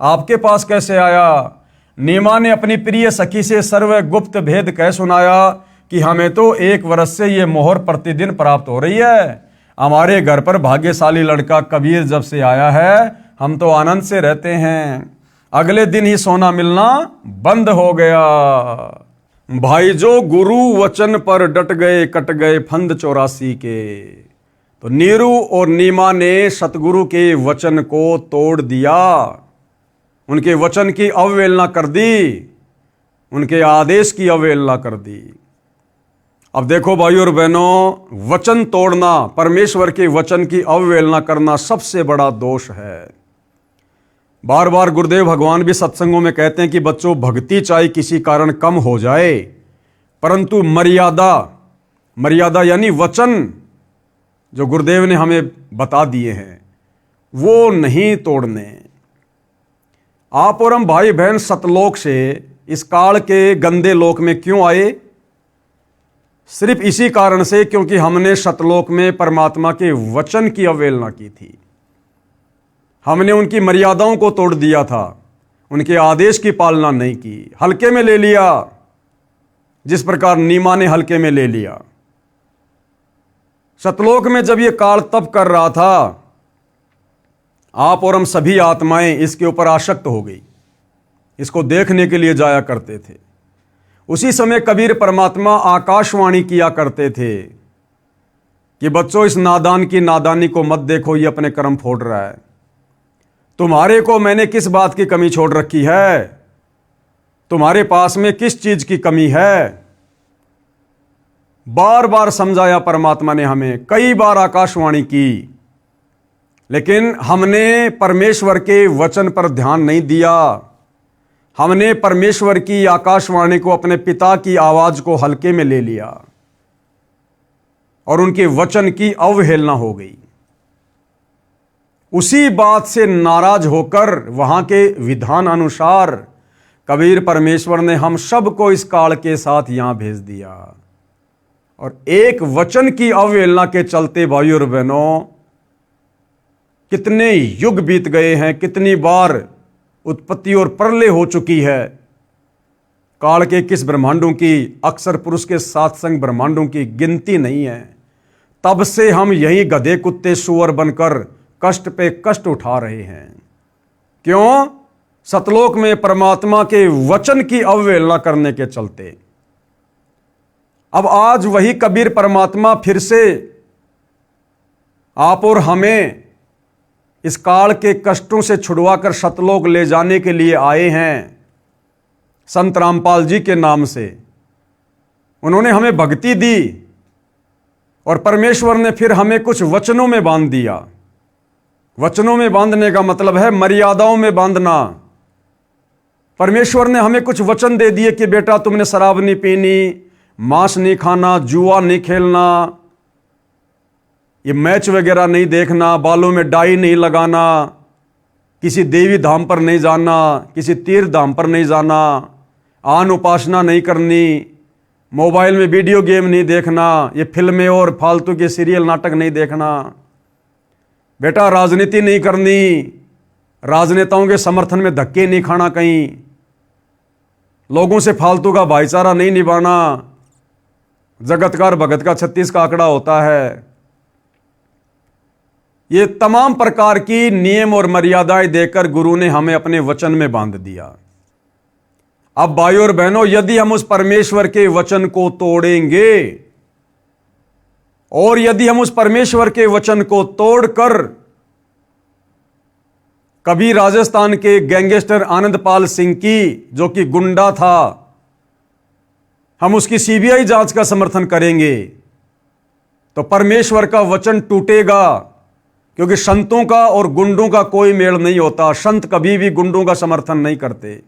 आपके पास कैसे आया? नीमा ने अपनी प्रिय सखी से सर्व गुप्त भेद कह सुनाया कि हमें तो 1 वर्ष से ये मोहर प्रतिदिन प्राप्त हो रही है। हमारे घर पर भाग्यशाली लड़का कबीर जब से आया है, हम तो आनंद से रहते हैं। अगले दिन ही सोना मिलना बंद हो गया। भाई जो गुरु वचन पर डट गए, कट गए फंद 84 के। तो नीरू और नीमा ने सतगुरु के वचन को तोड़ दिया, उनके वचन की अवहेलना कर दी, उनके आदेश की अवहेलना कर दी। अब देखो भाई और बहनों, वचन तोड़ना, परमेश्वर के वचन की अवहेलना करना सबसे बड़ा दोष है। बार बार गुरुदेव भगवान भी सत्संगों में कहते हैं कि बच्चों, भक्ति चाहे किसी कारण कम हो जाए, परंतु मर्यादा यानी वचन जो गुरुदेव ने हमें बता दिए हैं वो नहीं तोड़ने। आप और हम भाई बहन सतलोक से इस काल के गंदे लोक में क्यों आए? सिर्फ इसी कारण से क्योंकि हमने सतलोक में परमात्मा के वचन की अवहेलना की थी। हमने उनकी मर्यादाओं को तोड़ दिया था, उनके आदेश की पालना नहीं की, हल्के में ले लिया, जिस प्रकार नीमा ने हल्के में ले लिया। सतलोक में जब यह काल तप कर रहा था, आप और हम सभी आत्माएं इसके ऊपर आसक्त हो गई, इसको देखने के लिए जाया करते थे। उसी समय कबीर परमात्मा आकाशवाणी किया करते थे कि बच्चों, इस नादान की नादानी को मत देखो, ये अपने कर्म फोड़ रहा है। तुम्हारे को मैंने किस बात की कमी छोड़ रखी है? तुम्हारे पास में किस चीज की कमी है? बार बार समझाया परमात्मा ने हमें, कई बार आकाशवाणी की, लेकिन हमने परमेश्वर के वचन पर ध्यान नहीं दिया। हमने परमेश्वर की आकाशवाणी को, अपने पिता की आवाज को हल्के में ले लिया और उनके वचन की अवहेलना हो गई। उसी बात से नाराज होकर वहां के विधान अनुसार कबीर परमेश्वर ने हम सबको इस काल के साथ यहां भेज दिया। और एक वचन की अवहेलना के चलते भाइयों और बहनों, कितने युग बीत गए हैं, कितनी बार उत्पत्ति और प्रलय हो चुकी है। काल के किस ब्रह्मांडों की, अक्सर पुरुष के साथ संग ब्रह्मांडों की गिनती नहीं है। तब से हम यही गधे कुत्ते सुअर बनकर कष्ट पे कष्ट उठा रहे हैं। क्यों? सतलोक में परमात्मा के वचन की अवहेलना करने के चलते। अब आज वही कबीर परमात्मा फिर से आप और हमें इस काल के कष्टों से छुड़वाकर सतलोक ले जाने के लिए आए हैं। संत रामपाल जी के नाम से उन्होंने हमें भक्ति दी और परमेश्वर ने फिर हमें कुछ वचनों में बांध दिया। वचनों में बांधने का मतलब है मर्यादाओं में बांधना। परमेश्वर ने हमें कुछ वचन दे दिए कि बेटा, तुमने शराब नहीं पीनी, मांस नहीं खाना, जुआ नहीं खेलना, ये मैच वगैरह नहीं देखना, बालों में डाई नहीं लगाना, किसी देवी धाम पर नहीं जाना, किसी तीर्थ धाम पर नहीं जाना, आन उपासना नहीं करनी, मोबाइल में वीडियो गेम नहीं देखना, ये फिल्में और फालतू के सीरियल नाटक नहीं देखना। बेटा, राजनीति नहीं करनी, राजनेताओं के समर्थन में धक्के नहीं खाना, कहीं लोगों से फालतू का भाईचारा नहीं निभाना। जगतकार भगत का 36 का आंकड़ा होता है। ये तमाम प्रकार की नियम और मर्यादाएं देकर गुरु ने हमें अपने वचन में बांध दिया। अब भाइयों और बहनों, यदि हम उस परमेश्वर के वचन को तोड़ेंगे और यदि हम उस परमेश्वर के वचन को तोड़कर कभी राजस्थान के गैंगस्टर आनंदपाल सिंह की, जो कि गुंडा था, हम उसकी सीबीआई जांच का समर्थन करेंगे तो परमेश्वर का वचन टूटेगा। क्योंकि संतों का और गुंडों का कोई मेल नहीं होता। संत कभी भी गुंडों का समर्थन नहीं करते।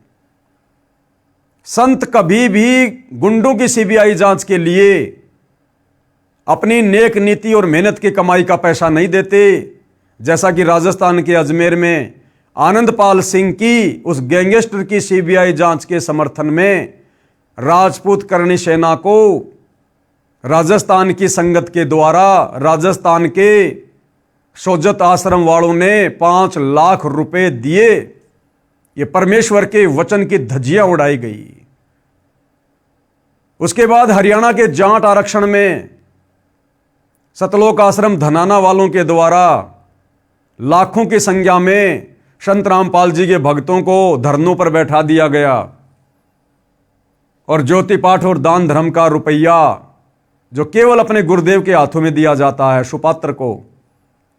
संत कभी भी गुंडों की सीबीआई जांच के लिए अपनी नेक नीति और मेहनत की कमाई का पैसा नहीं देते। जैसा कि राजस्थान के अजमेर में आनंदपाल सिंह की, उस गैंगस्टर की सीबीआई जांच के समर्थन में राजपूत करणी सेना को राजस्थान की संगत के द्वारा राजस्थान के सोजत आश्रम वालों ने 5 लाख रुपए दिए। ये परमेश्वर के वचन की धज्जियां उड़ाई गई। उसके बाद हरियाणा के जाट आरक्षण में सतलोक आश्रम धनाना वालों के द्वारा लाखों की संख्या में संत रामपाल जी के भक्तों को धरनों पर बैठा दिया गया और ज्योति पाठ और दान धर्म का रुपया, जो केवल अपने गुरुदेव के हाथों में दिया जाता है, सुपात्र को,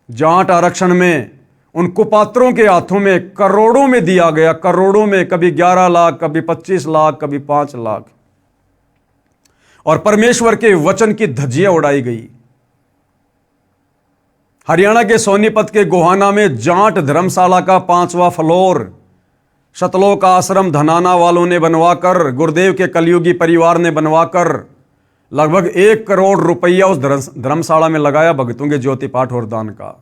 जाट आरक्षण में उन कुपात्रों के हाथों में करोड़ों में दिया गया। करोड़ों में, कभी 11 लाख, कभी 25 लाख, कभी 5 लाख। और परमेश्वर के वचन की धज्जियां उड़ाई गई। हरियाणा के सोनीपत के गोहाना में जाट धर्मशाला का 5वां फ्लोर सतलोक आश्रम धनाना वालों ने बनवाकर, गुरुदेव के कलयुगी परिवार ने बनवाकर लगभग 1 करोड़ रुपया उस धर्मशाला में लगाया भक्तों के ज्योति पाठ और दान का।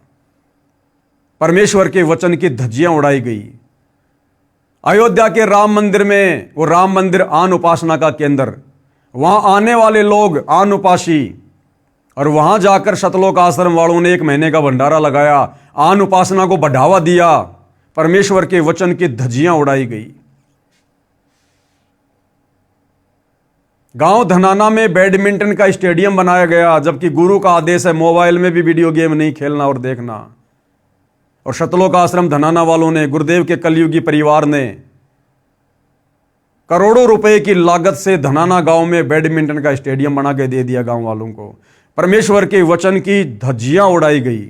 परमेश्वर के वचन की धज्जियां उड़ाई गई। अयोध्या के राम मंदिर में, वो राम मंदिर आन उपासना का केंद्र, वहां आने वाले लोग आन उपासी, और वहां जाकर सतलोक आश्रम वालों ने 1 महीने का भंडारा लगाया, आन उपासना को बढ़ावा दिया, परमेश्वर के वचन की धज्जियां उड़ाई गई। गांव धनाना में बैडमिंटन का स्टेडियम बनाया गया, जबकि गुरु का आदेश है मोबाइल में भी वीडियो गेम नहीं खेलना और देखना। और सतलोक आश्रम धनाना वालों ने, गुरुदेव के कलयुगी परिवार ने करोड़ों रुपए की लागत से धनाना गांव में बैडमिंटन का स्टेडियम बना के दे दिया गांव वालों को। परमेश्वर के वचन की धज्जियां उड़ाई गई।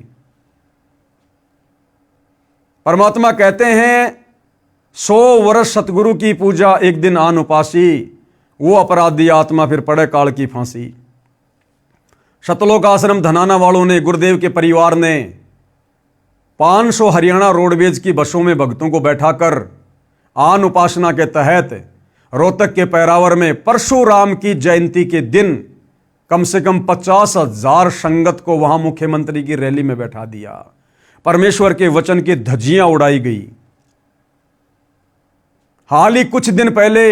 परमात्मा कहते हैं 100 वर्ष सतगुरु की पूजा, एक दिन आन उपासी, वो अपराधी आत्मा फिर पड़े काल की फांसी। सतलोक आश्रम धनाना वालों ने, गुरुदेव के परिवार ने 500 हरियाणा रोडवेज की बसों में भक्तों को बैठाकर आन उपासना के तहत रोहतक के पैरावर में परशुराम की जयंती के दिन कम से कम 50,000 संगत को वहां मुख्यमंत्री की रैली में बैठा दिया। परमेश्वर के वचन की धज्जियां उड़ाई गई। हाल ही कुछ दिन पहले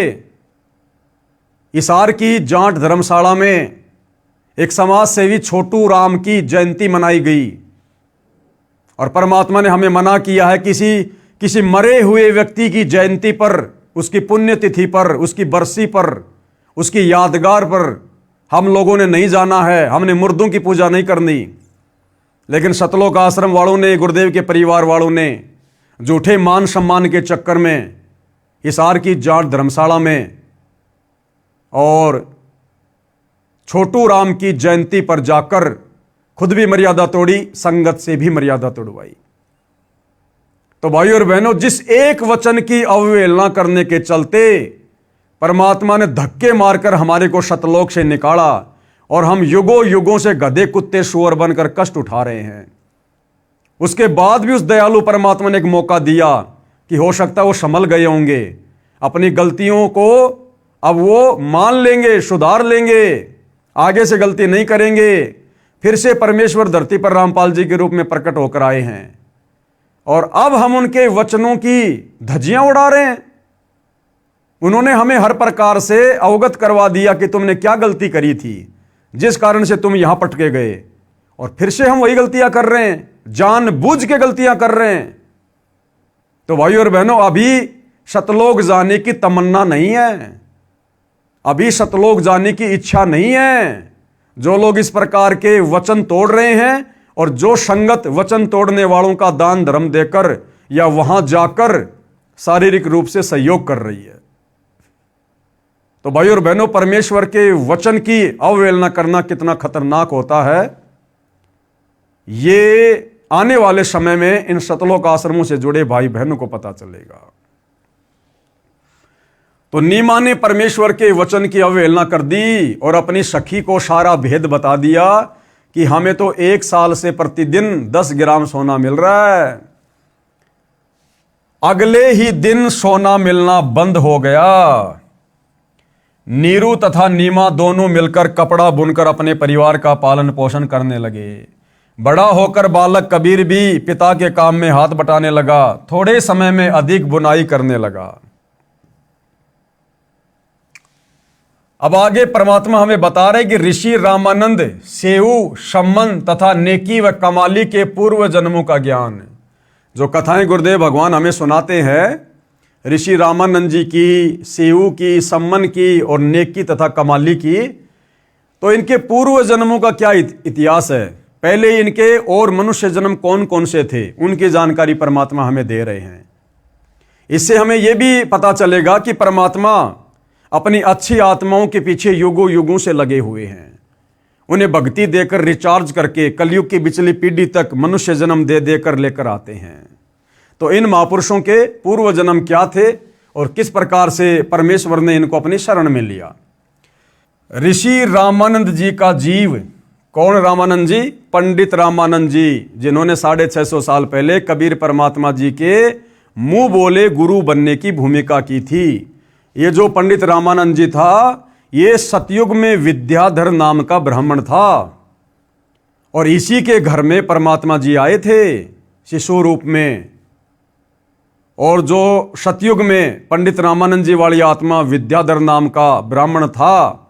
हिसार की जाट धर्मशाला में एक समाज सेवी छोटू राम की जयंती मनाई गई, और परमात्मा ने हमें मना किया है किसी मरे हुए व्यक्ति की जयंती पर, उसकी पुण्यतिथि पर, उसकी बरसी पर, उसकी यादगार पर हम लोगों ने नहीं जाना है। हमने मुर्दों की पूजा नहीं करनी। लेकिन सतलोक आश्रम वालों ने, गुरुदेव के परिवार वालों ने झूठे मान सम्मान के चक्कर में हिसार की जाट धर्मशाला में और छोटू राम की जयंती पर जाकर खुद भी मर्यादा तोड़ी, संगत से भी मर्यादा तोड़वाई। तो भाइयों और बहनों, जिस एक वचन की अवहेलना करने के चलते परमात्मा ने धक्के मारकर हमारे को सतलोक से निकाला, और हम युगों युगों से गधे कुत्ते सुअर बनकर कष्ट उठा रहे हैं। उसके बाद भी उस दयालु परमात्मा ने एक मौका दिया कि हो सकता है वो संभल गए होंगे, अपनी गलतियों को अब वो मान लेंगे, सुधार लेंगे, आगे से गलती नहीं करेंगे। फिर से परमेश्वर धरती पर रामपाल जी के रूप में प्रकट होकर आए हैं, और अब हम उनके वचनों की धज्जियां उड़ा रहे हैं। उन्होंने हमें हर प्रकार से अवगत करवा दिया कि तुमने क्या गलती करी थी, जिस कारण से तुम यहां पटके गए, और फिर से हम वही गलतियां कर रहे हैं, जानबूझ के गलतियां कर रहे हैं। तो भाइयों और बहनों, अभी सतलोक जाने की तमन्ना नहीं है, अभी सतलोक जाने की इच्छा नहीं है। जो लोग इस प्रकार के वचन तोड़ रहे हैं, और जो संगत वचन तोड़ने वालों का दान धर्म देकर या वहां जाकर शारीरिक रूप से सहयोग कर रही है। तो भाइयों और बहनों, परमेश्वर के वचन की अवहेलना करना कितना खतरनाक होता है, ये आने वाले समय में इन सतलोक आश्रमों से जुड़े भाई बहनों को पता चलेगा। तो नीमा ने परमेश्वर के वचन की अवहेलना कर दी और अपनी सखी को सारा भेद बता दिया कि हमें तो 1 साल से प्रतिदिन 10 ग्राम सोना मिल रहा है। अगले ही दिन सोना मिलना बंद हो गया। नीरू तथा नीमा दोनों मिलकर कपड़ा बुनकर अपने परिवार का पालन पोषण करने लगे। बड़ा होकर बालक कबीर भी पिता के काम में हाथ बटाने लगा। थोड़े समय में अधिक बुनाई करने लगा। अब आगे परमात्मा हमें बता रहे कि ऋषि रामानंद सेऊ, सम्मन तथा नेकी व कमाली के पूर्व जन्मों का ज्ञान, जो कथाएं गुरुदेव भगवान हमें सुनाते हैं, ऋषि रामानंद जी की, सेऊ की, सम्मन की और नेकी तथा कमाली की, तो इनके पूर्व जन्मों का क्या इतिहास है, पहले इनके और मनुष्य जन्म कौन कौन से थे, उनकी जानकारी परमात्मा हमें दे रहे हैं। इससे हमें यह भी पता चलेगा कि परमात्मा अपनी अच्छी आत्माओं के पीछे युगों युगों से लगे हुए हैं। उन्हें भक्ति देकर रिचार्ज करके कलयुग की पिछली पीढ़ी तक मनुष्य जन्म दे देकर लेकर आते हैं। तो इन महापुरुषों के पूर्व जन्म क्या थे और किस प्रकार से परमेश्वर ने इनको अपनी शरण में लिया। ऋषि रामानंद जी का जीव, कौन रामानंद जी? पंडित रामानंद जी, जिन्होंने 650 साल पहले कबीर परमात्मा जी के मुंह बोले गुरु बनने की भूमिका की थी। ये जो पंडित रामानंद जी था, ये सतयुग में विद्याधर नाम का ब्राह्मण था, और इसी के घर में परमात्मा जी आए थे शिशु रूप में, और जो सतयुग में पंडित रामानंद जी वाली आत्मा विद्याधर नाम का ब्राह्मण था,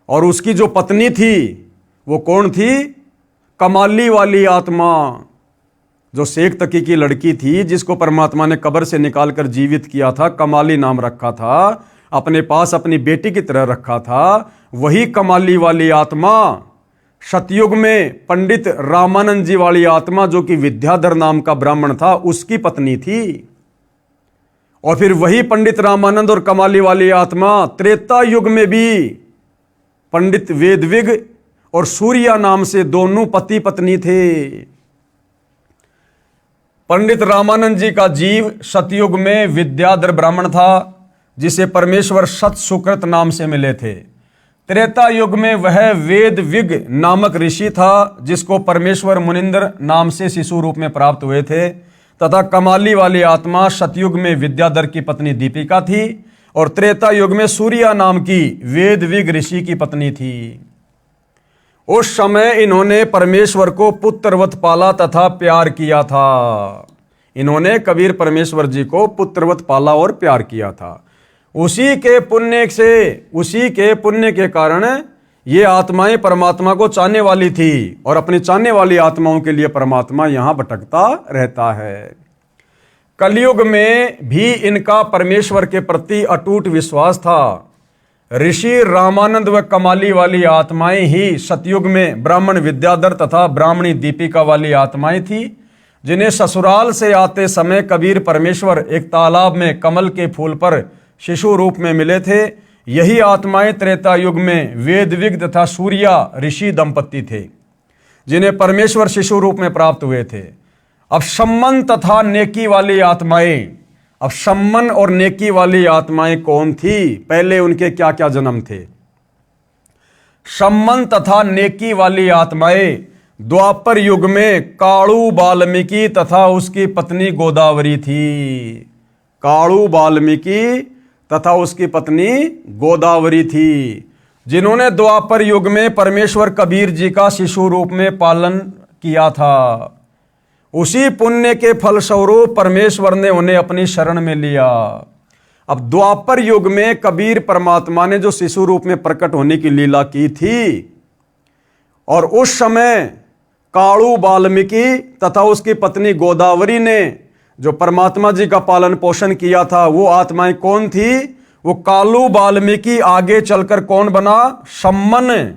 और उसकी जो पत्नी थी वो कौन थी? कमाली वाली आत्मा, जो शेख तकी की लड़की थी, जिसको परमात्मा ने कब्र से निकालकर जीवित किया था, कमाली नाम रखा था, अपने पास अपनी बेटी की तरह रखा था। वही कमाली वाली आत्मा सतयुग में पंडित रामानंद जी वाली आत्मा, जो कि विद्याधर नाम का ब्राह्मण था, उसकी पत्नी थी। और फिर वही पंडित रामानंद और कमाली वाली आत्मा त्रेता युग में भी पंडित वेदविग और सूर्या नाम से दोनों पति पत्नी थे। पंडित रामानंद जी का जीव सतयुग में विद्याधर ब्राह्मण था, जिसे परमेश्वर सत सुकृत नाम से मिले थे। त्रेता युग में वह वेदविग नामक ऋषि था, जिसको परमेश्वर मुनिंद्र नाम से शिशु रूप में प्राप्त हुए थे। तथा कमाली वाली आत्मा सतयुग में विद्याधर की पत्नी दीपिका थी, और त्रेता युग में सूर्या नाम की वेदविग ऋषि की पत्नी थी। उस समय इन्होंने परमेश्वर को पुत्रवत पाला तथा प्यार किया था। इन्होंने कबीर परमेश्वर जी को पुत्रवत पाला और प्यार किया था। उसी के पुण्य के कारण ये आत्माएं परमात्मा को चाहने वाली थी, और अपनी चाहने वाली आत्माओं के लिए परमात्मा यहां भटकता रहता है। कलयुग में भी इनका परमेश्वर के प्रति अटूट विश्वास था। ऋषि रामानंद व कमाली वाली आत्माएं ही सतयुग में ब्राह्मण विद्याधर तथा ब्राह्मणी दीपिका वाली आत्माएं थी, जिन्हें ससुराल से आते समय कबीर परमेश्वर एक तालाब में कमल के फूल पर शिशु रूप में मिले थे। यही आत्माएं त्रेता युग में वेदविग तथा सूर्या ऋषि दंपति थे, जिन्हें परमेश्वर शिशु रूप में प्राप्त हुए थे। अब सम्मन तथा नेकी वाली आत्माएं, अब सम्मन और नेकी वाली आत्माएं कौन थी? पहले उनके क्या क्या जन्म थे? सम्मन तथा नेकी वाली आत्माएं द्वापर युग में काणु वाल्मीकि तथा उसकी पत्नी गोदावरी थी। काणु वाल्मीकि तथा उसकी पत्नी गोदावरी थी, जिन्होंने द्वापर युग में परमेश्वर कबीर जी का शिशु रूप में पालन किया था। उसी पुण्य के फलस्वरूप परमेश्वर ने उन्हें अपनी शरण में लिया। अब द्वापर युग में कबीर परमात्मा ने जो शिशु रूप में प्रकट होने की लीला की थी, और उस समय काणु वाल्मीकि तथा उसकी पत्नी गोदावरी ने जो परमात्मा जी का पालन पोषण किया था, वो आत्माएं कौन थी? वो कालू वाल्मीकि आगे चलकर कौन बना? सम्मन।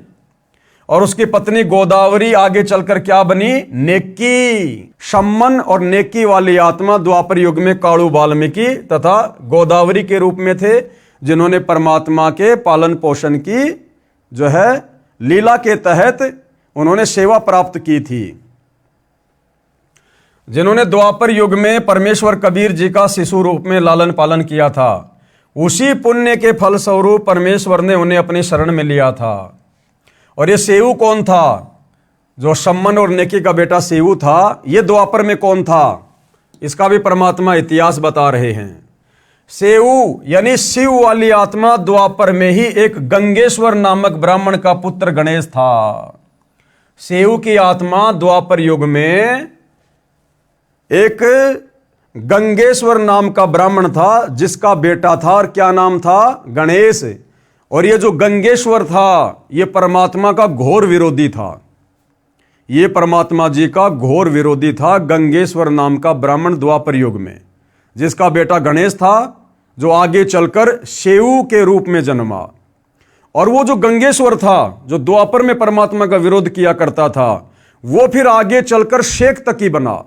और उसकी पत्नी गोदावरी आगे चलकर क्या बनी? नेकी। सम्मन और नेकी वाली आत्मा द्वापर युग में काणु वाल्मीकि तथा गोदावरी के रूप में थे, जिन्होंने परमात्मा के पालन पोषण की जो है लीला के तहत उन्होंने सेवा प्राप्त की थी। जिन्होंने द्वापर युग में परमेश्वर कबीर जी का शिशु रूप में लालन पालन किया था, उसी पुण्य के फलस्वरूप परमेश्वर ने उन्हें अपनी शरण में लिया था। और ये सेऊ कौन था? जो सम्मन और नेकी का बेटा सेऊ था, ये द्वापर में कौन था? इसका भी परमात्मा इतिहास बता रहे हैं। सेऊ यानी शिव वाली आत्मा द्वापर में ही एक गंगेश्वर नामक ब्राह्मण का पुत्र गणेश था। सेऊ की आत्मा द्वापर युग में एक गंगेश्वर नाम का ब्राह्मण था, जिसका बेटा था, और क्या नाम था? गणेश। और ये जो गंगेश्वर था, ये परमात्मा का घोर विरोधी था। ये परमात्मा जी का घोर विरोधी था, गंगेश्वर नाम का ब्राह्मण द्वापर युग में, जिसका बेटा गणेश था, जो आगे चलकर सेऊ के रूप में जन्मा। और वो जो गंगेश्वर था, जो द्वापर में परमात्मा का विरोध किया करता था, वो फिर आगे चलकर शेख तकी बना।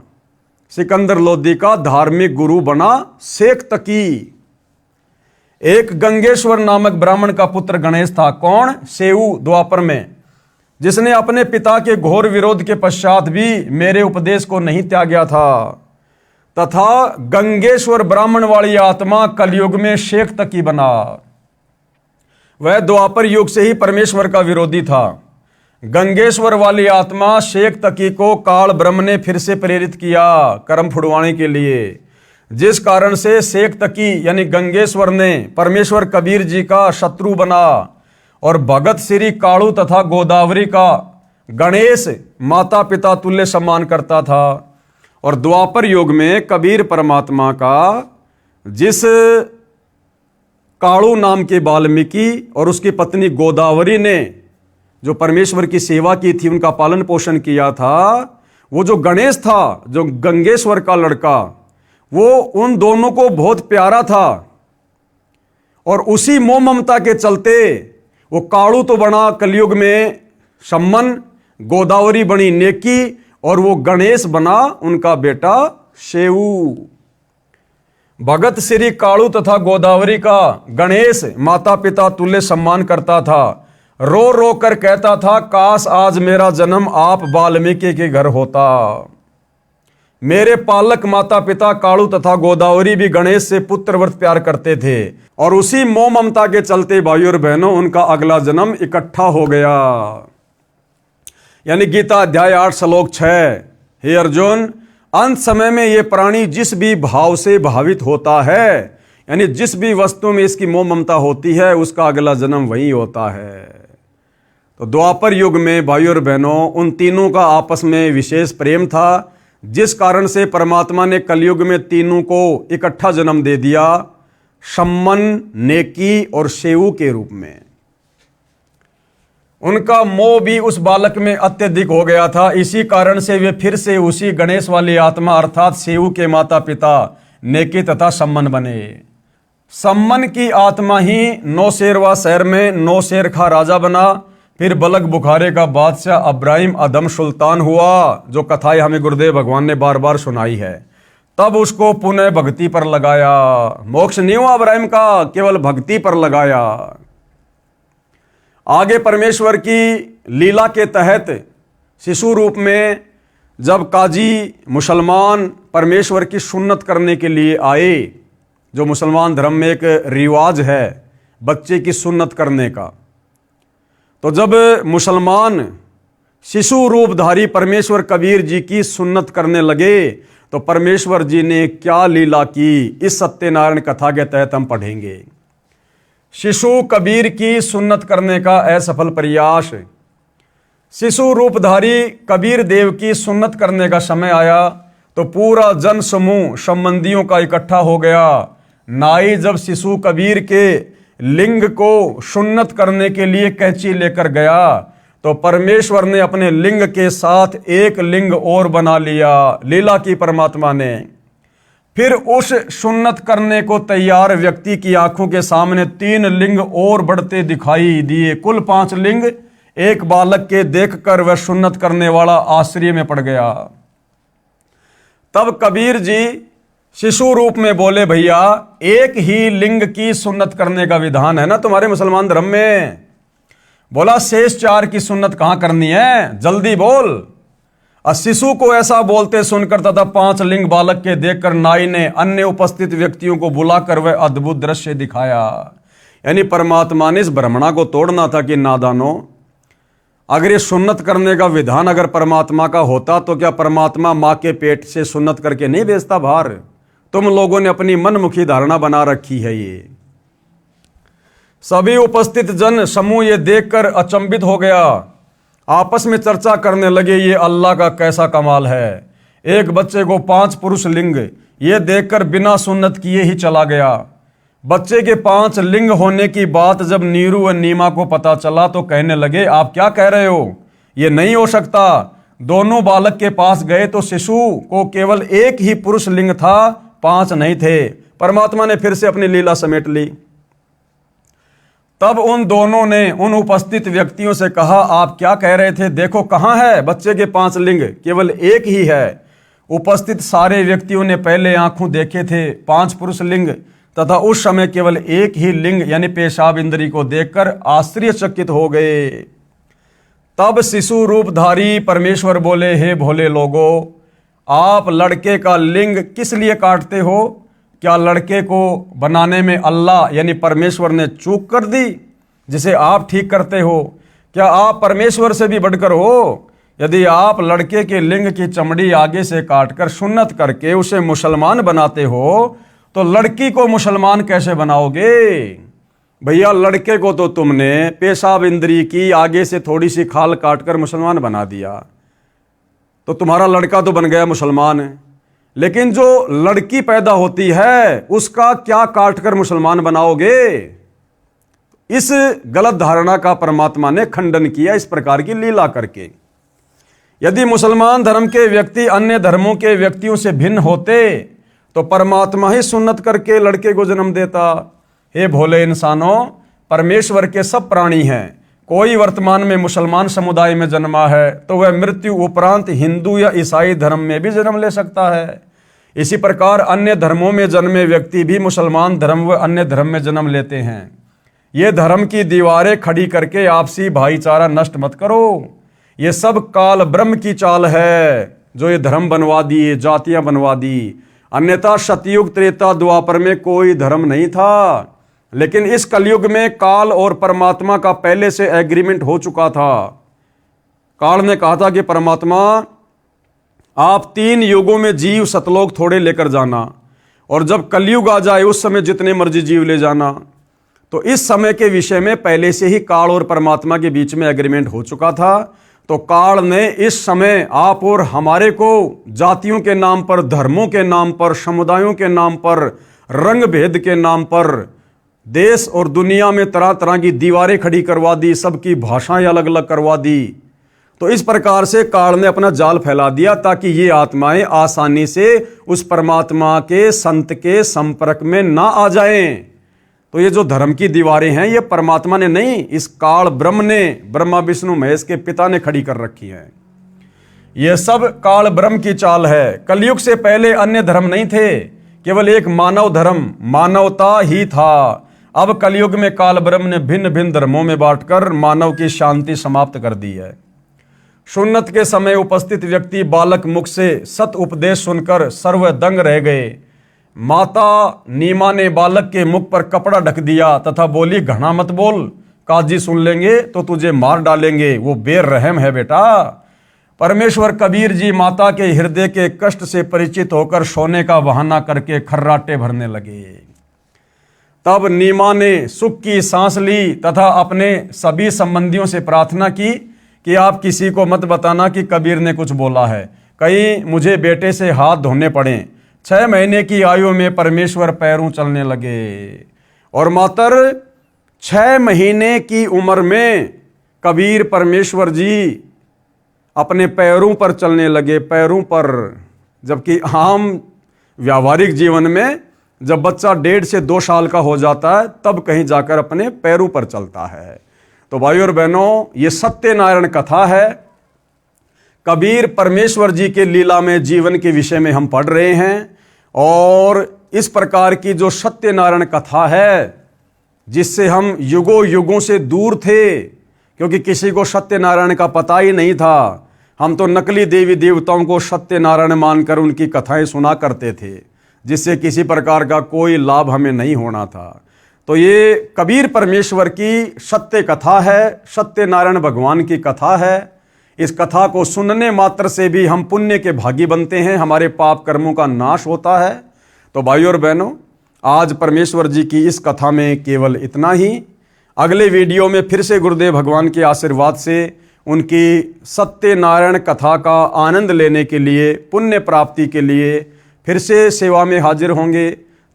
सिकंदर लोदी का धार्मिक गुरु बना शेख तकी। एक गंगेश्वर नामक ब्राह्मण का पुत्र गणेश था। कौन? सेऊ द्वापर में, जिसने अपने पिता के घोर विरोध के पश्चात भी मेरे उपदेश को नहीं त्यागा था। तथा गंगेश्वर ब्राह्मण वाली आत्मा कलयुग में शेख तकी बना। वह द्वापर युग से ही परमेश्वर का विरोधी था। गंगेश्वर वाली आत्मा शेख तकी को काल ब्रह्म ने फिर से प्रेरित किया कर्म फुड़वाने के लिए, जिस कारण से शेख तकी यानी गंगेश्वर ने परमेश्वर कबीर जी का शत्रु बना, और भगत श्री काणु तथा गोदावरी का गणेश माता पिता तुल्य सम्मान करता था। और द्वापर युग में कबीर परमात्मा का जिस काणु नाम के वाल्मीकि और उसकी पत्नी गोदावरी ने जो परमेश्वर की सेवा की थी, उनका पालन पोषण किया था, वो जो गणेश था, जो गंगेश्वर का लड़का, वो उन दोनों को बहुत प्यारा था। और उसी मोह ममता के चलते वो काणु तो बना कलयुग में सम्मन, गोदावरी बनी नेकी, और वो गणेश बना उनका बेटा शेऊ। भगत श्री काणु तथा गोदावरी का गणेश माता पिता तुल्य सम्मान करता था। रो रो कर कहता था, काश आज मेरा जन्म आप वाल्मीकि के घर होता। मेरे पालक माता पिता काणु तथा गोदावरी भी गणेश से पुत्रव्रत प्यार करते थे, और उसी मोह ममता के चलते भाइयों और बहनों उनका अगला जन्म इकट्ठा हो गया। यानी गीता अध्याय 8 श्लोक 6, हे अर्जुन, अंत समय में ये प्राणी जिस भी भाव से भावित होता है, यानी जिस भी वस्तु में इसकी मोह ममता होती है, उसका अगला जन्म वही होता है। तो द्वापर युग में भाइयों और बहनों उन तीनों का आपस में विशेष प्रेम था, जिस कारण से परमात्मा ने कलयुग में तीनों को इकट्ठा जन्म दे दिया, सम्मन, नेकी और शेऊ के रूप में। उनका मोह भी उस बालक में अत्यधिक हो गया था। इसी कारण से वे फिर से उसी गणेश वाली आत्मा अर्थात शेऊ के माता पिता नेकी तथा सम्मन बने। सम्मन की आत्मा ही नौशेरवा शहर में नौशेर खा राजा बना, फिर बलक बुखारे का बादशाह अब्राहिम अदम सुल्तान हुआ, जो कथाएं हमें गुरुदेव भगवान ने बार बार सुनाई है। तब उसको पुनः भक्ति पर लगाया। मोक्ष नहीं हुआ अब्राहिम का, केवल भक्ति पर लगाया। आगे परमेश्वर की लीला के तहत शिशु रूप में जब काजी मुसलमान परमेश्वर की सुन्नत करने के लिए आए, जो मुसलमान धर्म में एक रिवाज है बच्चे की सुन्नत करने का, तो जब मुसलमान शिशु रूपधारी परमेश्वर कबीर जी की सुन्नत करने लगे, तो परमेश्वर जी ने क्या लीला की, इस सत्यनारायण कथा के तहत हम पढ़ेंगे। शिशु कबीर की सुन्नत करने का असफल प्रयास। शिशु रूपधारी कबीर देव की सुन्नत करने का समय आया, तो पूरा जन समूह संबंधियों का इकट्ठा हो गया। नाई जब शिशु कबीर के लिंग को सुन्नत करने के लिए कैंची लेकर गया, तो परमेश्वर ने अपने लिंग के साथ एक लिंग और बना लिया, लीला की परमात्मा ने। फिर उस सुन्नत करने को तैयार व्यक्ति की आंखों के सामने 3 लिंग और बढ़ते दिखाई दिए। कुल 5 लिंग एक बालक के देखकर वह सुन्नत करने वाला आश्चर्य में पड़ गया। तब कबीर जी शिशु रूप में बोले, भैया एक ही लिंग की सुन्नत करने का विधान है ना तुम्हारे मुसलमान धर्म में। बोला शेष 4 की सुन्नत कहां करनी है, जल्दी बोल। शिशु को ऐसा बोलते सुनकर तथा 5 लिंग बालक के देखकर नाई ने अन्य उपस्थित व्यक्तियों को बुलाकर वह अद्भुत दृश्य दिखाया। यानी परमात्मा ने इस ब्रह्मणा को तोड़ना था कि नादानो, अगर ये सुन्नत करने का विधान अगर परमात्मा का होता, तो क्या परमात्मा माँ के पेट से सुन्नत करके नहीं भेजता बाहर? तुम लोगों ने अपनी मनमुखी धारणा बना रखी है। ये सभी उपस्थित जन समूह ये देखकर अचंभित हो गया, आपस में चर्चा करने लगे, ये अल्लाह का कैसा कमाल है। एक बच्चे को 5 पुरुष लिंग ये देखकर बिना सुन्नत किए ही चला गया। बच्चे के 5 लिंग होने की बात जब नीरू व नीमा को पता चला, तो कहने लगे, आप क्या कह रहे हो, ये नहीं हो सकता। दोनों बालक के पास गए तो शिशु को केवल एक ही पुरुष लिंग था, 5 नहीं थे। परमात्मा ने फिर से अपनी लीला समेट ली। तब उन दोनों ने उन उपस्थित व्यक्तियों से कहा, आप क्या कह रहे थे, देखो कहां है बच्चे के 5 लिंग, केवल एक ही है। उपस्थित सारे व्यक्तियों ने पहले आंखों देखे थे 5 पुरुष लिंग, तथा उस समय केवल एक ही लिंग यानी पेशाब इंद्री को देखकर आश्चर्यचकित हो गए। तब शिशु रूपधारी परमेश्वर बोले, हे भोले लोगों, आप लड़के का लिंग किस लिए काटते हो? क्या लड़के को बनाने में अल्लाह यानी परमेश्वर ने चूक कर दी जिसे आप ठीक करते हो? क्या आप परमेश्वर से भी बढ़कर हो? यदि आप लड़के के लिंग की चमड़ी आगे से काटकर सुन्नत करके उसे मुसलमान बनाते हो, तो लड़की को मुसलमान कैसे बनाओगे? भैया लड़के को तो तुमने पेशाब इंद्री की आगे से थोड़ी सी खाल काटकर मुसलमान बना दिया, तो तुम्हारा लड़का तो बन गया मुसलमान है। लेकिन जो लड़की पैदा होती है उसका क्या काट कर मुसलमान बनाओगे? इस गलत धारणा का परमात्मा ने खंडन किया इस प्रकार की लीला करके। यदि मुसलमान धर्म के व्यक्ति अन्य धर्मों के व्यक्तियों से भिन्न होते तो परमात्मा ही सुन्नत करके लड़के को जन्म देता। हे भोले इंसानों, परमेश्वर के सब प्राणी हैं। कोई वर्तमान में मुसलमान समुदाय में जन्मा है तो वह मृत्यु उपरांत हिंदू या ईसाई धर्म में भी जन्म ले सकता है। इसी प्रकार अन्य धर्मों में जन्मे व्यक्ति भी मुसलमान धर्म व अन्य धर्म में जन्म लेते हैं। ये धर्म की दीवारें खड़ी करके आपसी भाईचारा नष्ट मत करो। ये सब काल ब्रह्म की चाल है जो ये धर्म बनवा दिए, जातियां बनवा दी। अन्यथा सतयुग त्रेता द्वापर में कोई धर्म नहीं था, लेकिन इस कलयुग में काल और परमात्मा का पहले से एग्रीमेंट हो चुका था। काल ने कहा था कि परमात्मा आप 3 युगों में जीव सतलोक थोड़े लेकर जाना, और जब कलयुग आ जाए उस समय जितने मर्जी जीव ले जाना। तो इस समय के विषय में पहले से ही काल और परमात्मा के बीच में एग्रीमेंट हो चुका था। तो काल ने इस समय आप और हमारे को जातियों के नाम पर, धर्मों के नाम पर, समुदायों के नाम पर, रंग भेद के नाम पर देश और दुनिया में तरह तरह की दीवारें खड़ी करवा दी, सबकी भाषाएं अलग अलग करवा दी। तो इस प्रकार से काल ने अपना जाल फैला दिया ताकि ये आत्माएं आसानी से उस परमात्मा के संत के संपर्क में ना आ जाएं। तो ये जो धर्म की दीवारें हैं ये परमात्मा ने नहीं, इस काल ब्रह्म ने, ब्रह्मा विष्णु महेश के पिता ने खड़ी कर रखी हैं। ये सब काल ब्रह्म की चाल है। कलयुग से पहले अन्य धर्म नहीं थे, केवल एक मानव धर्म, मानवता ही था। अब कलयुग में काल ब्रह्म ने भिन्न भिन्न धर्मों में बांटकर मानव की शांति समाप्त कर दी है। सुन्नत के समय उपस्थित व्यक्ति बालक मुख से सत उपदेश सुनकर सर्वदंग रह गए। माता नीमा ने बालक के मुख पर कपड़ा ढक दिया तथा बोली, घना मत बोल, काजी सुन लेंगे तो तुझे मार डालेंगे, वो बेरहम है बेटा। परमेश्वर कबीर जी माता के हृदय के कष्ट से परिचित होकर सोने का बहाना करके खर्राटे भरने लगे। तब नीमा ने सुख की सांस ली तथा अपने सभी संबंधियों से प्रार्थना की कि आप किसी को मत बताना कि कबीर ने कुछ बोला है, कहीं मुझे बेटे से हाथ धोने पड़े। 6 महीने की आयु में परमेश्वर पैरों चलने लगे, और मात्र 6 महीने की उम्र में कबीर परमेश्वर जी अपने पैरों पर चलने लगे, पैरों पर। जबकि आम व्यावहारिक जीवन में जब बच्चा 1.5 से 2 साल का हो जाता है तब कहीं जाकर अपने पैरों पर चलता है। तो भाइयों और बहनों, ये सत्यनारायण कथा है। कबीर परमेश्वर जी के लीला में जीवन के विषय में हम पढ़ रहे हैं, और इस प्रकार की जो सत्यनारायण कथा है जिससे हम युगों युगों से दूर थे, क्योंकि किसी को सत्यनारायण का पता ही नहीं था। हम तो नकली देवी देवताओं को सत्यनारायण मानकर उनकी कथाएं सुना करते थे, जिससे किसी प्रकार का कोई लाभ हमें नहीं होना था। तो ये कबीर परमेश्वर की सत्य कथा है, सत्यनारायण भगवान की कथा है। इस कथा को सुनने मात्र से भी हम पुण्य के भागी बनते हैं, हमारे पाप कर्मों का नाश होता है। तो भाइयों और बहनों, आज परमेश्वर जी की इस कथा में केवल इतना ही। अगले वीडियो में फिर से गुरुदेव भगवान के आशीर्वाद से उनकी सत्यनारायण कथा का आनंद लेने के लिए, पुण्य प्राप्ति के लिए फिर से सेवा में हाजिर होंगे।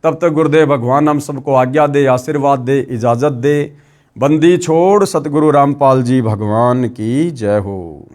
तब तक गुरुदेव भगवान हम सबको आज्ञा दे, आशीर्वाद दे, इजाज़त दे। बंदी छोड़ सतगुरु रामपाल जी भगवान की जय हो।